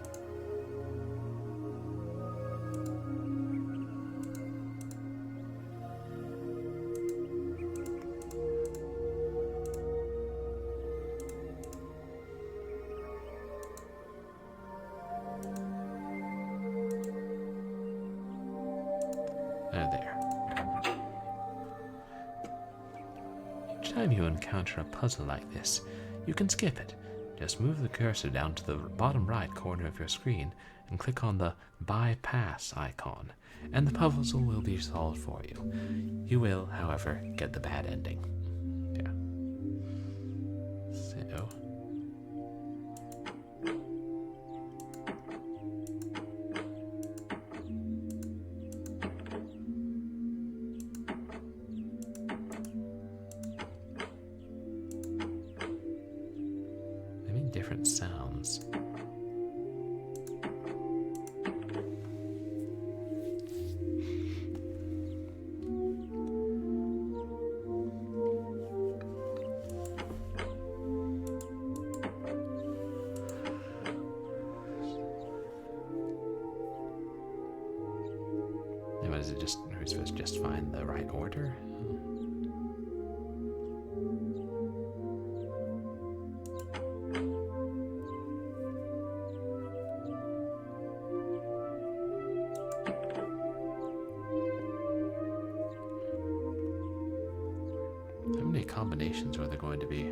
There. Each time you encounter a puzzle like this, you can skip it. Just move the cursor down to the bottom right corner of your screen and click on the bypass icon, and the puzzle will be solved for you. You will, however, get the bad ending. Yeah. So... different sounds. And what is it? Just are we supposed to just find the right order? How many combinations are there going to be?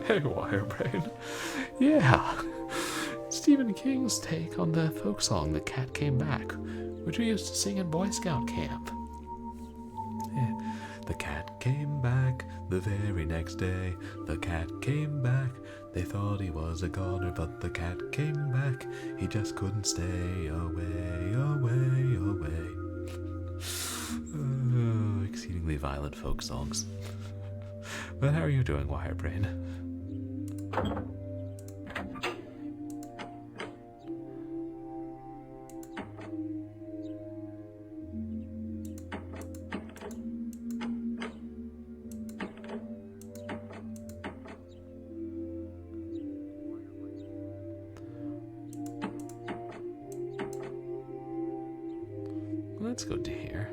Hey, Wirebrain. Yeah. Stephen King's take on the folk song The Cat Came Back, which we used to sing in Boy Scout camp. Yeah. The cat came back the very next day. The cat came back. They thought he was a goner, but the cat came back. He just couldn't stay away, away, away. Exceedingly violent folk songs. But how are you doing, Wirebrain? Let's go to here.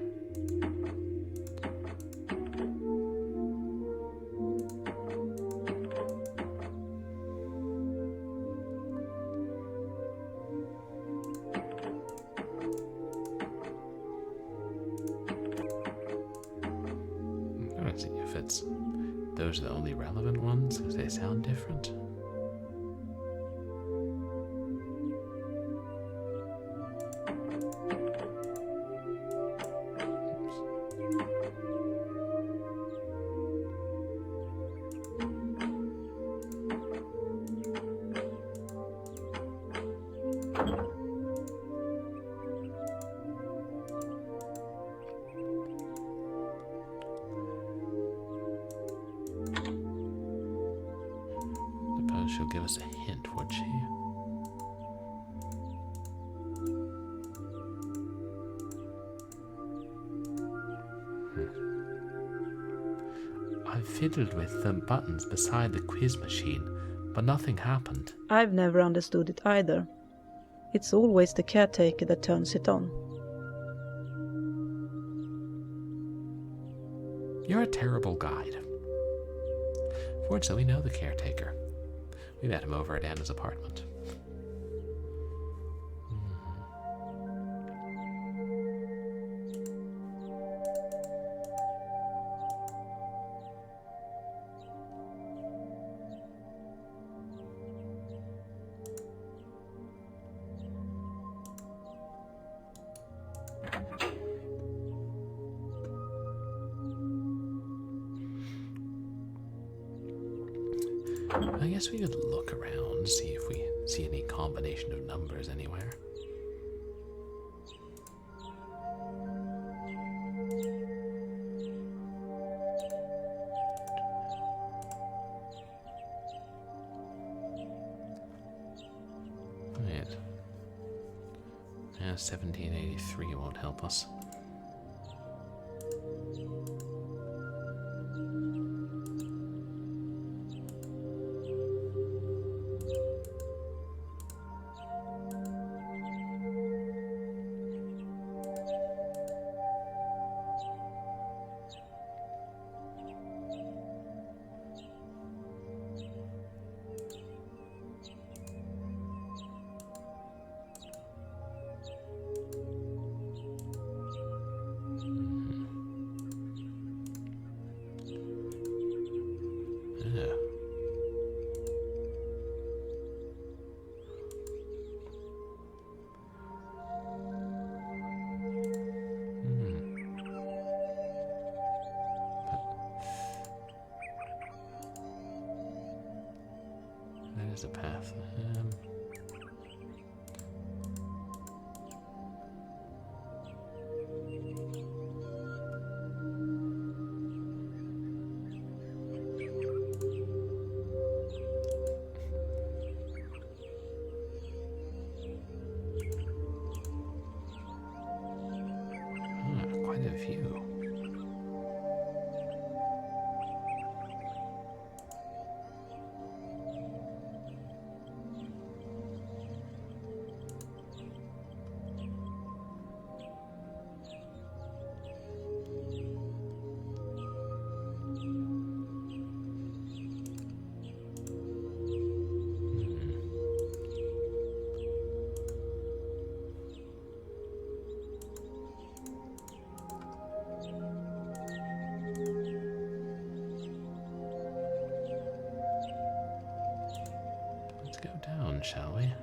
I don't see if it's those are the only relevant ones because they sound different. She'll give us a hint, would she? I fiddled with the buttons beside the quiz machine, but nothing happened. I've never understood it either. It's always the caretaker that turns it on. You're a terrible guide. Fortunately, we know the caretaker. We met him over at Anna's apartment. I guess we could look around, see if we see any combination of numbers anywhere. Right. Yeah, 1783 won't help us. There's a path. Quite a few. Let's go down, shall we?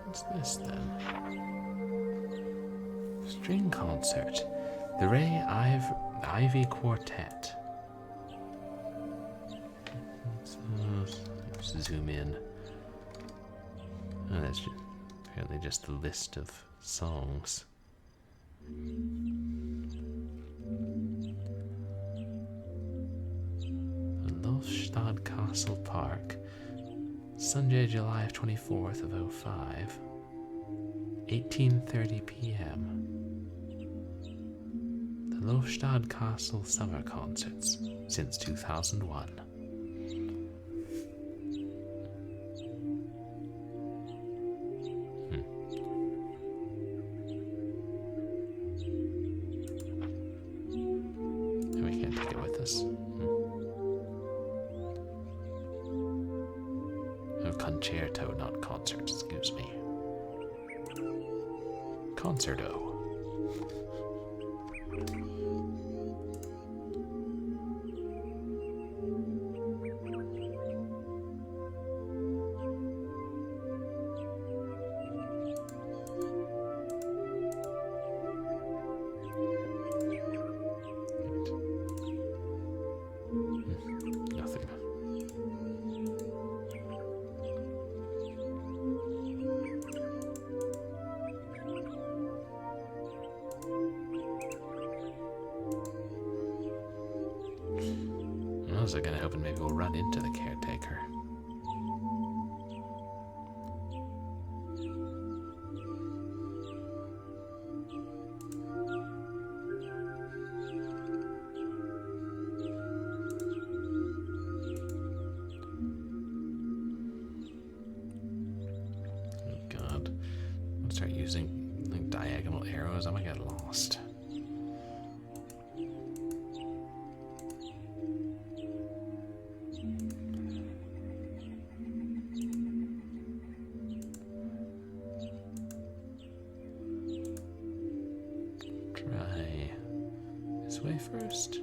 What's this then? String concert. The Ray Ivy Quartet. Let's zoom in. Oh, that's apparently just the list of songs. Lofstad Castle Park. Sunday, July 24th of 05. 18:30 p.m. The Lofstad Castle Summer Concerts since 2001. And we can't take it with us. Oh, concerto, not concert, excuse me. Concerto. Nothing. I was kind of hoping maybe we'll run into the caretaker. Oh God. I'll start using like diagonal arrows. I might get lost. Try this way first.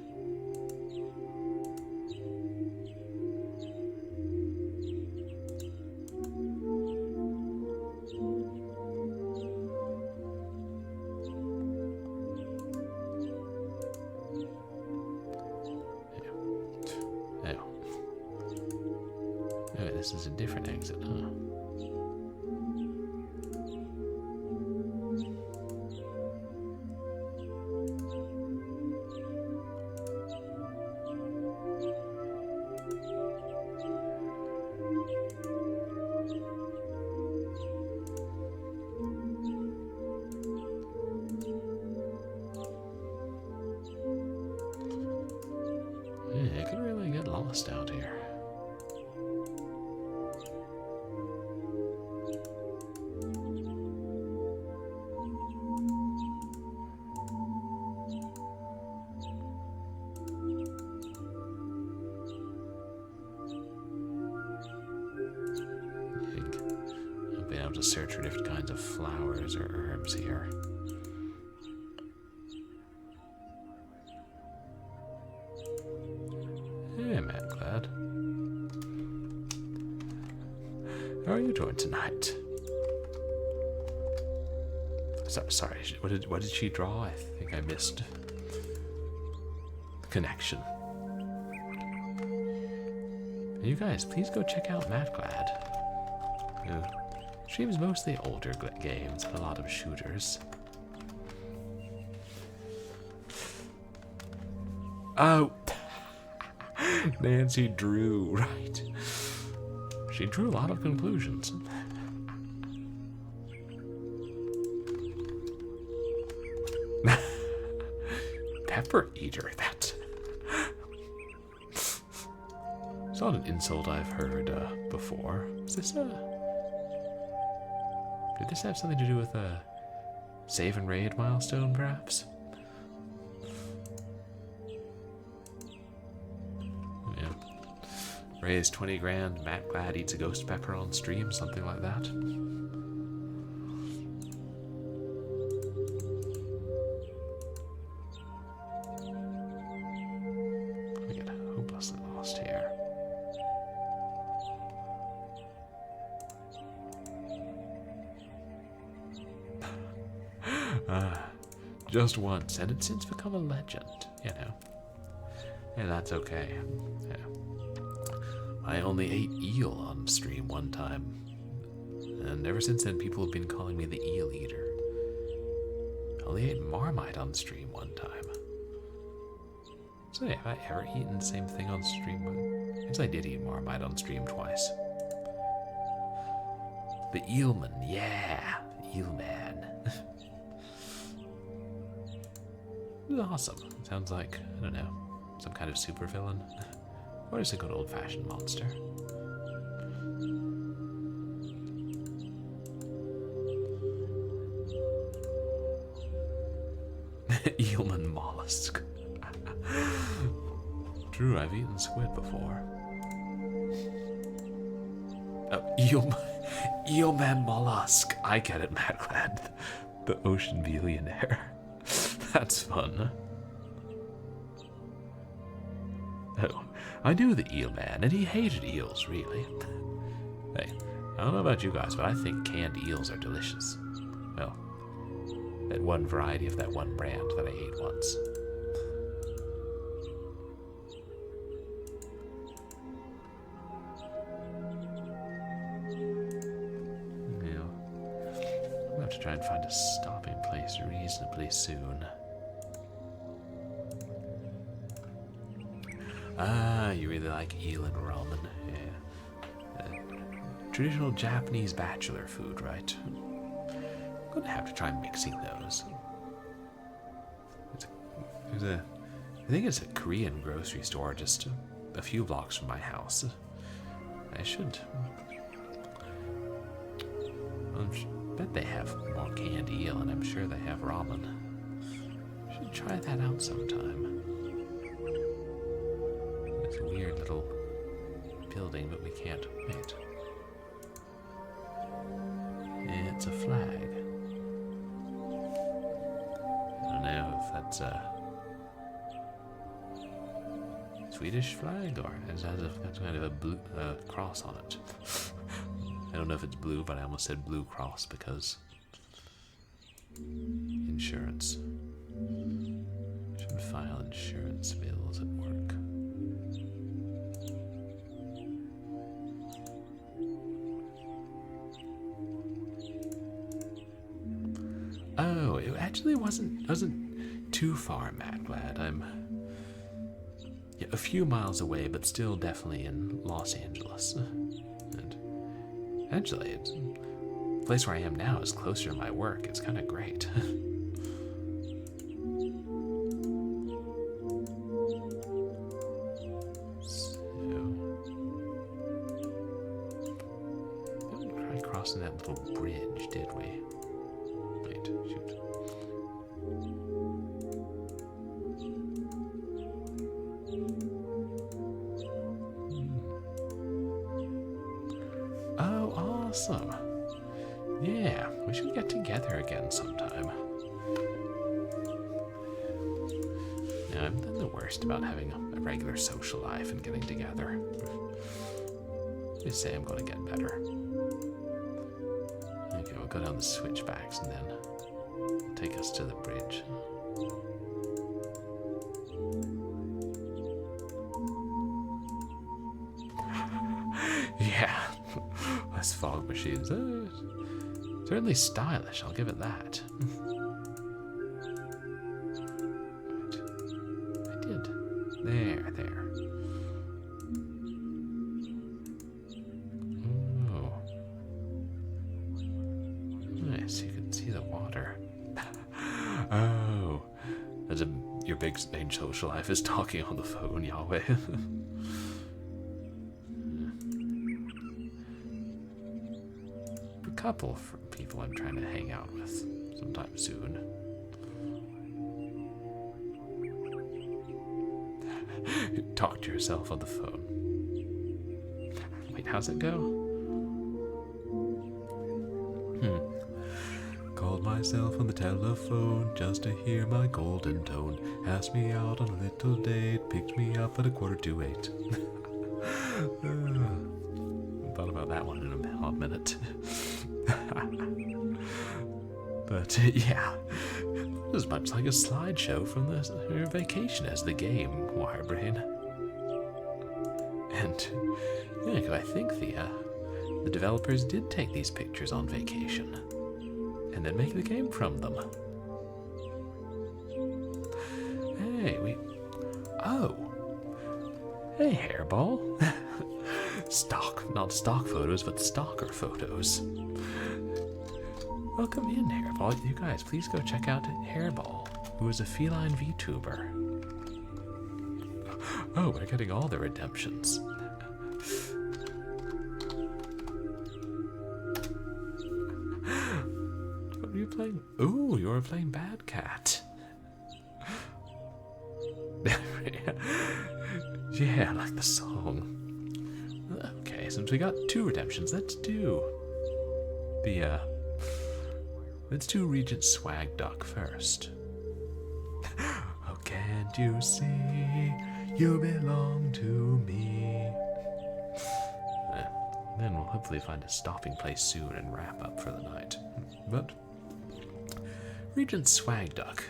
Oh, this is a different exit, huh? Yeah, I could really get lost out here. being able to search for different kinds of flowers or herbs here. Hey, man, glad. How are you doing tonight? Sorry, what did she draw? I think I missed the connection. You guys, please go check out Matt Glad, who streams mostly older games and a lot of shooters. Oh, Nancy drew, right. She drew a lot of conclusions. Pepper eater, that's... It's not an insult I've heard before. Is this did this have something to do with a save and raid milestone, perhaps? Yeah. Raise 20 grand, Matt Glad eats a ghost pepper on stream, something like that. I get hopelessly lost here. Just once, and it's since become a legend, you know. And that's okay. Yeah. I only ate eel on stream one time, and ever since then people have been calling me the eel eater. I only ate marmite on stream one time. So yeah, have I ever eaten the same thing on stream? I guess I did eat marmite on stream twice. The eelman, yeah, eelman. Awesome. Sounds like, I don't know, some kind of supervillain. Or just a good old-fashioned monster. Eelman mollusk. True, I've eaten squid before. Eelman mollusk. I get it, Matt Glad. The ocean billionaire. That's fun. Oh, I knew the eel man, and he hated eels, really. Hey, I don't know about you guys, but I think canned eels are delicious. Well, that one variety of that one brand that I ate once. Yeah. I'll have to try and find a stopping place reasonably soon. Ah, you really like eel and ramen, yeah. Traditional Japanese bachelor food, right? I'm gonna have to try mixing those. I think it's a Korean grocery store just a few blocks from my house. I should... I bet they have more canned eel, and I'm sure they have ramen. Should try that out sometime. It's a weird little building, but we can't wait. It's a flag. I don't know if that's a Swedish flag or it has kind of a blue cross on it. I don't know if it's blue, but I almost said blue cross because insurance. Should file insurance bills at work. Oh, it actually wasn't too far, Matt Glad. I'm a few miles away, but still definitely in Los Angeles. And actually, the place where I am now is closer to my work. It's kind of great. So, we didn't try crossing that little bridge, did we? Wait, shoot. Oh, awesome. Yeah, we should get together again sometime. Yeah, I'm the worst about having a regular social life and getting together. Just say I'm going to get better. Okay, we'll go down the switchbacks and then take us to the bridge. Yeah, less fog machines. Certainly stylish, I'll give it that. I did. There. Oh. Nice, you can see the water. Oh. Your big main social life is talking on the phone, Yahweh. A couple for people I'm trying to hang out with sometime soon. Talk to yourself on the phone. Wait, how's it go? Called myself on the telephone just to hear my golden tone. Asked me out on a little date, picked me up at 7:45. Thought about that one in a hot minute. But yeah, as much like a slideshow from her vacation as the game, Wirebrain. And yeah, 'cause I think the developers did take these pictures on vacation and then make the game from them. Hey, hey, Hairball. Not stock photos, but stalker photos. Welcome in, Hairball. You guys, please go check out Hairball, who is a feline VTuber. Oh, we're getting all the redemptions. What are you playing? Ooh, you're playing Bad Cat. Yeah, I like the song. Okay, since we got 2 redemptions, let's do Regent Swag Duck first. Oh, can't you see you belong to me? Then we'll hopefully find a stopping place soon and wrap up for the night. But Regent Swag Duck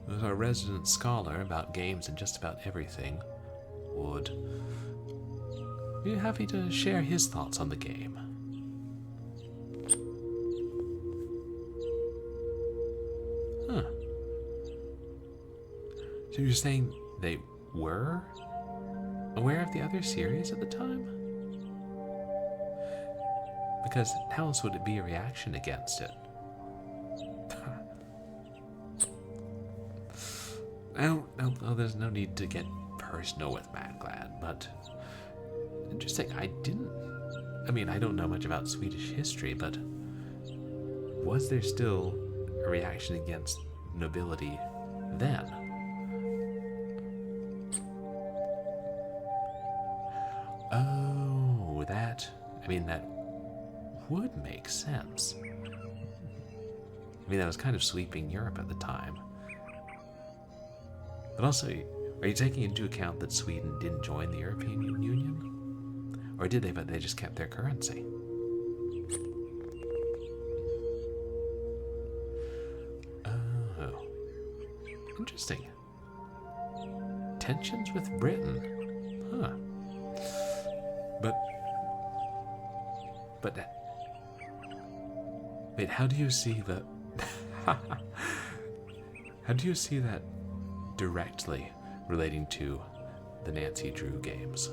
was our resident scholar about games and just about everything. Would be happy to share his thoughts on the game. Huh. So you're saying they were aware of the other series at the time? Because how else would it be a reaction against it? No, there's no need to get personal with Mad Glad, but interesting, I don't know much about Swedish history, but was there still a reaction against nobility then? Oh, that would make sense. That was kind of sweeping Europe at the time. But also, are you taking into account that Sweden didn't join the European Union? Or did they, but they just kept their currency? Oh. Interesting. Tensions with Britain. Huh. But wait, how do you see the... How do you see that directly relating to the Nancy Drew games?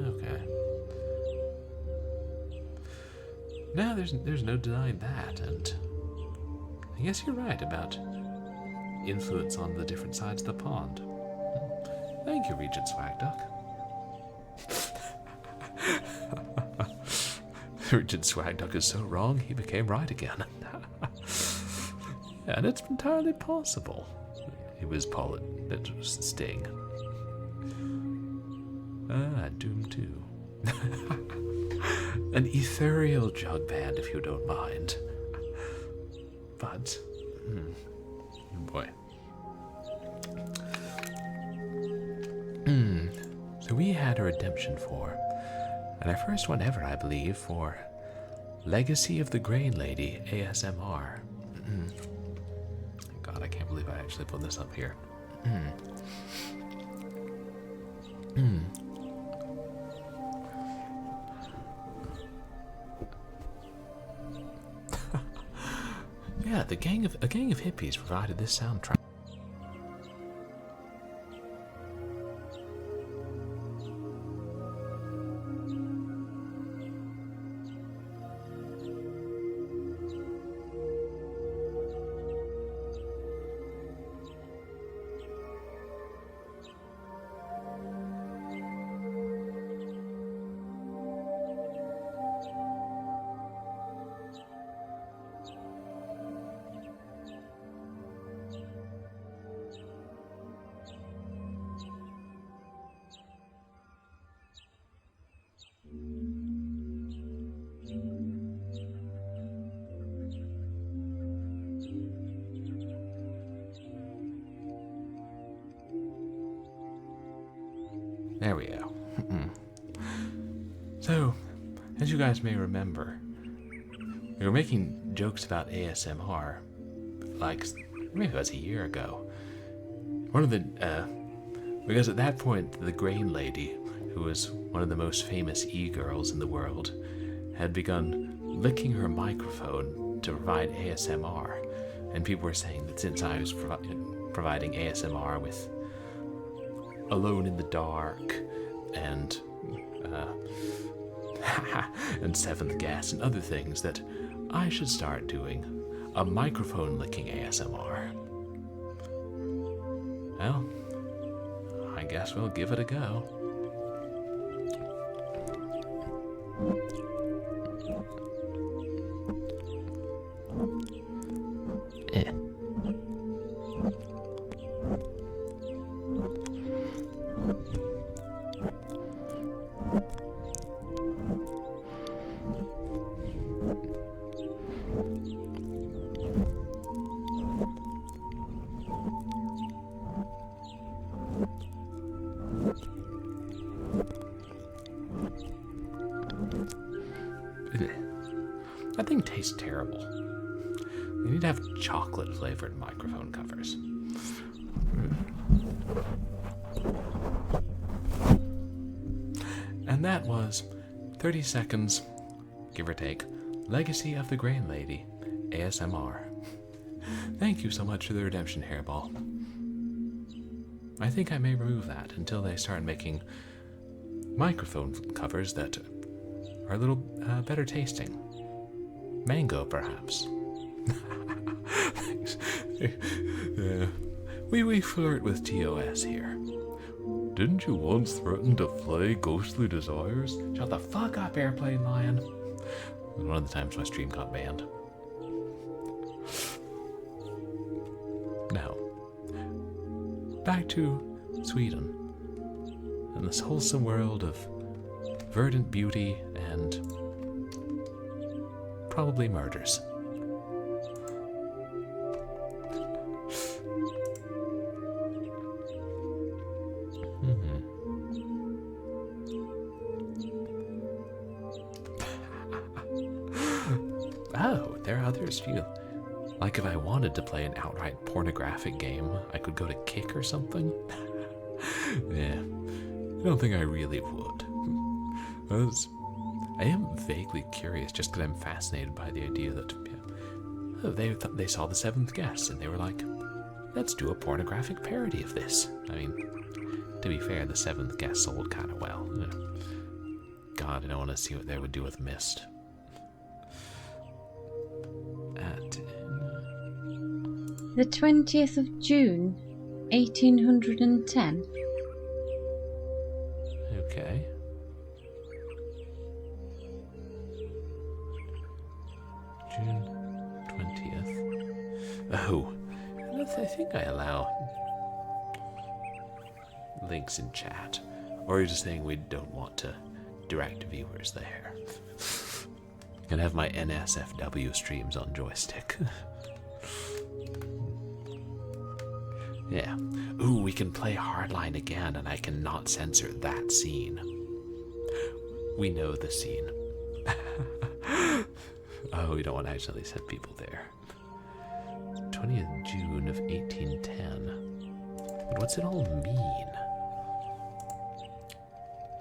Okay. No, there's no denying that, and I guess you're right about influence on the different sides of the pond. Thank you, Regent Swag Duck. Regent Swag Duck is so wrong, he became right again. And it's entirely possible. It was Sting. Doom 2. An ethereal jug band, if you don't mind. But, boy. So we had a redemption for, and our first one ever, I believe, for Legacy of the Grain Lady ASMR. God, I can't believe I actually put this up here. Yeah, a gang of hippies provided this soundtrack. There we go. So, as you guys may remember, we were making jokes about ASMR, like, maybe it was a year ago. One of the, because at that point, the Grain Lady, who was one of the most famous e-girls in the world, had begun licking her microphone to provide ASMR, and people were saying that since I was providing ASMR with Alone in the Dark and and Seventh Guest and other things, that I should start doing a microphone licking ASMR. Well, I guess we'll give it a go. That thing tastes terrible. You need to have chocolate flavored microphone covers. And that was 30 seconds, give or take, Legacy of the Grain Lady ASMR. Thank you so much for the redemption, Hairball. I think I may remove that until they start making microphone covers that are a little better tasting. Mango, perhaps. Thanks. We flirt with TOS here. Didn't you once threaten to flay ghostly desires? Shut the fuck up, Airplane Lion. It was one of the times my stream got banned. Now, back to Sweden and this wholesome world of verdant beauty and probably murders. Oh, there are others too. Like if I wanted to play an outright pornographic game, I could go to Kick or something. Yeah, I don't think I really would. I am vaguely curious just because I'm fascinated by the idea that they saw The Seventh Guest and they were like, let's do a pornographic parody of this. I mean, to be fair, The Seventh Guest sold kind of well. God, I don't want to see what they would do with Mist. The 20th of June, 1810. Okay. June 20th. Oh, I think I allow links in chat. Or are you just saying we don't want to direct viewers there. Can have my NSFW streams on joystick. Yeah. Ooh, we can play Hardline again, and I cannot censor that scene. We know the scene. Oh, we don't want to accidentally send people there. 20th June of 1810. But what's it all mean?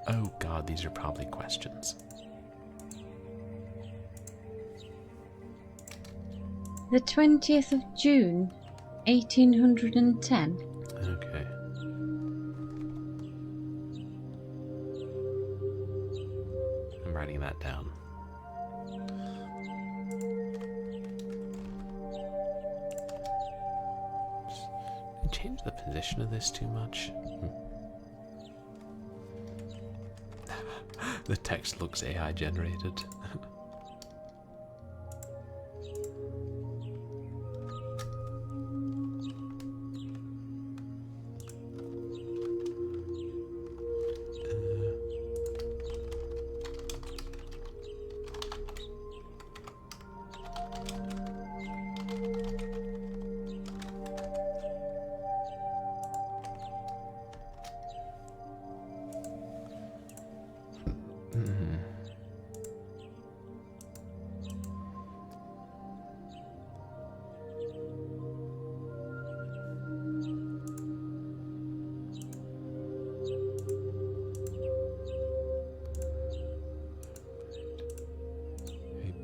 Oh god, these are probably questions. The 20th of June, 1810. Okay. I'm writing that down. Did I change the position of this too much? The text looks AI generated.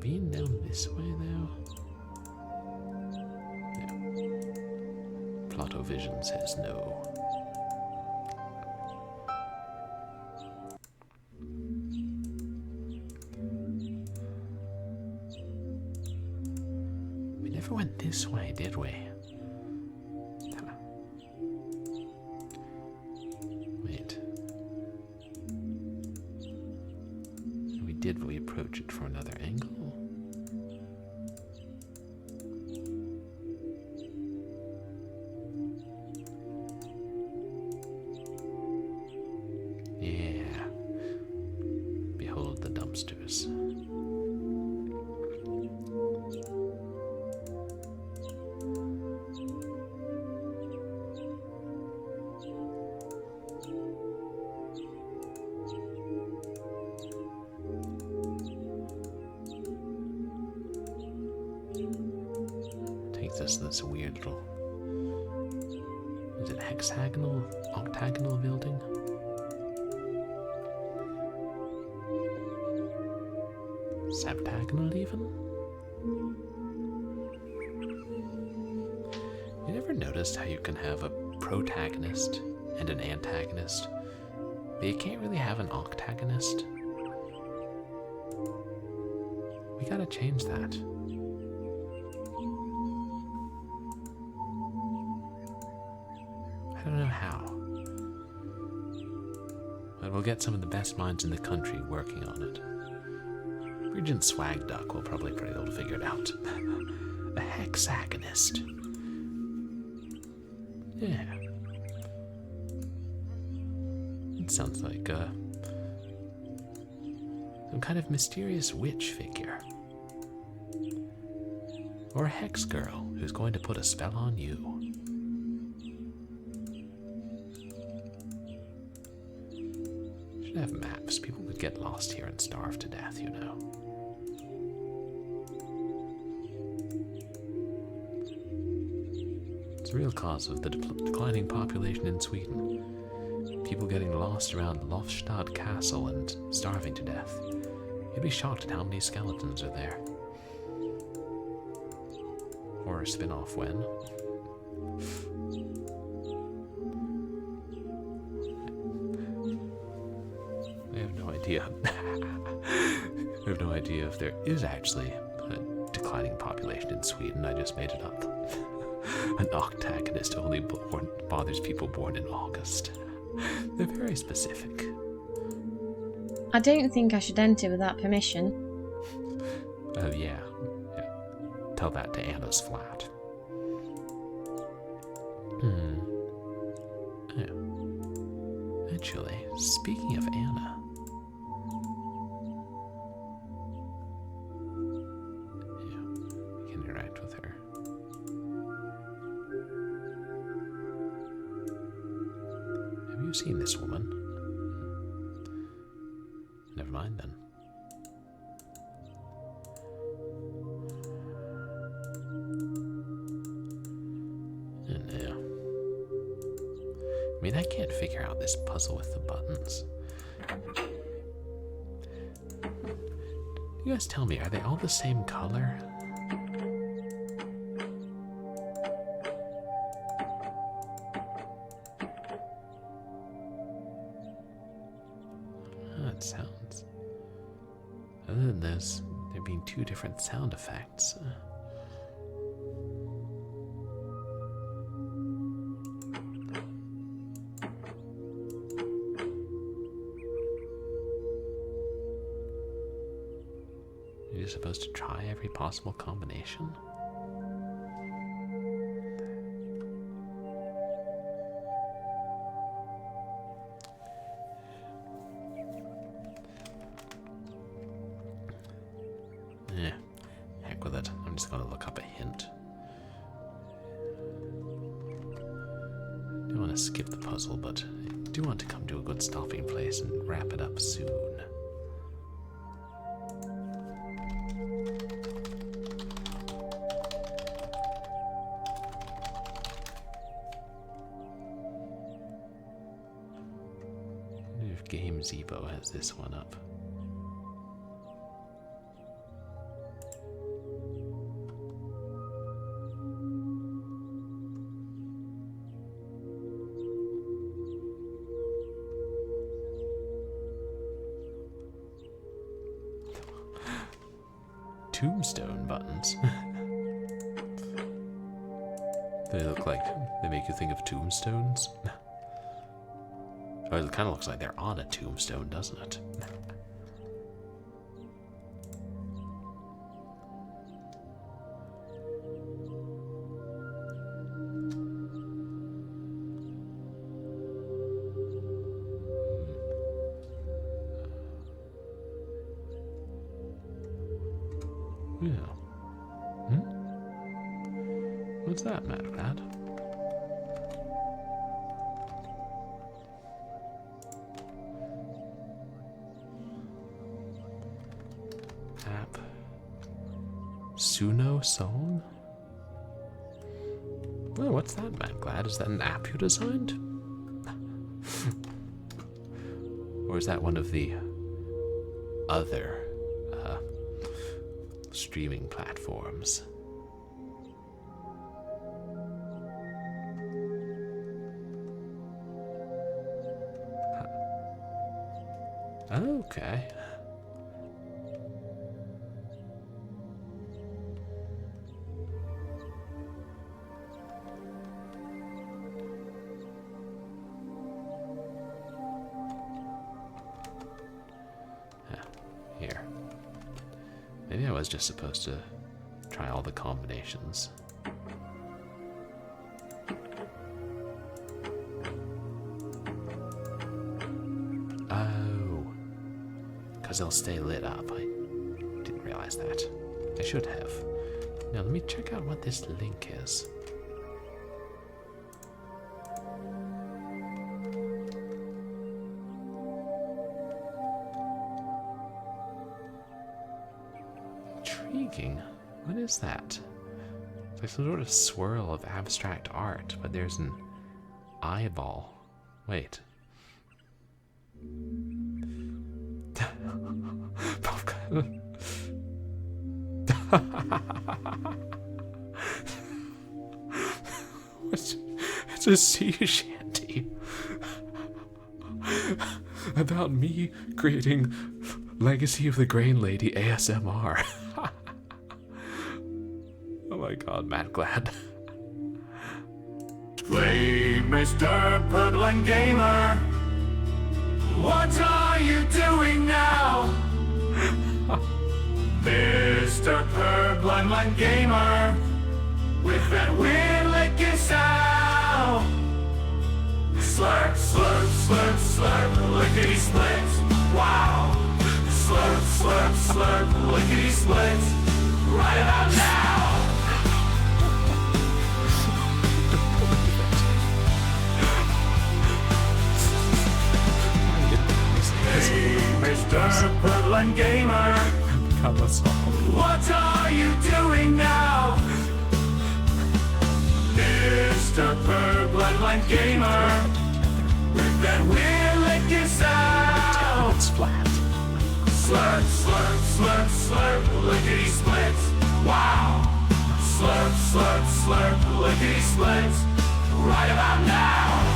Being down this way, though? Yeah. Plotto-Vision says no. We never went this way, did we? Wait. Did we approach it from another angle? Yeah. Behold the dumpsters. This weird little, is it hexagonal, octagonal building? Septagonal even? You ever noticed how you can have a protagonist and an antagonist, but you can't really have an octagonist? We gotta change that. I don't know how, but we'll get some of the best minds in the country working on it. Regent Swag Duck will probably be able to figure it out. A hexagonist. Yeah. It sounds like some kind of mysterious witch figure. Or a hex girl who's going to put a spell on you. Have maps. People would get lost here and starve to death, you know. It's a real cause of the declining population in Sweden. People getting lost around Lofstad Castle and starving to death. You'd be shocked at how many skeletons are there. Or a spin-off when. I have no idea if there is actually a declining population in Sweden. I just made it up. An octagonist only bothers people born in August. They're very specific. I don't think I should enter without permission. Oh, yeah. Tell that to Anna's flat. Yeah. Actually, speaking of Anna, you seen this woman? Never mind then. No. I mean, I can't figure out this puzzle with the buttons. You guys tell me, are they all the same color? That sounds... Other than this, there being two different sound effects. You're supposed to try every possible combination? Yeah, heck with it. I'm just gonna look up a hint. I don't want to skip the puzzle, but I do want to come to a good stopping place and wrap it up soon. If Game Zeebo has this one up. Tombstone buttons. They look like they make you think of tombstones. Oh, it kind of looks like they're on a tombstone, doesn't it? Yeah. What's that, Mad Lad? App. Suno song? Well, what's that, Mad Glad? Is that an app you designed? Or is that one of the other streaming platforms? Okay. Here. Maybe I was just supposed to try all the combinations. Oh. Because they'll stay lit up. I didn't realize that. I should have. Now let me check out what this link is. Intriguing. What is that? It's like some sort of swirl of abstract art, but there's an eyeball. Wait. It's a sea shanty about me creating Legacy of the Grain Lady ASMR. Oh my god, Matt Glad. Play Mr. Purblind Gamer. What are you doing now? Mr. Purblind Gamer, with that weird licking sound. Slurp, slurp, slurp, slurp, lickety split. Wow. Slurp, slurp, slurp, lickety split. Right about now. Mr. Purblind Gamer. Become a song. What are you doing now? Mr. Purblind Gamer. With that weird licky sound. It's flat. Slurp, slurp, slurp, slurp, lickety splits. Wow. Slurp, slurp, slurp, lickety splits. Right about now.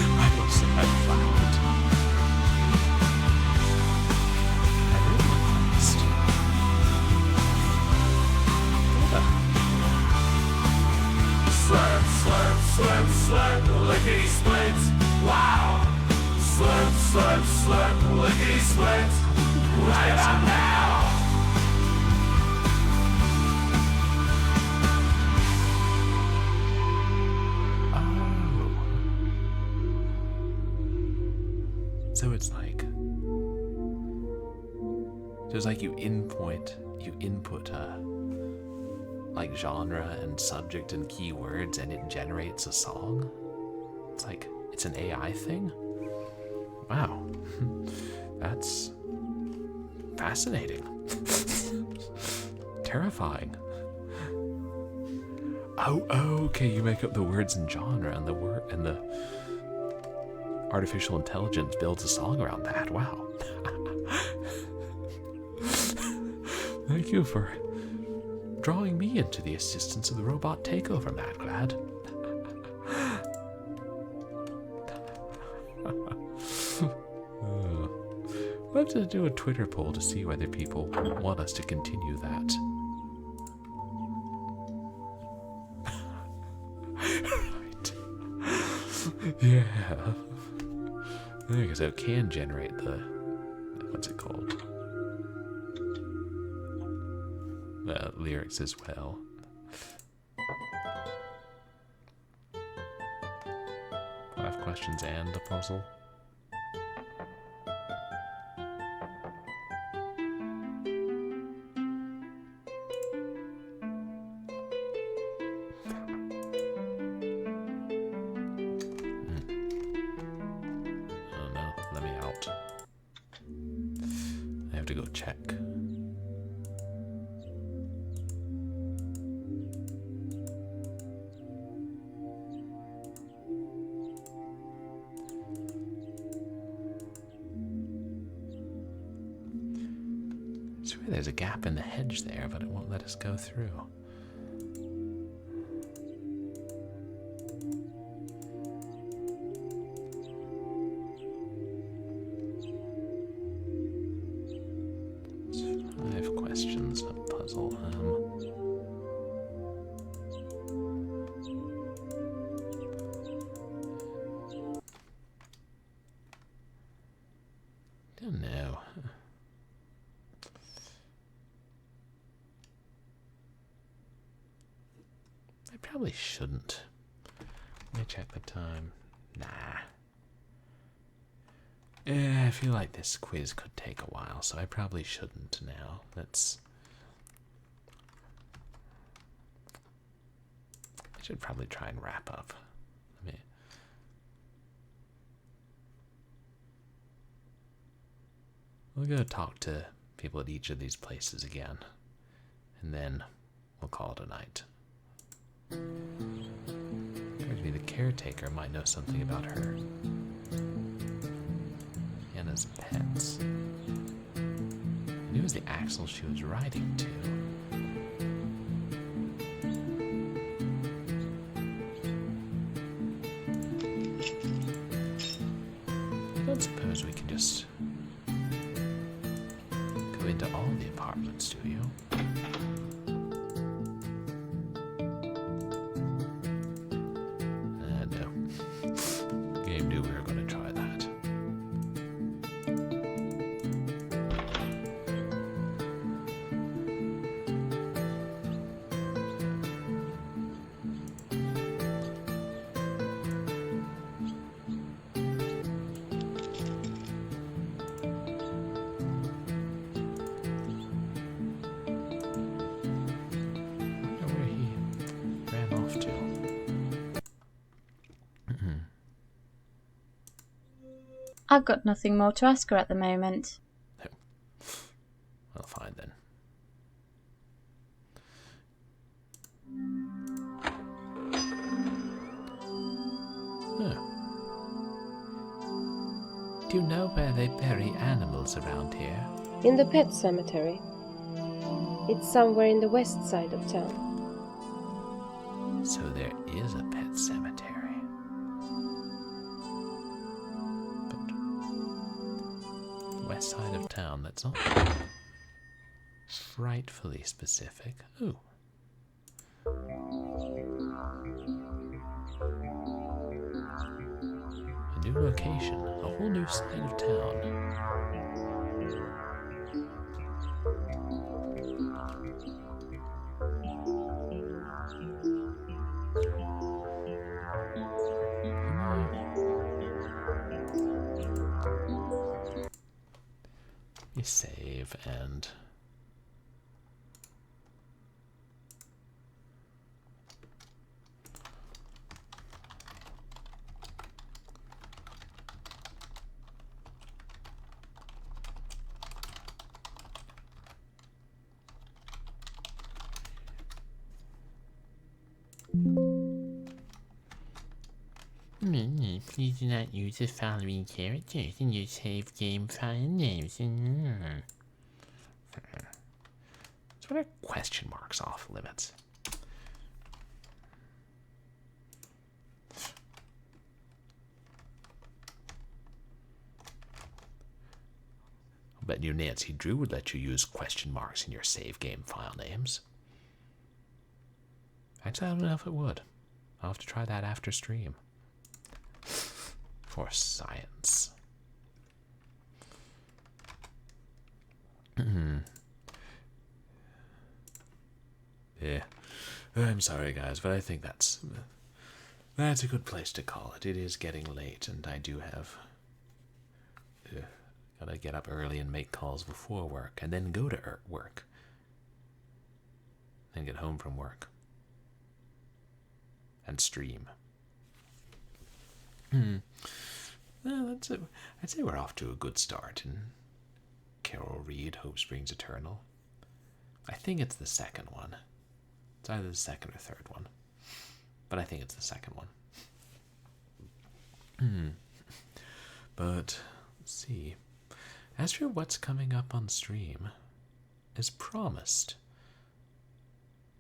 I must have had flat. I realized. Slurp, slurp, slurp, slurp, lickety splits. Wow. Slurp, slurp, slurp, lickety splits. Right about now. So it's like you input like genre and subject and keywords, and it generates a song. It's like it's an AI thing. Wow, that's fascinating. Terrifying. Oh, okay. You make up the words and genre, and the artificial intelligence builds a song around that. Wow. Thank you for drawing me into the assistance of the robot takeover, Mad Glad. We'll have to do a Twitter poll to see whether people want us to continue that. Right. Yeah. Okay, so it can generate the... what's it called? Lyrics as well. 5 questions and a puzzle. Oh no, let me out. I have to go check. I swear there's a gap in the hedge there, but it won't let us go through. It's 5 questions, a puzzle. Don't know. I probably shouldn't. Let me check the time. Nah. I feel like this quiz could take a while, so I probably shouldn't now. I should probably try and wrap up. We'll go talk to people at each of these places again, and then we'll call it a night. Occurs to me the caretaker might know something about her. Anna's pets. I knew it was the axle she was riding to. I don't suppose we can just go into all the apartments, do you? No. Game knew we were going to try that. I've got nothing more to ask her at the moment. No. Well, fine then. Huh. Do you know where they bury animals around here? In the pet cemetery. It's somewhere in the west side of town. So there is a pet cemetery. But west side of town, that's not frightfully specific. Ooh. A new location, a whole new side of town. You save and please do not use the following characters in your save game file names. So what are question marks off limits? I bet you Nancy Drew would let you use question marks in your save game file names. Actually, I don't know if it would. I'll have to try that after stream. For science. Yeah. I'm sorry, guys, but I think that's a good place to call it. It is getting late, and I do have gotta get up early and make calls before work, and then go to work, and get home from work, and stream. Well, I'd say we're off to a good start in Carol Reed, Hope Springs Eternal. I think it's the second one. It's either the second or third one. But I think it's the second one. But, let's see. As for what's coming up on stream, as promised,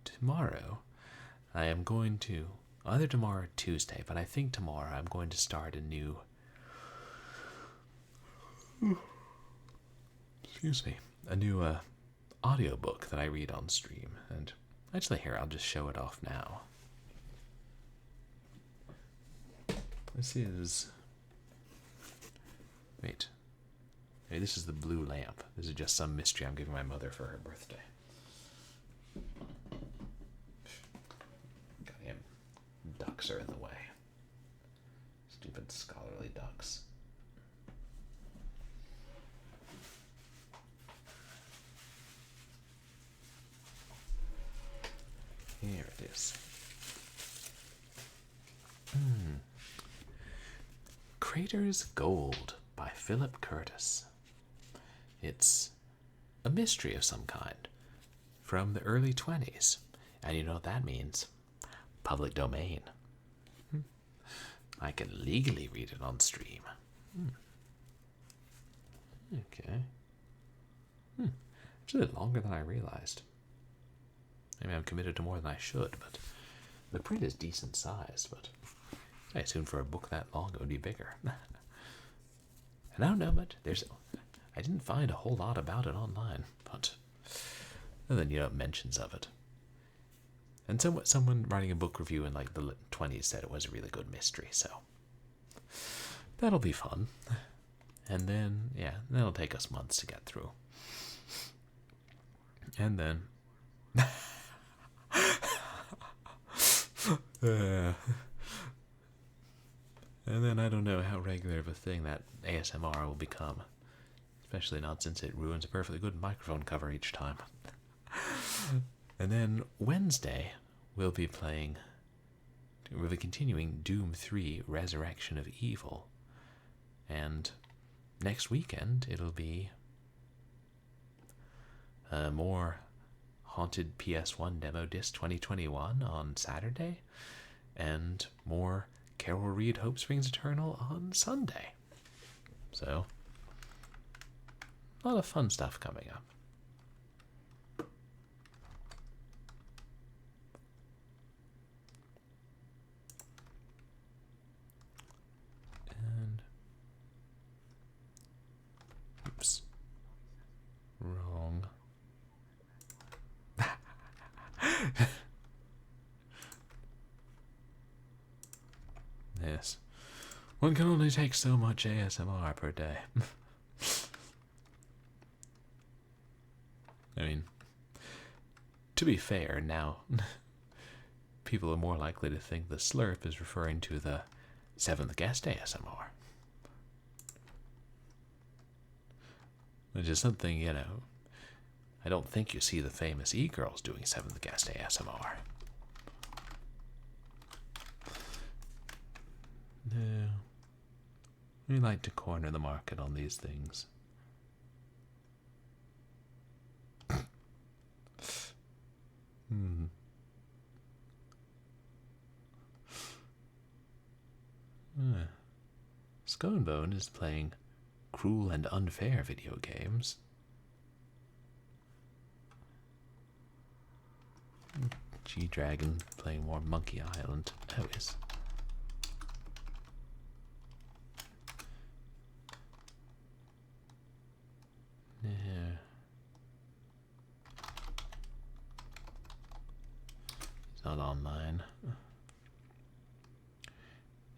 tomorrow I am going to, either tomorrow or Tuesday, but I think tomorrow I'm going to start a new, audiobook that I read on stream. And actually here, I'll just show it off now. This is, wait, this is The Blue Lamp. This is just some mystery I'm giving my mother for her birthday. Goddamn ducks are in the way. Stupid scholarly ducks. Here it is. Crater's Gold by Philip Curtis. It's a mystery of some kind from the early 20s. And you know what that means? Public domain. I can legally read it on stream. Okay. Actually longer than I realized. Maybe I'm committed to more than I should, but the print is decent sized, but I assume for a book that long it would be bigger. And I don't know, but I didn't find a whole lot about it online, but other than, mentions of it. And someone writing a book review in like the 20s said it was a really good mystery, so that'll be fun. And then, that'll take us months to get through. And then and then I don't know how regular of a thing that ASMR will become. Especially not since it ruins a perfectly good microphone cover each time. And then Wednesday, we'll be continuing Doom 3 Resurrection of Evil. And next weekend it'll be more Haunted PS1 Demo Disc 2021 on Saturday, and more Carol Reed Hope Springs Eternal on Sunday. So, a lot of fun stuff coming up. And oops. Wrong. Yes. One can only take so much ASMR per day. I mean, to be fair, now people are more likely to think the slurp is referring to the 7th guest ASMR. Which is something, you know, I don't think you see the famous e-girls doing 7th guest ASMR. No. We like to corner the market on these things. Sconebone is playing cruel and unfair video games. G-Dragon playing more Monkey Island. Oh, yes. Yeah. He's not online.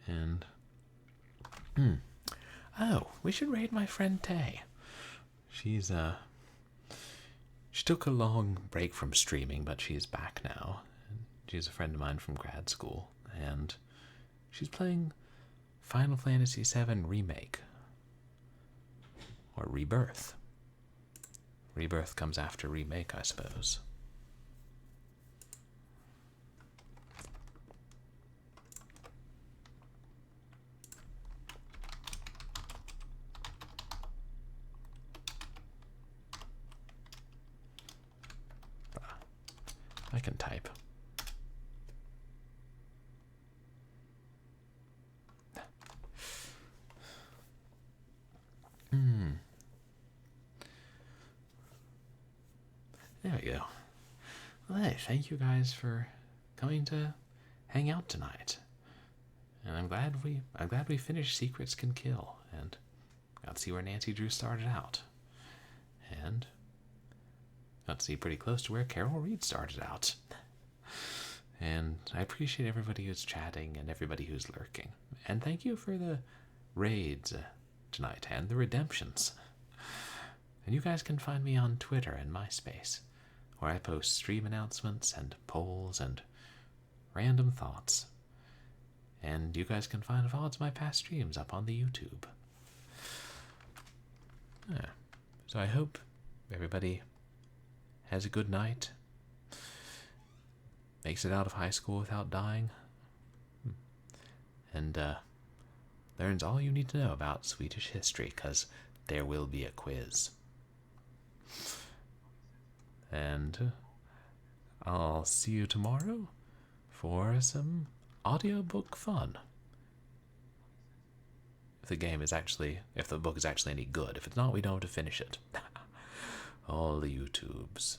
And oh, we should raid my friend Tay. She took a long break from streaming, but she's back now. She's a friend of mine from grad school, and she's playing Final Fantasy VII Remake. Or Rebirth. Rebirth comes after Remake, I suppose. I can type. There we go. Well, hey, thank you guys for coming to hang out tonight. And I'm glad we finished Secrets Can Kill, and got to see where Nancy Drew started out. And got to see pretty close to where Carol Reed started out. And I appreciate everybody who's chatting and everybody who's lurking. And thank you for the raids tonight and the redemptions. And you guys can find me on Twitter and MySpace, where I post stream announcements and polls and random thoughts. And you guys can find all of my past streams up on the YouTube. Yeah. So I hope everybody has a good night, makes it out of high school without dying, and learns all you need to know about Swedish history, because there will be a quiz. And I'll see you tomorrow for some audiobook fun. If the book is actually any good. If it's not, we don't have to finish it. All the YouTubes.